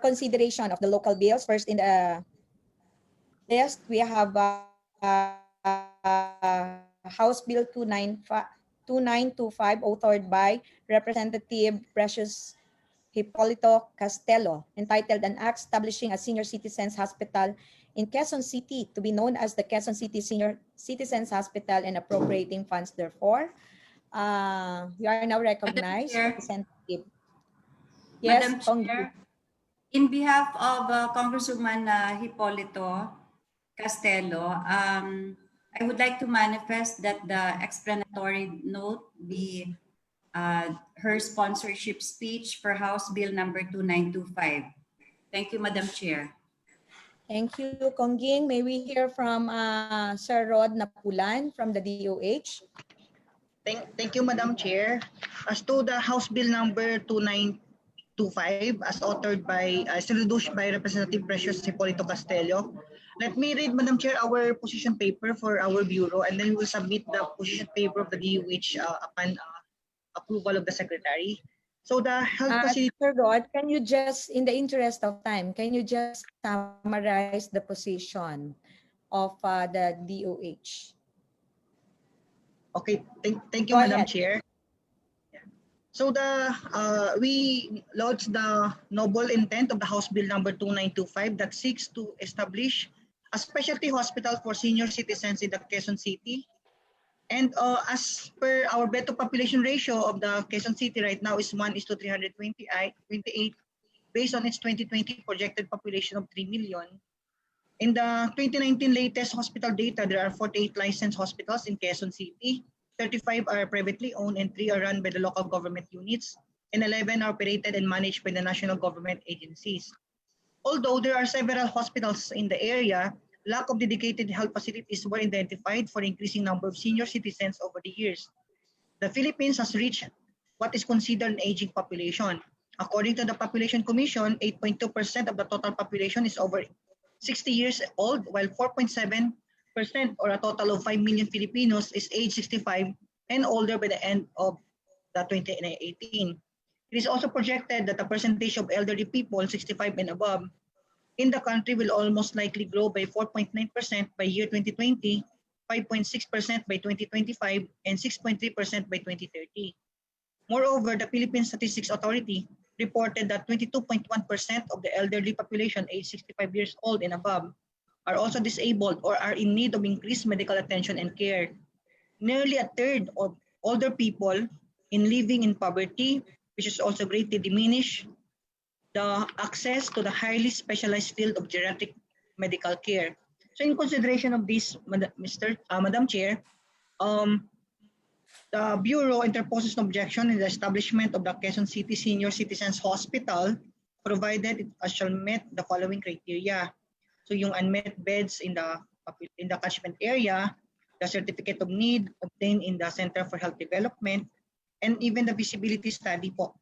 consideration of the local bills. First in the list, we have House Bill 2925, authored by Representative Precious Hipolito Castelo, entitled An Act Establishing a Senior Citizens Hospital in Quezon City to be known as the Quezon City Senior Citizens Hospital and appropriating funds therefore. You are now recognized,
Chair.
Representative. Yes,
Madam Chair, in behalf of Congresswoman Hipolito Castelo, I would like to manifest that the explanatory note be her sponsorship speech for House Bill number 2925. Thank you, Madam Chair.
Thank you, Congging. May we hear from Sir Rod Napulan from the DOH?
Thank you, Madam Chair. As to the House Bill number 2925, as authored by, introduced by Representative Precious Hipolito Castelo, let me read, Madam Chair, our position paper for our Bureau, and then we will submit the position paper of the DOH upon approval of the Secretary. So the health facility...
Sir Rod, can you just, in the interest of time, can you just summarize the position of the DOH?
Okay, thank you,
Go
Madam
ahead.
Chair. So we lodged the noble intent of the House Bill number 2925 that seeks to establish a specialty hospital for senior citizens in the Quezon City. And as per our bed to population ratio of the Quezon City right now is 1:328, based on its 2020 projected population of 3 million. In the 2019 latest hospital data, there are 48 licensed hospitals in Quezon City. 35 are privately owned and 3 are run by the local government units, and 11 are operated and managed by the national government agencies. Although there are several hospitals in the area, lack of dedicated health facilities were identified for increasing number of senior citizens over the years. The Philippines has reached what is considered an aging population. According to the Population Commission, 8.2% of the total population is over 60 years old, while 4.7%, or a total of 5 million Filipinos, is age 65 and older by the end of the 2018. It is also projected that the percentage of elderly people 65 and above in the country will almost likely grow by 4.9% by year 2020, 5.6% by 2025, and 6.3% by 2030. Moreover, the Philippine Statistics Authority reported that 22.1% of the elderly population aged 65 years old and above are also disabled or are in need of increased medical attention and care. Nearly a third of older people living in poverty, which is also greatly diminished the access to the highly specialized field of geriatric medical care. So in consideration of this, Madam Chair, the Bureau interposes an objection in the establishment of the Quezon City Senior Citizens Hospital, provided it shall meet the following criteria. So yung unmet beds in the catchment area, the certificate of need obtained in the Center for Health Development, and even the feasibility study po.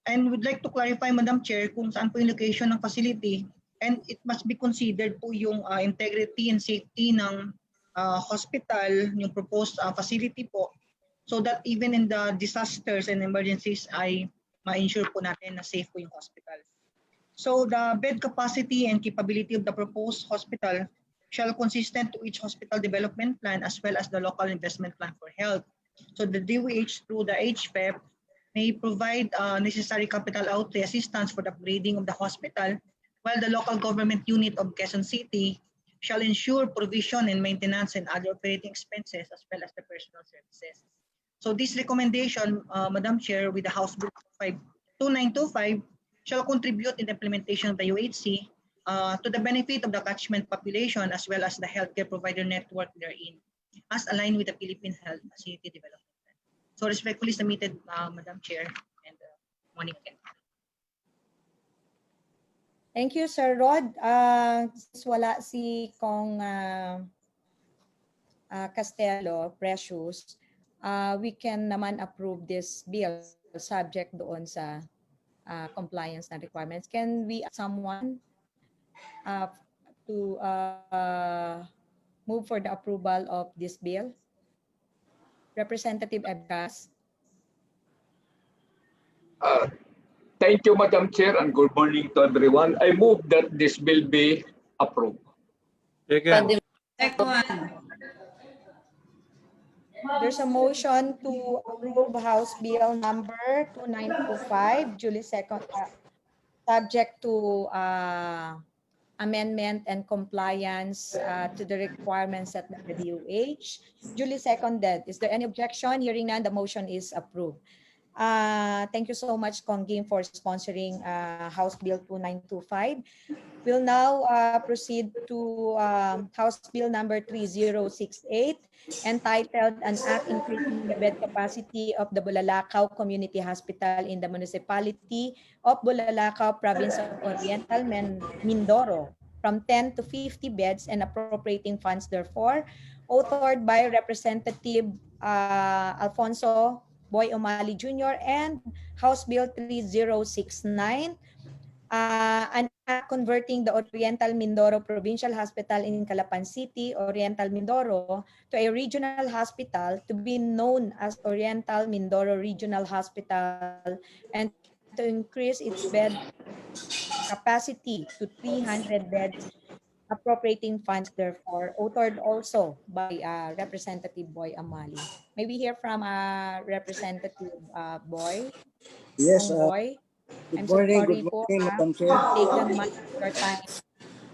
And would like to clarify, Madam Chair, kung saan po yung location ng facility, and it must be considered po yung integrity and safety ng hospital, yung proposed facility po, so that even in the disasters and emergencies ay ma-ensure po natin na safe po yung hospital. So the bed capacity and capability of the proposed hospital shall consistent to each hospital development plan as well as the local investment plan for health. So the DOH through the HPEP may provide necessary capital outlay assistance for the upgrading of the hospital, while the local government unit of Quezon City shall ensure provision and maintenance and other operating expenses as well as the personal services. So this recommendation, Madam Chair, with the House Bill 2925 shall contribute in the implementation of the UHC to the benefit of the catchment population as well as the healthcare provider network therein, as aligned with the Philippine Health Facility Development Plan. So respectfully submitted, Madam Chair, and morning again.
Thank you, Sir Rod. Since wala si Kong Castelo, Precious, we can naman approve this bill subject doon sa compliance na requirements. Can we ask someone to move for the approval of this bill? Representative Ebras.
Thank you, Madam Chair, and good morning to everyone. I move that this bill be approved.
Second.
There's a motion to approve House Bill number 2925, subject to amendment and compliance to the requirements set by the DOH. Duly seconded. Is there any objection? Hearing none, the motion is approved. Thank you so much, Congging, for sponsoring House Bill 2925. We'll now proceed to House Bill number 3068, entitled An Act Increasing the Bed Capacity of the Bulalakaw Community Hospital in the Municipality of Bulalakaw, Province of Oriental Mindoro, from 10 to 50 beds and appropriating funds therefore, authored by Representative Alfonso Boy Omali Jr. and House Bill 3069, an act converting the Oriental Mindoro Provincial Hospital in Calapan City, Oriental Mindoro, to a regional hospital to be known as Oriental Mindoro Regional Hospital and to increase its bed capacity to 300 beds, appropriating funds therefore, authored also by Representative Boy Amali. May we hear from Representative Boy?
Yes,
Boy? I'm so sorry po.
Madam Chair.
Taken much of your time.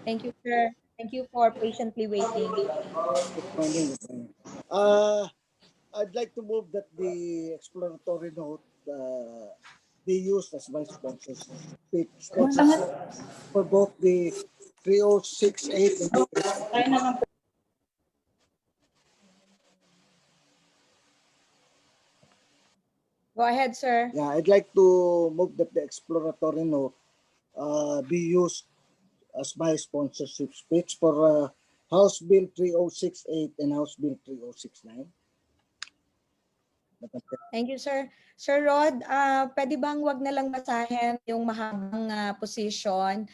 Thank you, sir. Thank you for patiently waiting.
Good morning. I'd like to move that the explanatory note be used as my sponsors for both the 3068 and
Go ahead, sir.
yeah, I'd like to move that the explanatory note be used as my sponsorship speech for House Bill 3068 and House Bill 3069.
Thank you, sir. Sir Rod, pwede bang wag na lang basahin yung mahabang position?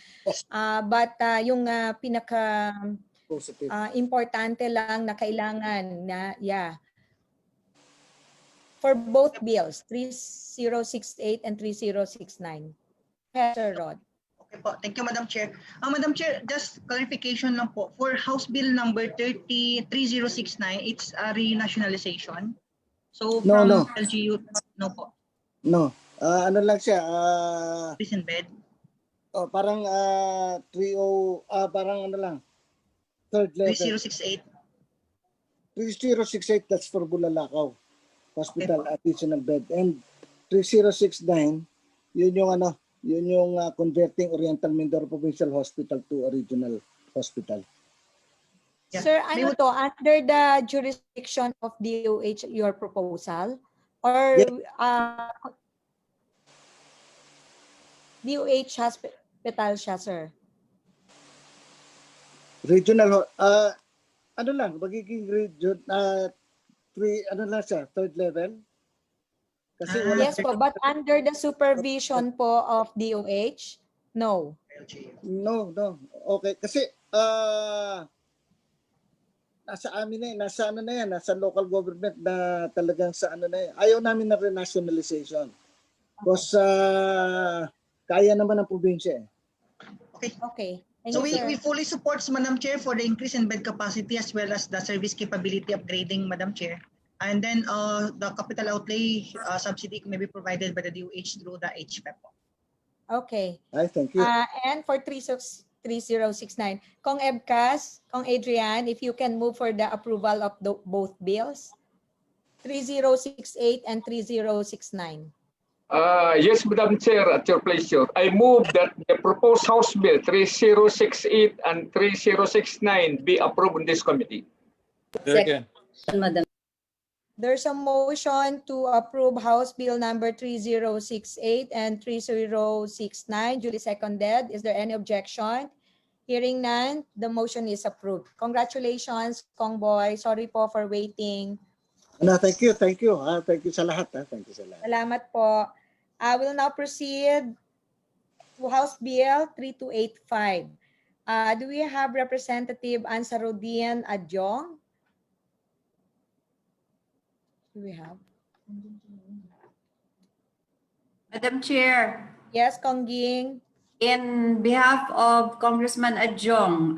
But yung pinaka importante lang na kailangan na, for both bills, 3068 and 3069. Okay, Sir Rod.
Okay po. Thank you, Madam Chair. Madam Chair, just clarification lang po. For House Bill number 3069, it's a renationalization. So from LGU, no po.
No. Ano lang siya?
Prison bed.
Oh, parang 30 parang ano lang. Third level.
3068.
3068, that's for Bulalakaw Hospital additional bed, and 3069 yun yung ano, yun yung converting Oriental Mindoro Provincial Hospital to a regional hospital.
Yeah. Sir, ano to, under the jurisdiction of DOH your proposal, or DOH hospital siya, sir?
Regional ano lang, magiging region ano lang siya, third level. Kasi
yes po, but under the supervision po of DOH? No.
No. Okay, kasi nasa amin na nasa ano na yan, nasa local government na talagang sa ano na yan. Ayaw namin na renationalization. Because kaya naman ng probinsya eh.
Okay. So we fully support, Madam Chair, for the increase in bed capacity as well as the service capability upgrading, Madam Chair. And then the capital outlay subsidy may be provided by the DOH through the HPEP.
Okay.
Thank you.
And for 3069, Kong Ebcas, Kong Adrian, if you can move for the approval of both bills, 3068 and 3069.
Yes, Madam Chair, at your pleasure. I move that the proposed House Bill 3068 and 3069 be approved in this committee.
Second.
Madam.
There's a motion to approve House Bill number 3068 and 3069, duly seconded. Is there any objection? Hearing none, the motion is approved. Congratulations, Kong Boy. Sorry po for waiting.
No, thank you. Thank you sa lahat. Thank you sa lahat.
Salamat po. I will now proceed to House Bill 3285. Do we have Representative Ansarudin Adjong? Do we have?
Madam Chair.
Yes, Kongging.
In behalf of Congressman Adjong,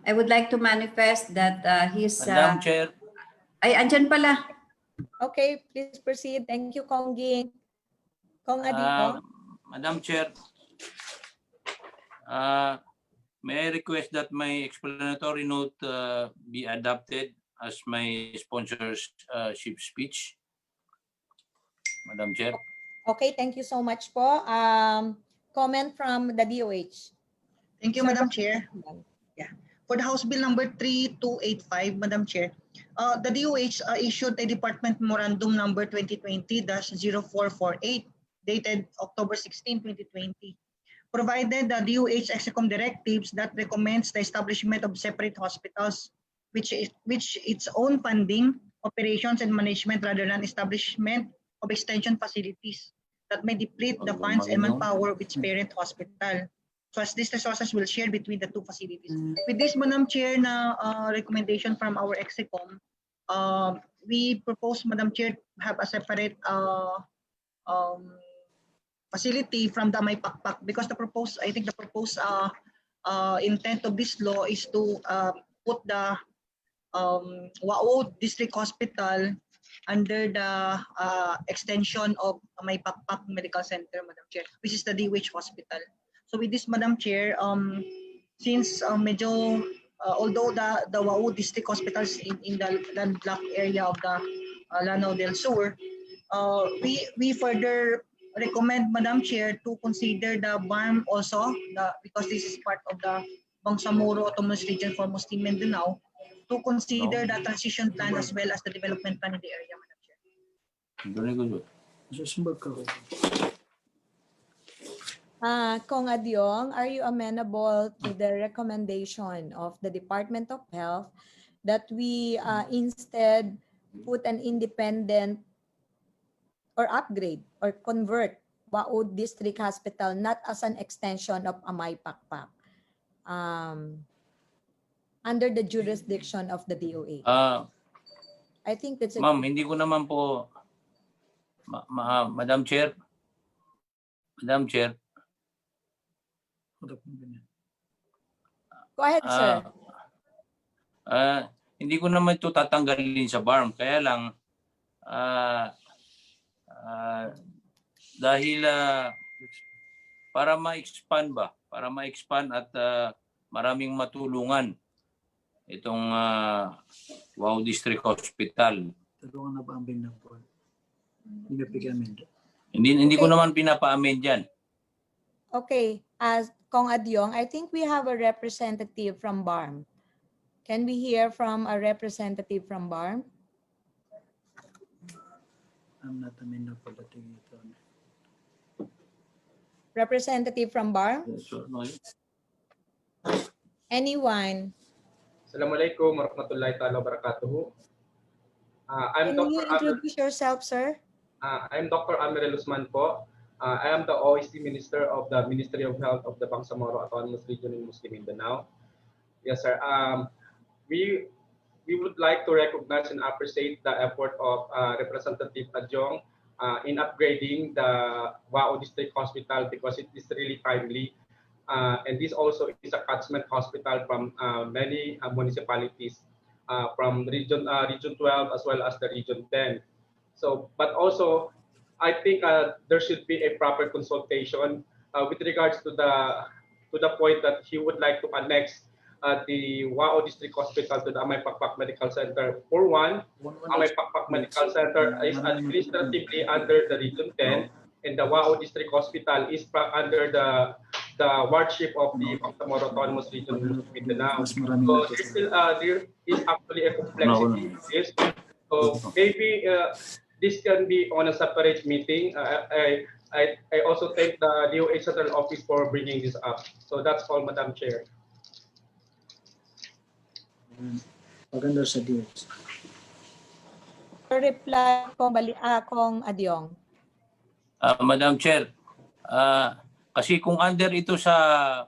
I would like to manifest that his...
Madam Chair.
Ay, andyan pala.
Okay, please proceed. Thank you, Kong Ging. Kong Adio.
Madam Chair, may I request that my explanatory note be adopted as my sponsorship speech? Madam Chair.
Okay, thank you so much po. Comment from the DOH.
Thank you, Madam Chair. Yeah. For the House Bill number 3285, Madam Chair, the DOH issued a Department Memorandum number 2020-0448 dated October 16, 2020. Provided the DOH Execom directives that recommends the establishment of separate hospitals, which its own funding, operations, and management rather than establishment of extension facilities that may deplete the funds and manpower of its parent hospital. So as these resources will share between the two facilities. With this, Madam Chair, na recommendation from our Execom, we propose, Madam Chair, have a separate facility from the May Pakpak because the proposed intent of this law is to put the WAO District Hospital under the extension of May Pakpak Medical Center, Madam Chair, which is the DOH Hospital. So with this, Madam Chair, since medyo although the WAO District Hospitals in the landlocked area of the Lanao del Sur, we further recommend, Madam Chair, to consider the BARM also, because this is part of the Bangsamoro Autonomous Region for Muslim Mindanao, to consider the transition plan as well as the development plan in the area, Madam Chair.
Very good.
Kong Adyong, are you amenable to the recommendation of the Department of Health that we instead put an independent or upgrade or convert WAO District Hospital not as an extension of Amay Pakpak under the jurisdiction of the DOH? I think that's
Ma'am, hindi ko naman po, Madam Chair,
Go ahead, sir.
Hindi ko naman ito tatanggalin sa BARM. Kaya lang, dahil para ma-expand at maraming matulungan itong WAO District Hospital. Hindi ko naman pinapa-amend yan.
Okay, as Kong Adyong, I think we have a representative from BARM. Can we hear from a representative from BARM?
I'm not amenable to it.
Representative from BARM? Anyone?
Assalamualaikum warahmatullahi ta'ala wabarakatuh.
Can you introduce yourself, sir?
I'm Dr. Amirel Usman po. I am the OST Minister of the Ministry of Health of the Bangsamoro Autonomous Region in Muslim Mindanao. Yes, sir. We would like to recognize and appreciate the effort of Representative Adjong in upgrading the WAO District Hospital because it is really timely. And this also is a catchment hospital from many municipalities from Region 12 as well as the Region 10. So, but also, I think there should be a proper consultation with regards to the point that he would like to annex the WAO District Hospital to the Amay Pakpak Medical Center. For one, Amay Pakpak Medical Center is administratively under the Region 10, and the WAO District Hospital is under the wardship of the Bangsamoro Autonomous Region in Mindanao. So there is actually a complexity in this. So maybe this can be on a separate meeting. I also thank the DOH Central Office for bringing this up. So that's all, Madam Chair.
Maganda sa DOH.
Reply Kong Adyong.
Madam Chair, kasi kung under ito sa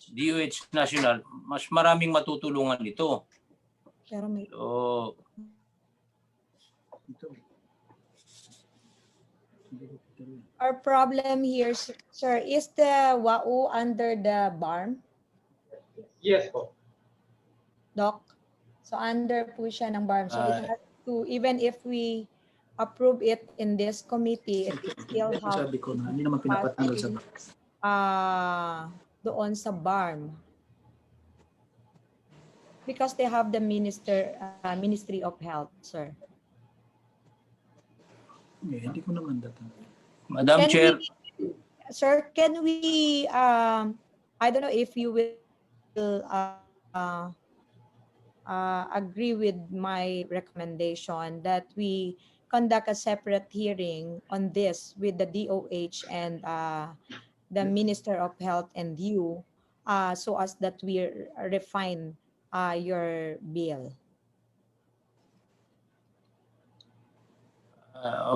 DOH National, mas maraming matutulungan ito.
Pero may...
So,
our problem here, sir, is the WAO under the BARM?
Yes po.
Doc? So under po siya ng BARM. So to, even if we approve it in this committee, it will still have
Sabi ko na, hindi naman
pass
pinapatanggal sa
in doon sa BARM. Because they have the Ministry of Health, sir.
Hindi ko naman data.
Madam Chair.
Sir, can we, I don't know if you will agree with my recommendation that we conduct a separate hearing on this with the DOH and the Minister of Health and you, so as that we refine your bill.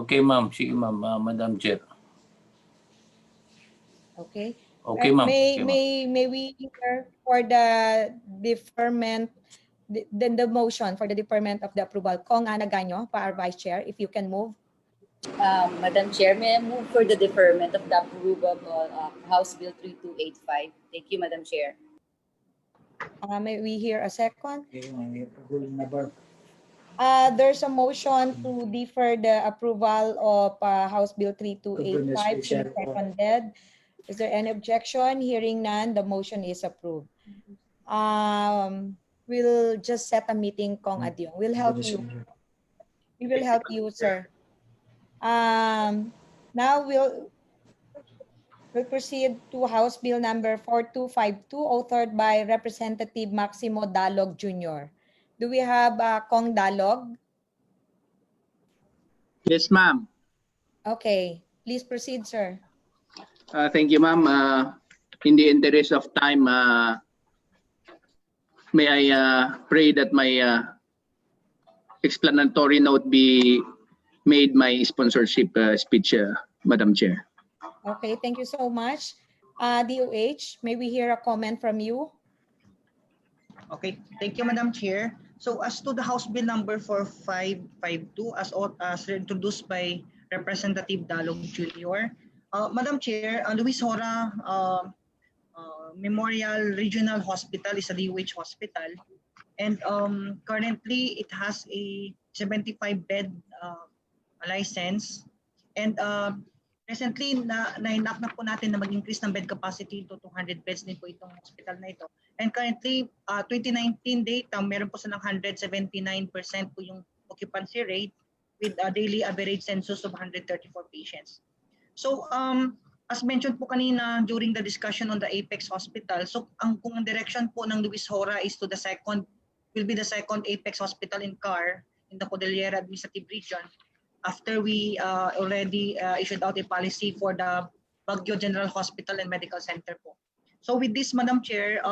Okay, ma'am. Sige, ma'am. Madam Chair.
Okay.
Okay, ma'am.
May we hear for the deferment, the motion for the deferment of the approval. Kong Ana Ganyo, our Vice Chair, if you can move.
Madam Chair, may I move for the deferment of the approval of House Bill 3285? Thank you, Madam Chair.
May we hear a second?
Okay, may rule number.
There's a motion to defer the approval of House Bill 3285 to be seconded. Is there any objection? Hearing none, the motion is approved. We'll just set a meeting, Kong Adyong. We'll help you. We will help you, sir. Now we'll proceed to House Bill number 4252, authored by Representative Maximo Dalog Jr. Do we have Kong Dalog?
Yes, ma'am.
Okay, please proceed, sir.
Thank you, ma'am. In the interest of time, may I pray that my explanatory note be made my sponsorship speech, Madam Chair.
Okay, thank you so much. DOH, may we hear a comment from you?
Okay, thank you, Madam Chair. So as to the House Bill number 4552, as introduced by Representative Dalog Jr., Madam Chair, Luis Hora Memorial Regional Hospital is a DOH hospital, and currently it has a 75-bed license, and recently na-enact na po natin na mag-increase ng bed capacity to 200 beds din po itong hospital na ito. And currently, 2019 data, meron po silang 179% po yung occupancy rate with a daily average census of 134 patients. So, as mentioned po kanina during the discussion on the Apex Hospital, so kung ang direction po ng Luis Hora is to the second, will be the second Apex Hospital in CAR in the Cordillera Administrative Region, after we already issued out a policy for the Baguio General Hospital and Medical Center po. So with this, Madam Chair,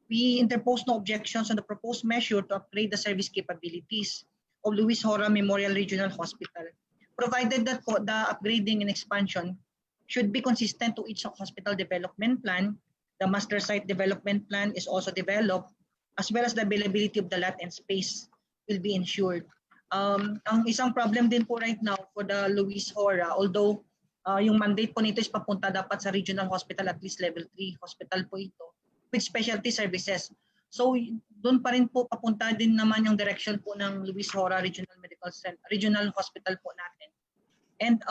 we interpose no objections on the proposed measure to upgrade the service capabilities of Luis Hora Memorial Regional Hospital, provided that po the upgrading and expansion should be consistent to each hospital development plan. The master site development plan is also developed, as well as the availability of the lot and space will be ensured. Ang isang problem din po right now for the Luis Hora, although yung mandate po nito is papunta dapat sa regional hospital, at least level 3 hospital po ito, with specialty services. So doon pa rin po papunta din naman yung direction po ng Luis Hora Regional Medical Center, Regional Hospital po natin. And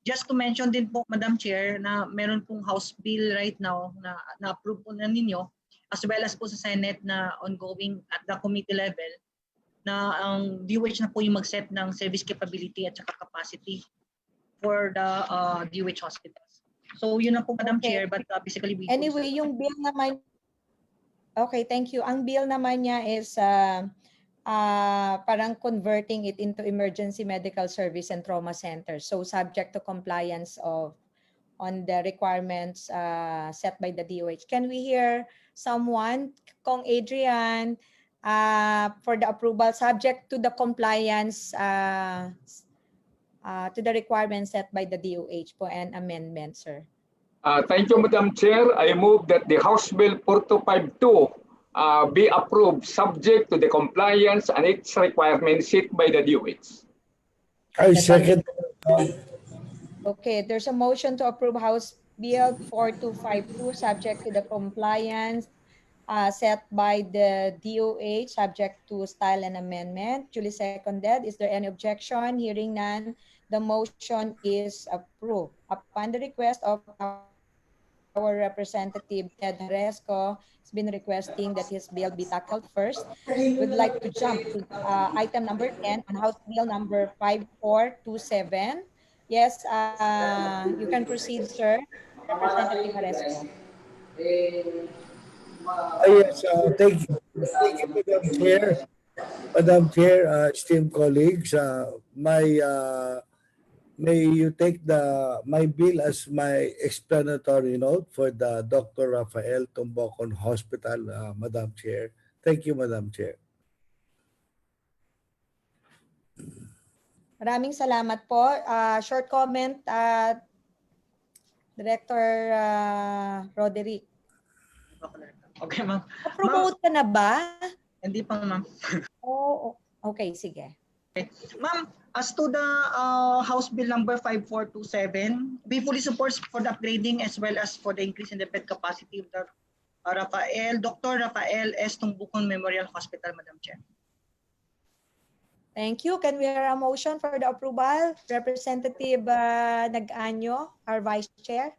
just to mention din po, Madam Chair, na meron pong House Bill right now na na-approve po na ninyo, as well as po sa Senate na ongoing at the committee level, na ang DOH na po yung mag-set ng service capability at saka capacity for the DOH hospitals. So yun na po, Madam Chair, but basically we...
Anyway, yung bill naman, okay, thank you. Ang bill naman niya is parang converting it into emergency medical service and trauma center. So subject to compliance on the requirements set by the DOH. Can we hear someone, Kong Adrian, for the approval subject to the compliance to the requirements set by the DOH po and amendment, sir?
Thank you, Madam Chair. I move that the House Bill 4252 be approved subject to the compliance and its requirements set by the DOH.
I second.
Okay, there's a motion to approve House Bill 4252 subject to the compliance set by the DOH, subject to style and amendment. Duly seconded. Is there any objection? Hearing none, the motion is approved. Upon the request of our representative Ted Haresco, has been requesting that his bill be tackled first. We'd like to jump to item number 10 on House Bill number 5427. Yes, you can proceed, sir. Representative Haresco.
Yes, thank you, Madam Chair. Madam Chair, esteemed colleagues, may you take my bill as my explanatory note for the Dr. Rafael Tumbocon Hospital, Madam Chair. Thank you, Madam Chair.
Maraming salamat po. Short comment, Director Roderick.
Okay, ma'am.
Promote ka na ba?
Hindi pa, ma'am.
Oh, okay, sige.
Ma'am, as to the House Bill number 5427, we fully support for the upgrading as well as for the increase in the bed capacity of the Dr. Rafael S. Tumbukon Memorial Hospital, Madam Chair.
Thank you. Can we hear a motion for the approval? Representative Nag-Año, our Vice Chair.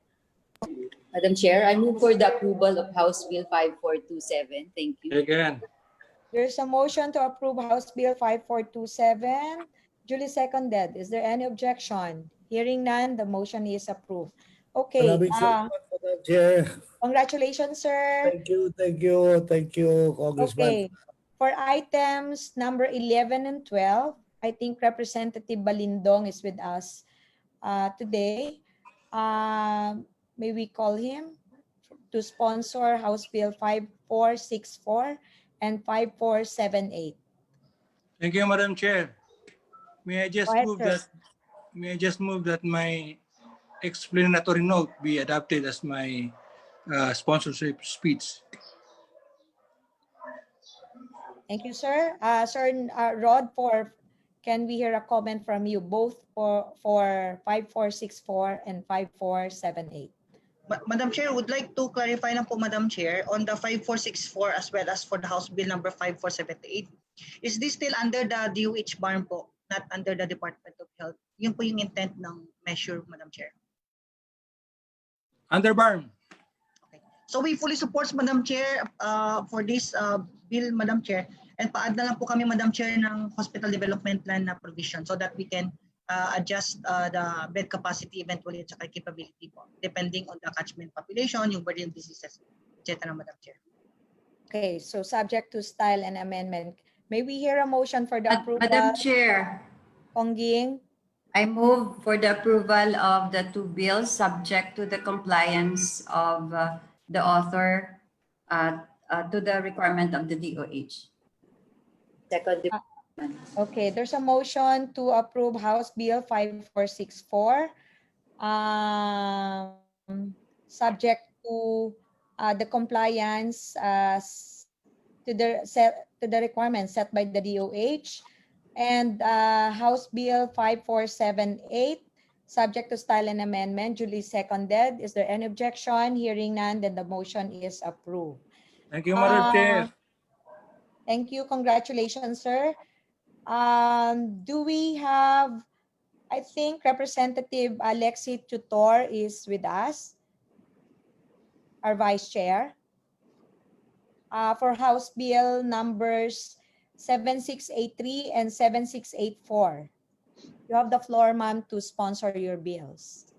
Madam Chair, I move for the approval of House Bill 5427. Thank you.
Again.
There's a motion to approve House Bill 5427. Duly seconded. Is there any objection? Hearing none, the motion is approved. Okay.
Maraming salamat, Madam Chair.
Congratulations, sir.
Thank you, Congressman.
Okay. For items number 11 and 12, I think Representative Balindong is with us today. May we call him to sponsor House Bill 5464 and 5478.
Thank you, Madam Chair. May I just
Go ahead,
move that my explanatory note be adopted as my sponsorship speech.
Thank you, sir. Sir Rod, can we hear a comment from you both for 5464 and 5478?
Madam Chair, would like to clarify na po, Madam Chair, on the 5464 as well as for the House Bill number 5478. Is this still under the DOH barn po, not under the Department of Health? Yun po yung intent ng measure, Madam Chair.
Under barn.
Okay. So we fully support, Madam Chair, for this bill, Madam Chair. And pa-add na lang po kami, Madam Chair, ng Hospital Development Plan na provision so that we can adjust the bed capacity eventually at saka capability po, depending on the catchment population, yung burden diseases, etc., Madam Chair.
Okay, so subject to style and amendment. May we hear a motion for the approval?
Madam Chair,
Pongging.
I move for the approval of the two bills subject to the compliance of the author to the requirement of the DOH. Second.
Okay, there's a motion to approve House Bill 5464, subject to the compliance to the requirements set by the DOH, and House Bill 5478, subject to style and amendment, duly seconded. Is there any objection? Hearing none, then the motion is approved.
Thank you, Madam Chair.
Thank you. Congratulations, sir. Do we have, I think Representative Alexi Tutor is with us, our Vice Chair, for House Bill numbers 7683 and 7684. You have the floor, ma'am, to sponsor your bills.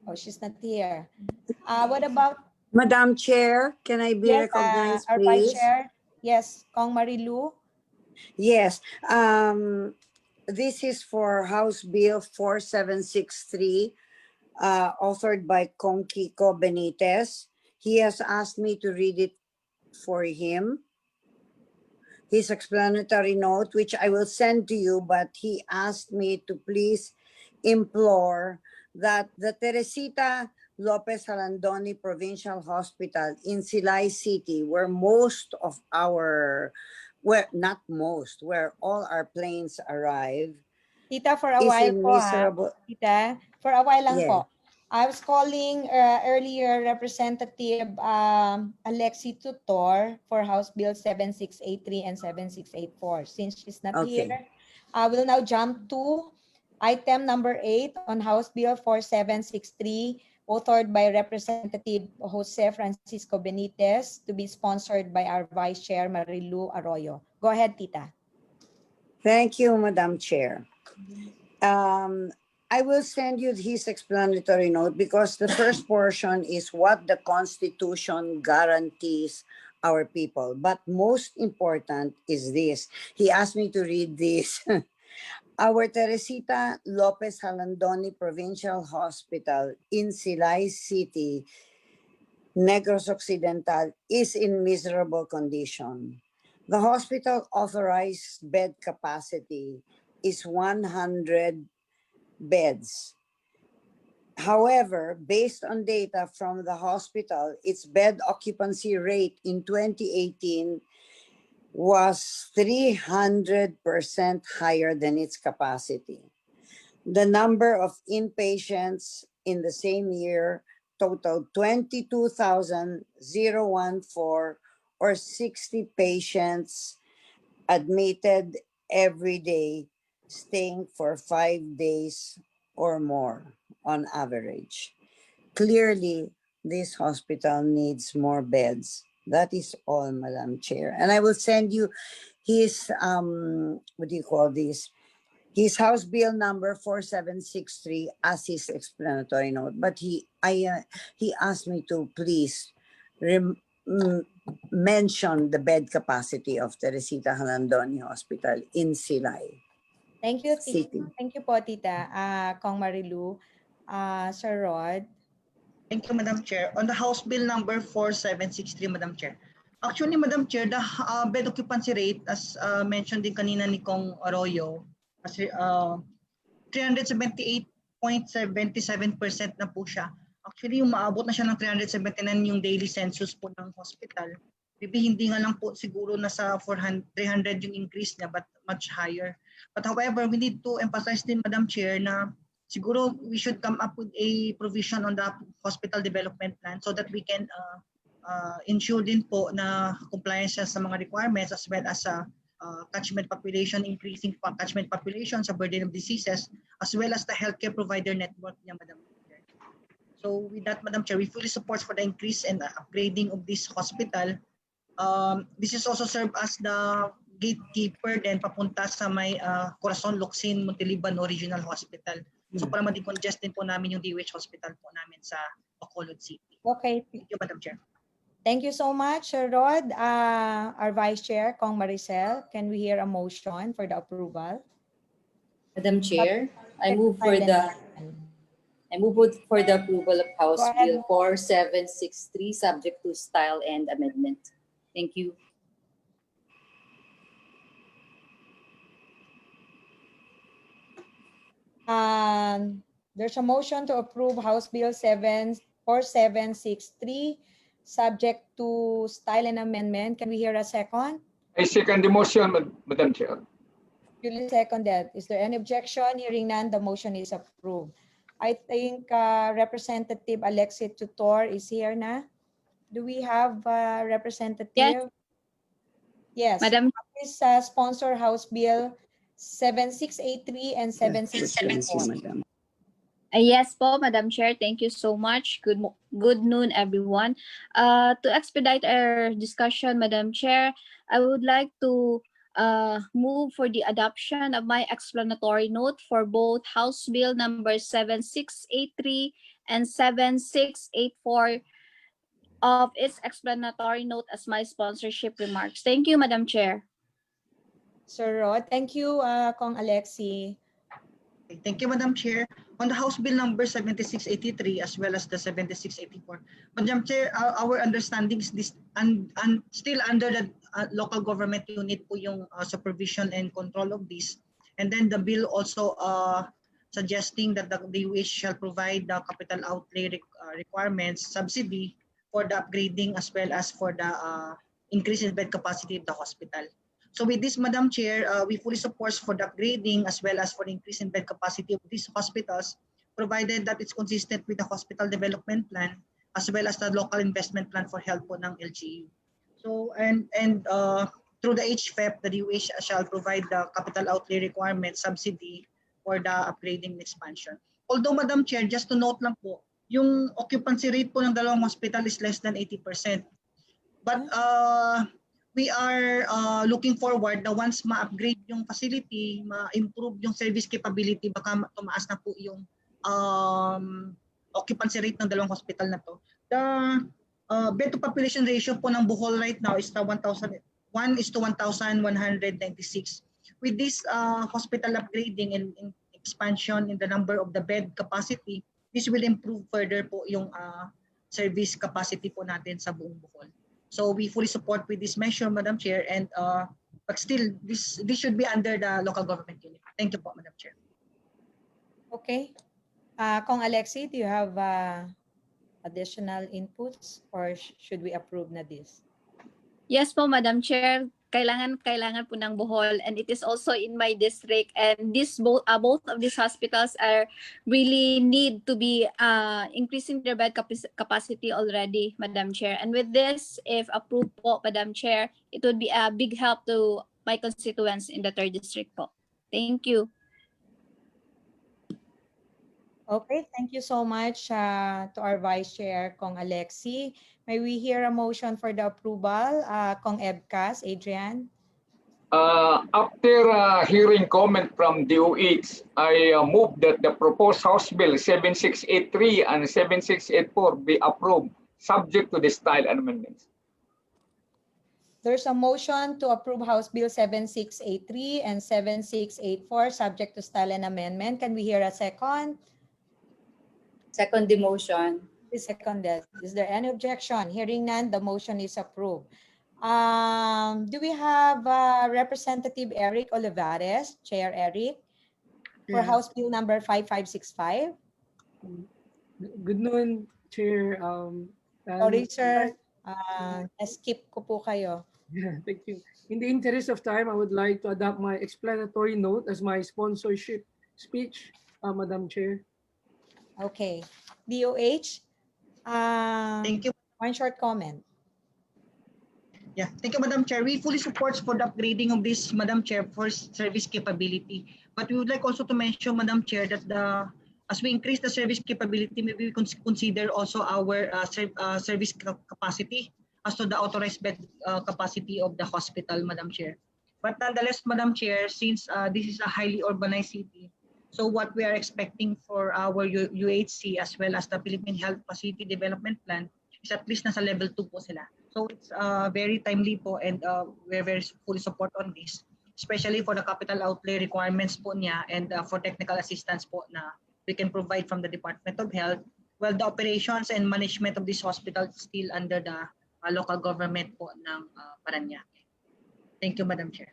Oh, she's not here. What about
Madam Chair, can I be recognized,
our
please?
Vice Chair? Yes, Kong Marilu.
Yes. This is for House Bill 4763, authored by Kong Kiko Benitez. He has asked me to read it for him. His explanatory note, which I will send to you, but he asked me to please implore that the Teresita Lopez Halandoni Provincial Hospital in Silay City, where where all our planes arrive.
Tita, for a while po, ha? Tita, for a while lang po. I was calling earlier Representative Alexi Tutor for House Bill 7683 and 7684. Since she's not here,
Okay.
I will now jump to item number 8 on House Bill 4763, authored by Representative Jose Francisco Benitez, to be sponsored by our Vice Chair Marilu Arroyo. Go ahead, Tita.
Thank you, Madam Chair. I will send you his explanatory note because the first portion is what the Constitution guarantees our people. But most important is this. He asked me to read this. Our Teresita Lopez Halandoni Provincial Hospital in Silay City, Negros Occidental, is in miserable condition. The hospital authorized bed capacity is 100 beds. However, based on data from the hospital, its bed occupancy rate in 2018 was 300% higher than its capacity. The number of inpatients in the same year totaled 22,014, or 60 patients admitted every day, staying for 5 days or more on average. Clearly, this hospital needs more beds. That is all, Madam Chair. And I will send you his, what do you call this? His House Bill number 4763 as his explanatory note. But he asked me to please mention the bed capacity of Teresita Halandoni Hospital in Silay.
Thank you,
City.
Tita. Thank you po, Tita. Kong Marilu. Sir Rod.
Thank you, Madam Chair. On the House Bill number 4763, Madam Chair. Actually, Madam Chair, the bed occupancy rate, as mentioned din kanina ni Kong Arroyo, 378.77% na po siya. Actually, yung maabot na siya ng 379 yung daily census po ng hospital. Maybe hindi nga lang po siguro nasa 300 yung increase niya, but much higher. But however, we need to emphasize din, Madam Chair, na siguro we should come up with a provision on the hospital development plan so that we can ensure din po na compliance siya sa mga requirements, as well as catchment population, increasing catchment population sa burden of diseases, as well as the healthcare provider network niya, Madam Chair. So with that, Madam Chair, we fully support for the increase and upgrading of this hospital. This is also serve as the gatekeeper then papunta sa may Corazon, Locsin, Montelibano Regional Hospital. So para ma-decongest din po namin yung DOH hospital po namin sa Bacolod City.
Okay.
Thank you, Madam Chair.
Thank you so much, Sir Rod. Our Vice Chair, Kong Maricel, can we hear a motion for the approval?
Madam Chair, I move for the approval of House Bill 4763, subject to style and amendment. Thank you.
There's a motion to approve House Bill 4763, subject to style and amendment. Can we hear a second?
I second the motion, Madam Chair.
Duly seconded. Is there any objection? Hearing none, the motion is approved. I think Representative Alexi Tutor is here na. Do we have a representative?
Yes.
Yes.
Madam.
Please sponsor House Bill 7683 and 7684.
Yes po, Madam Chair. Thank you so much. Good noon, everyone. To expedite our discussion, Madam Chair, I would like to move for the adoption of my explanatory note for both House Bill number 7683 and 7684 of its explanatory note as my sponsorship remarks. Thank you, Madam Chair.
Sir Rod, thank you, Kong Alexi.
Thank you, Madam Chair. On the House Bill number 7683 as well as the 7684, Madam Chair, our understanding is this, and still under the local government unit po yung supervision and control of this. And then the bill also suggesting that the DOH shall provide the capital outlay requirements subsidy for the upgrading as well as for the increase in bed capacity of the hospital. So with this, Madam Chair, we fully support for the upgrading as well as for the increase in bed capacity of these hospitals provided that it's consistent with the hospital development plan as well as the local investment plan for health po ng LGU. So, and through the HFEP, the DOH shall provide the capital outlay requirement subsidy for the upgrading and expansion. Although, Madam Chair, just to note lang po, yung occupancy rate po ng dalawang hospital is less than 80%. But we are looking forward na once ma-upgrade yung facility, ma-improve yung service capability, baka tumaas na po yung occupancy rate ng dalawang hospital na to. The bed to population ratio po ng Bohol right now is 1:1,196. With this hospital upgrading and expansion in the number of the bed capacity, this will improve further po yung service capacity po natin sa buong Bohol. So we fully support with this measure, Madam Chair, and but still this should be under the local government unit. Thank you po, Madam Chair.
Okay. Kong Alexi, do you have additional inputs or should we approve na this?
Yes po, Madam Chair. Kailangan po ng Bohol, and it is also in my district, and both of these hospitals are really need to be increasing their bed capacity already, Madam Chair. And with this, if approved po, Madam Chair, it would be a big help to my constituents in the 3rd district po. Thank you.
Okay, thank you so much to our Vice Chair, Kong Alexi. May we hear a motion for the approval, Kong Ebcas, Adrian?
After hearing comment from DOH, I move that the proposed House Bill 7683 and 7684 be approved, subject to the style and amendments.
There's a motion to approve House Bill 7683 and 7684, subject to style and amendment. Can we hear a second?
Second the motion.
Seconded. Is there any objection? Hearing none, the motion is approved. Do we have Representative Eric Olivares, Chair Eric, for House Bill number 5565?
Good noon, Chair.
Sorry, sir. Skip ko po kayo.
Thank you. In the interest of time, I would like to adopt my explanatory note as my sponsorship speech, Madam Chair.
Okay. DOH?
Thank you.
One short comment.
Yeah, thank you, Madam Chair. We fully support for the upgrading of this, Madam Chair, for service capability. But we would like also to mention, Madam Chair, that as we increase the service capability, maybe we consider also our service capacity as to the authorized bed capacity of the hospital, Madam Chair. But nonetheless, Madam Chair, since this is a highly urbanized city, so what we are expecting for our UHC as well as the Philippine Health Facility Development Plan is at least nasa level 2 po sila. So it's very timely po, and we're very fully support on this, especially for the capital outlay requirements po niya and for technical assistance po na we can provide from the Department of Health, while the operations and management of this hospital is still under the local government po ng Parañaque. Thank you, Madam Chair.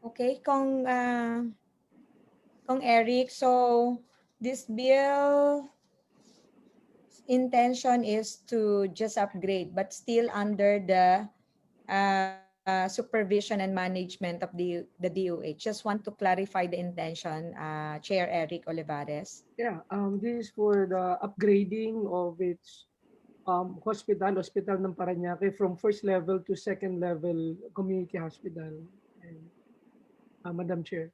Okay, Kong Eric, so this bill intention is to just upgrade, but still under the supervision and management of the DOH. Just want to clarify the intention, Chair Eric Olivares.
Yeah, this is for the upgrading of its hospital ng Parañaque from 1st level to 2nd level community hospital. And, Madam Chair.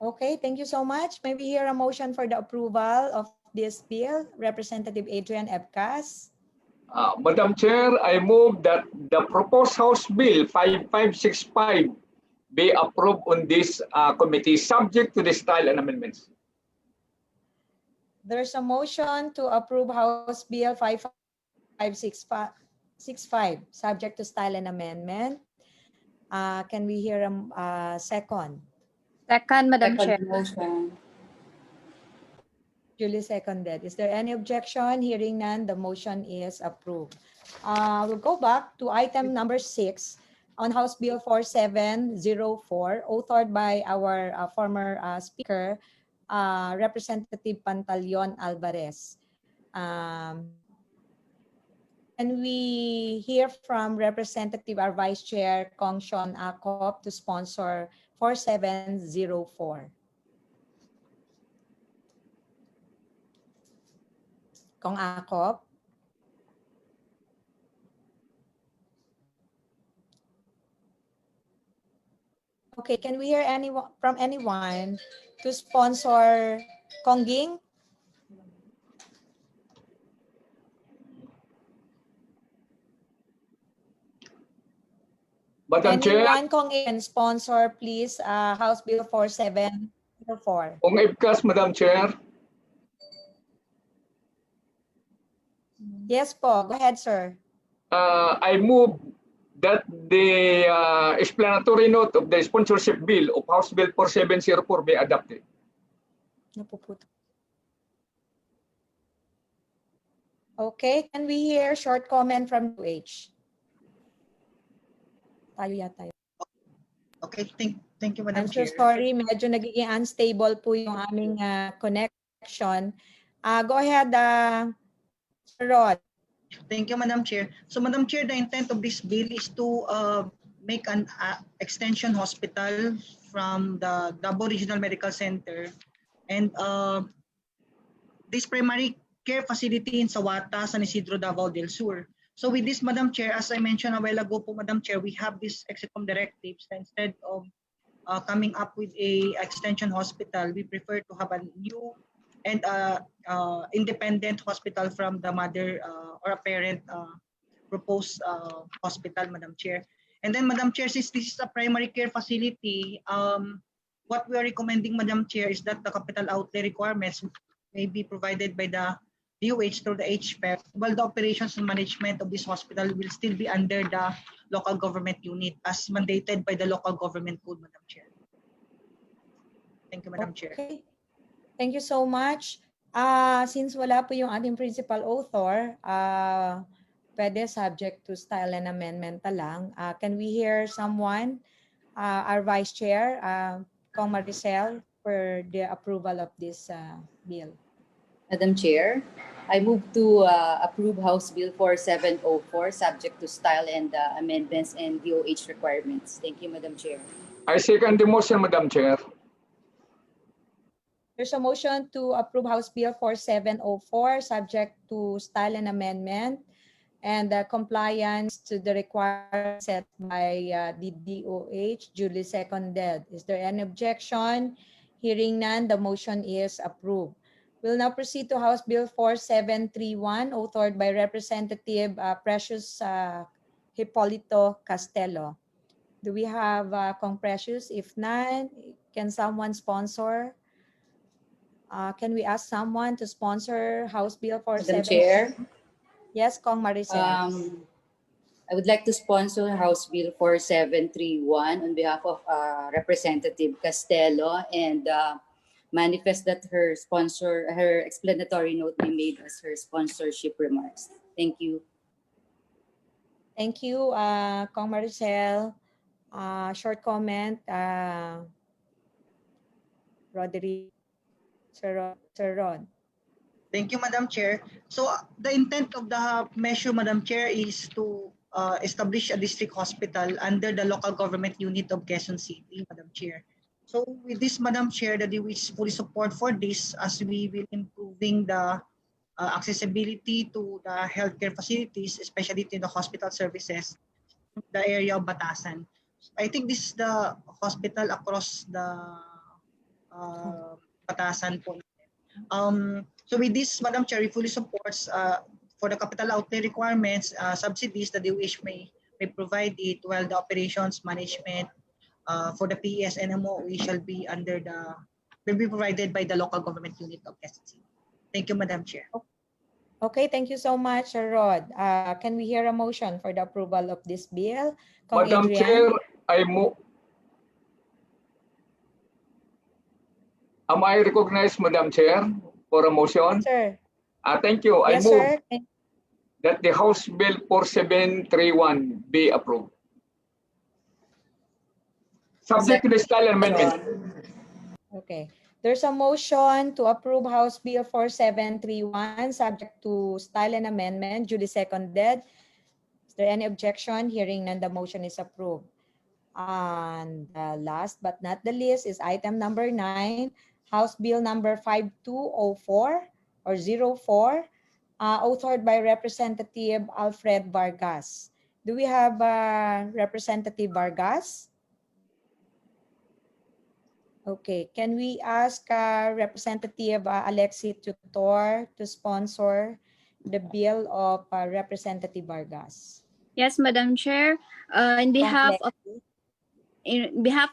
Okay, thank you so much. May we hear a motion for the approval of this bill? Representative Adrian Ebcas.
Madam Chair, I move that the proposed House Bill 5565 be approved on this committee, subject to the style and amendments.
There's a motion to approve House Bill 5565, subject to style and amendment. Can we hear a second?
Second, Madam Chair.
Motion.
Duly seconded. Is there any objection? Hearing none, the motion is approved. We'll go back to item number 6 on House Bill 4704, authored by our former speaker, Representative Pantaleon Alvarez. Can we hear from Representative, our Vice Chair, Kong Sean Acop, to sponsor 4704? Kong Akop. Okay, can we hear anyone from anyone to sponsor Kongging?
Madam Chair,
Anyone Kongging sponsor, please, House Bill 4704.
kung IPCAS, Madam Chair,
Yes po, go ahead, sir.
I move that the explanatory note of the sponsorship bill of House Bill 4704 be adopted.
Napuputo. Okay, can we hear short comment from UH? Tayo yata.
Okay, thank you, Madam
I'm so
Chair.
sorry, medyo nagiging unstable po yung aming connection. Go ahead, Sir Rod.
Thank you, Madam Chair. So, Madam Chair, the intent of this bill is to make an extension hospital from the Davao Regional Medical Center, and this primary care facility in Sawata, San Isidro, Davao del Sur. So with this, Madam Chair, as I mentioned a while ago po, Madam Chair, we have this EXICOM directives that instead of coming up with a extension hospital, we prefer to have a new and independent hospital from the mother or a parent proposed hospital, Madam Chair. And then, Madam Chair, since this is a primary care facility, what we are recommending, Madam Chair, is that the capital outlay requirements may be provided by the DOH through the HPEP, while the operations and management of this hospital will still be under the local government unit as mandated by the local government code, Madam Chair. Thank you, Madam Chair.
Okay. Thank you so much. Since wala po yung ating principal author, pwede subject to style and amendment lang. Can we hear someone, our Vice Chair, Kong Maricel, for the approval of this bill?
Madam Chair, I move to approve House Bill 4704 subject to style and amendments and DOH requirements. Thank you, Madam Chair.
I second the motion, Madam Chair.
There's a motion to approve House Bill 4704 subject to style and amendment and compliance to the requirements set by the DOH duly seconded. Is there any objection? Hearing none, the motion is approved. We'll now proceed to House Bill 4731, authored by Representative Precious Hipolito Castelo. Do we have Kong Precious? If none, can someone sponsor? Can we ask someone to sponsor House Bill 47?
Madam Chair?
Yes, Kong Maricel.
I would like to sponsor House Bill 4731 on behalf of Representative Castelo and manifest that her explanatory note be made as her sponsorship remarks. Thank you.
Thank you, Kong Maricel. Short comment, Roderick, Sir Rod.
Thank you, Madam Chair. So the intent of the measure, Madam Chair, is to establish a district hospital under the local government unit of Quezon City, Madam Chair. So with this, Madam Chair, the DOH fully support for this as we will improving the accessibility to the healthcare facilities, especially to the hospital services, the area of Batasan. I think this is the hospital across the Batasan po. So with this, Madam Chair, we fully supports for the capital outlay requirements, subsidies that the DOH may provide it, while the operations management for the PES and MOE shall be will be provided by the local government unit of Quezon City. Thank you, Madam Chair.
Okay, thank you so much, Sir Rod. Can we hear a motion for the approval of this bill? Kong
Madam
Adrian?
Chair, I move. Am I recognized, Madam Chair, for a motion?
Yes, sir.
Thank you.
Yes,
I move
sir.
that the House Bill 4731 be approved. Subject to the style amendment.
Okay. There's a motion to approve House Bill 4731 subject to style and amendment duly seconded. Is there any objection? Hearing none, the motion is approved. And last but not the least is item number 9, House Bill number 5204 or 04, authored by Representative Alfred Vargas. Do we have Representative Vargas? Okay, can we ask Representative Alexi Tutor to sponsor the bill of Representative Vargas?
Yes, Madam Chair. In behalf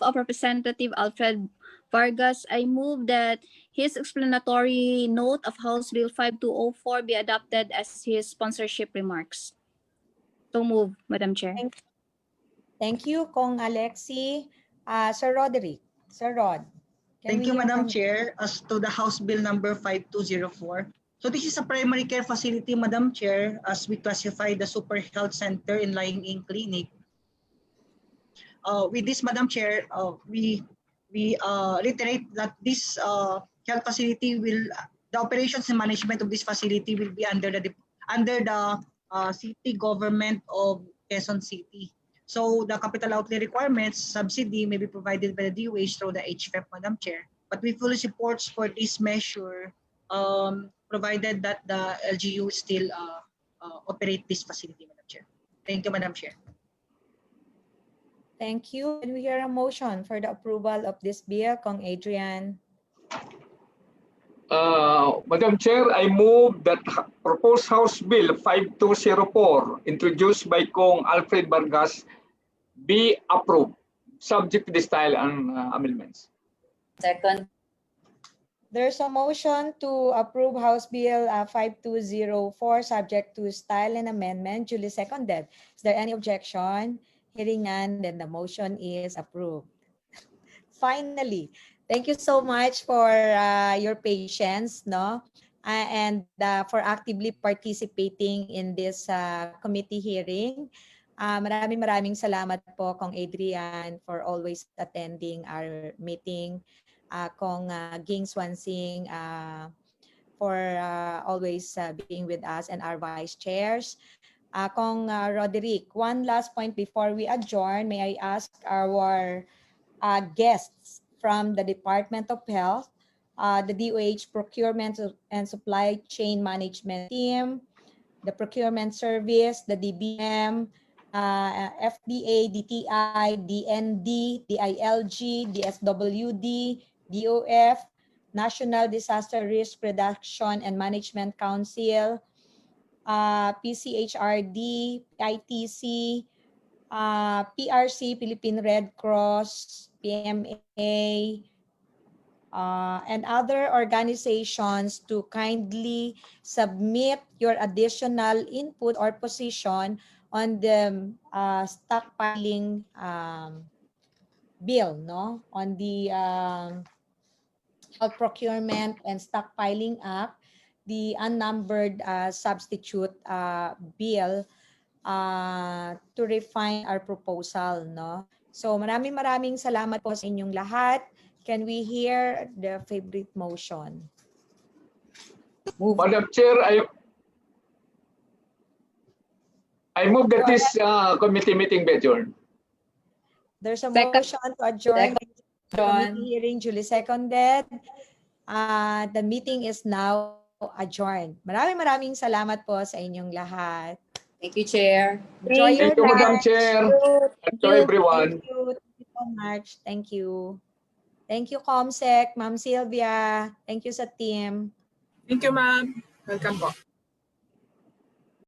of Representative Alfred Vargas, I move that his explanatory note of House Bill 5204 be adopted as his sponsorship remarks. So move, Madam Chair.
Thank you, Kong Alexi. Sir Roderick, Sir Rod.
Thank you, Madam Chair. As to the House Bill number 5204. So this is a primary care facility, Madam Chair, as we classify the Super Health Center in Lying-in Clinic. With this, Madam Chair, we reiterate that this health facility will, the operations and management of this facility will be under the city government of Quezon City. So the capital outlay requirements, subsidy may be provided by the DOH through the HFEP, Madam Chair. But we fully support for this measure, provided that the LGU still operate this facility, Madam Chair. Thank you, Madam Chair.
Thank you. Can we hear a motion for the approval of this bill, Kong Adrian?
Madam Chair, I move that proposed House Bill 5204 introduced by Kong Alfred Vargas be approved, subject to the style and amendments.
Second.
There's a motion to approve House Bill 5204 subject to style and amendment, duly seconded. Is there any objection? Hearing none, then the motion is approved. Finally, thank you so much for your patience, no? And for actively participating in this committee hearing. Maraming salamat po, Kong Adrian, for always attending our meeting. Kong Ging Swansing for always being with us, and our vice chairs. Kong Roderick, one last point before we adjourn, may I ask our guests from the Department of Health, the DOH Procurement and Supply Chain Management Team, the Procurement Service, the DBM, FDA, DTI, DND, DILG, DSWD, DOF, National Disaster Risk Reduction and Management Council, PCHRD, ITC, PRC, Philippine Red Cross, PMA, and other organizations to kindly submit your additional input or position on the stockpiling bill, no? On the Health Procurement and Stockpiling Act, the unnumbered substitute bill to refine our proposal, no? So maraming salamat po sa inyong lahat. Can we hear the favorite motion?
Madam Chair, I move that this committee meeting be adjourned.
There's a motion to adjourn the committee hearing, duly seconded. The meeting is now adjourned. Maraming salamat po sa inyong lahat.
Thank you, Chair.
Enjoy your
Thank you, Madam
lunch.
Chair. Thank you, everyone.
Thank you so much. Thank you. Thank you, Comsec, Ma'am Sylvia. Thank you sa team.
Thank you, ma'am. Welcome po.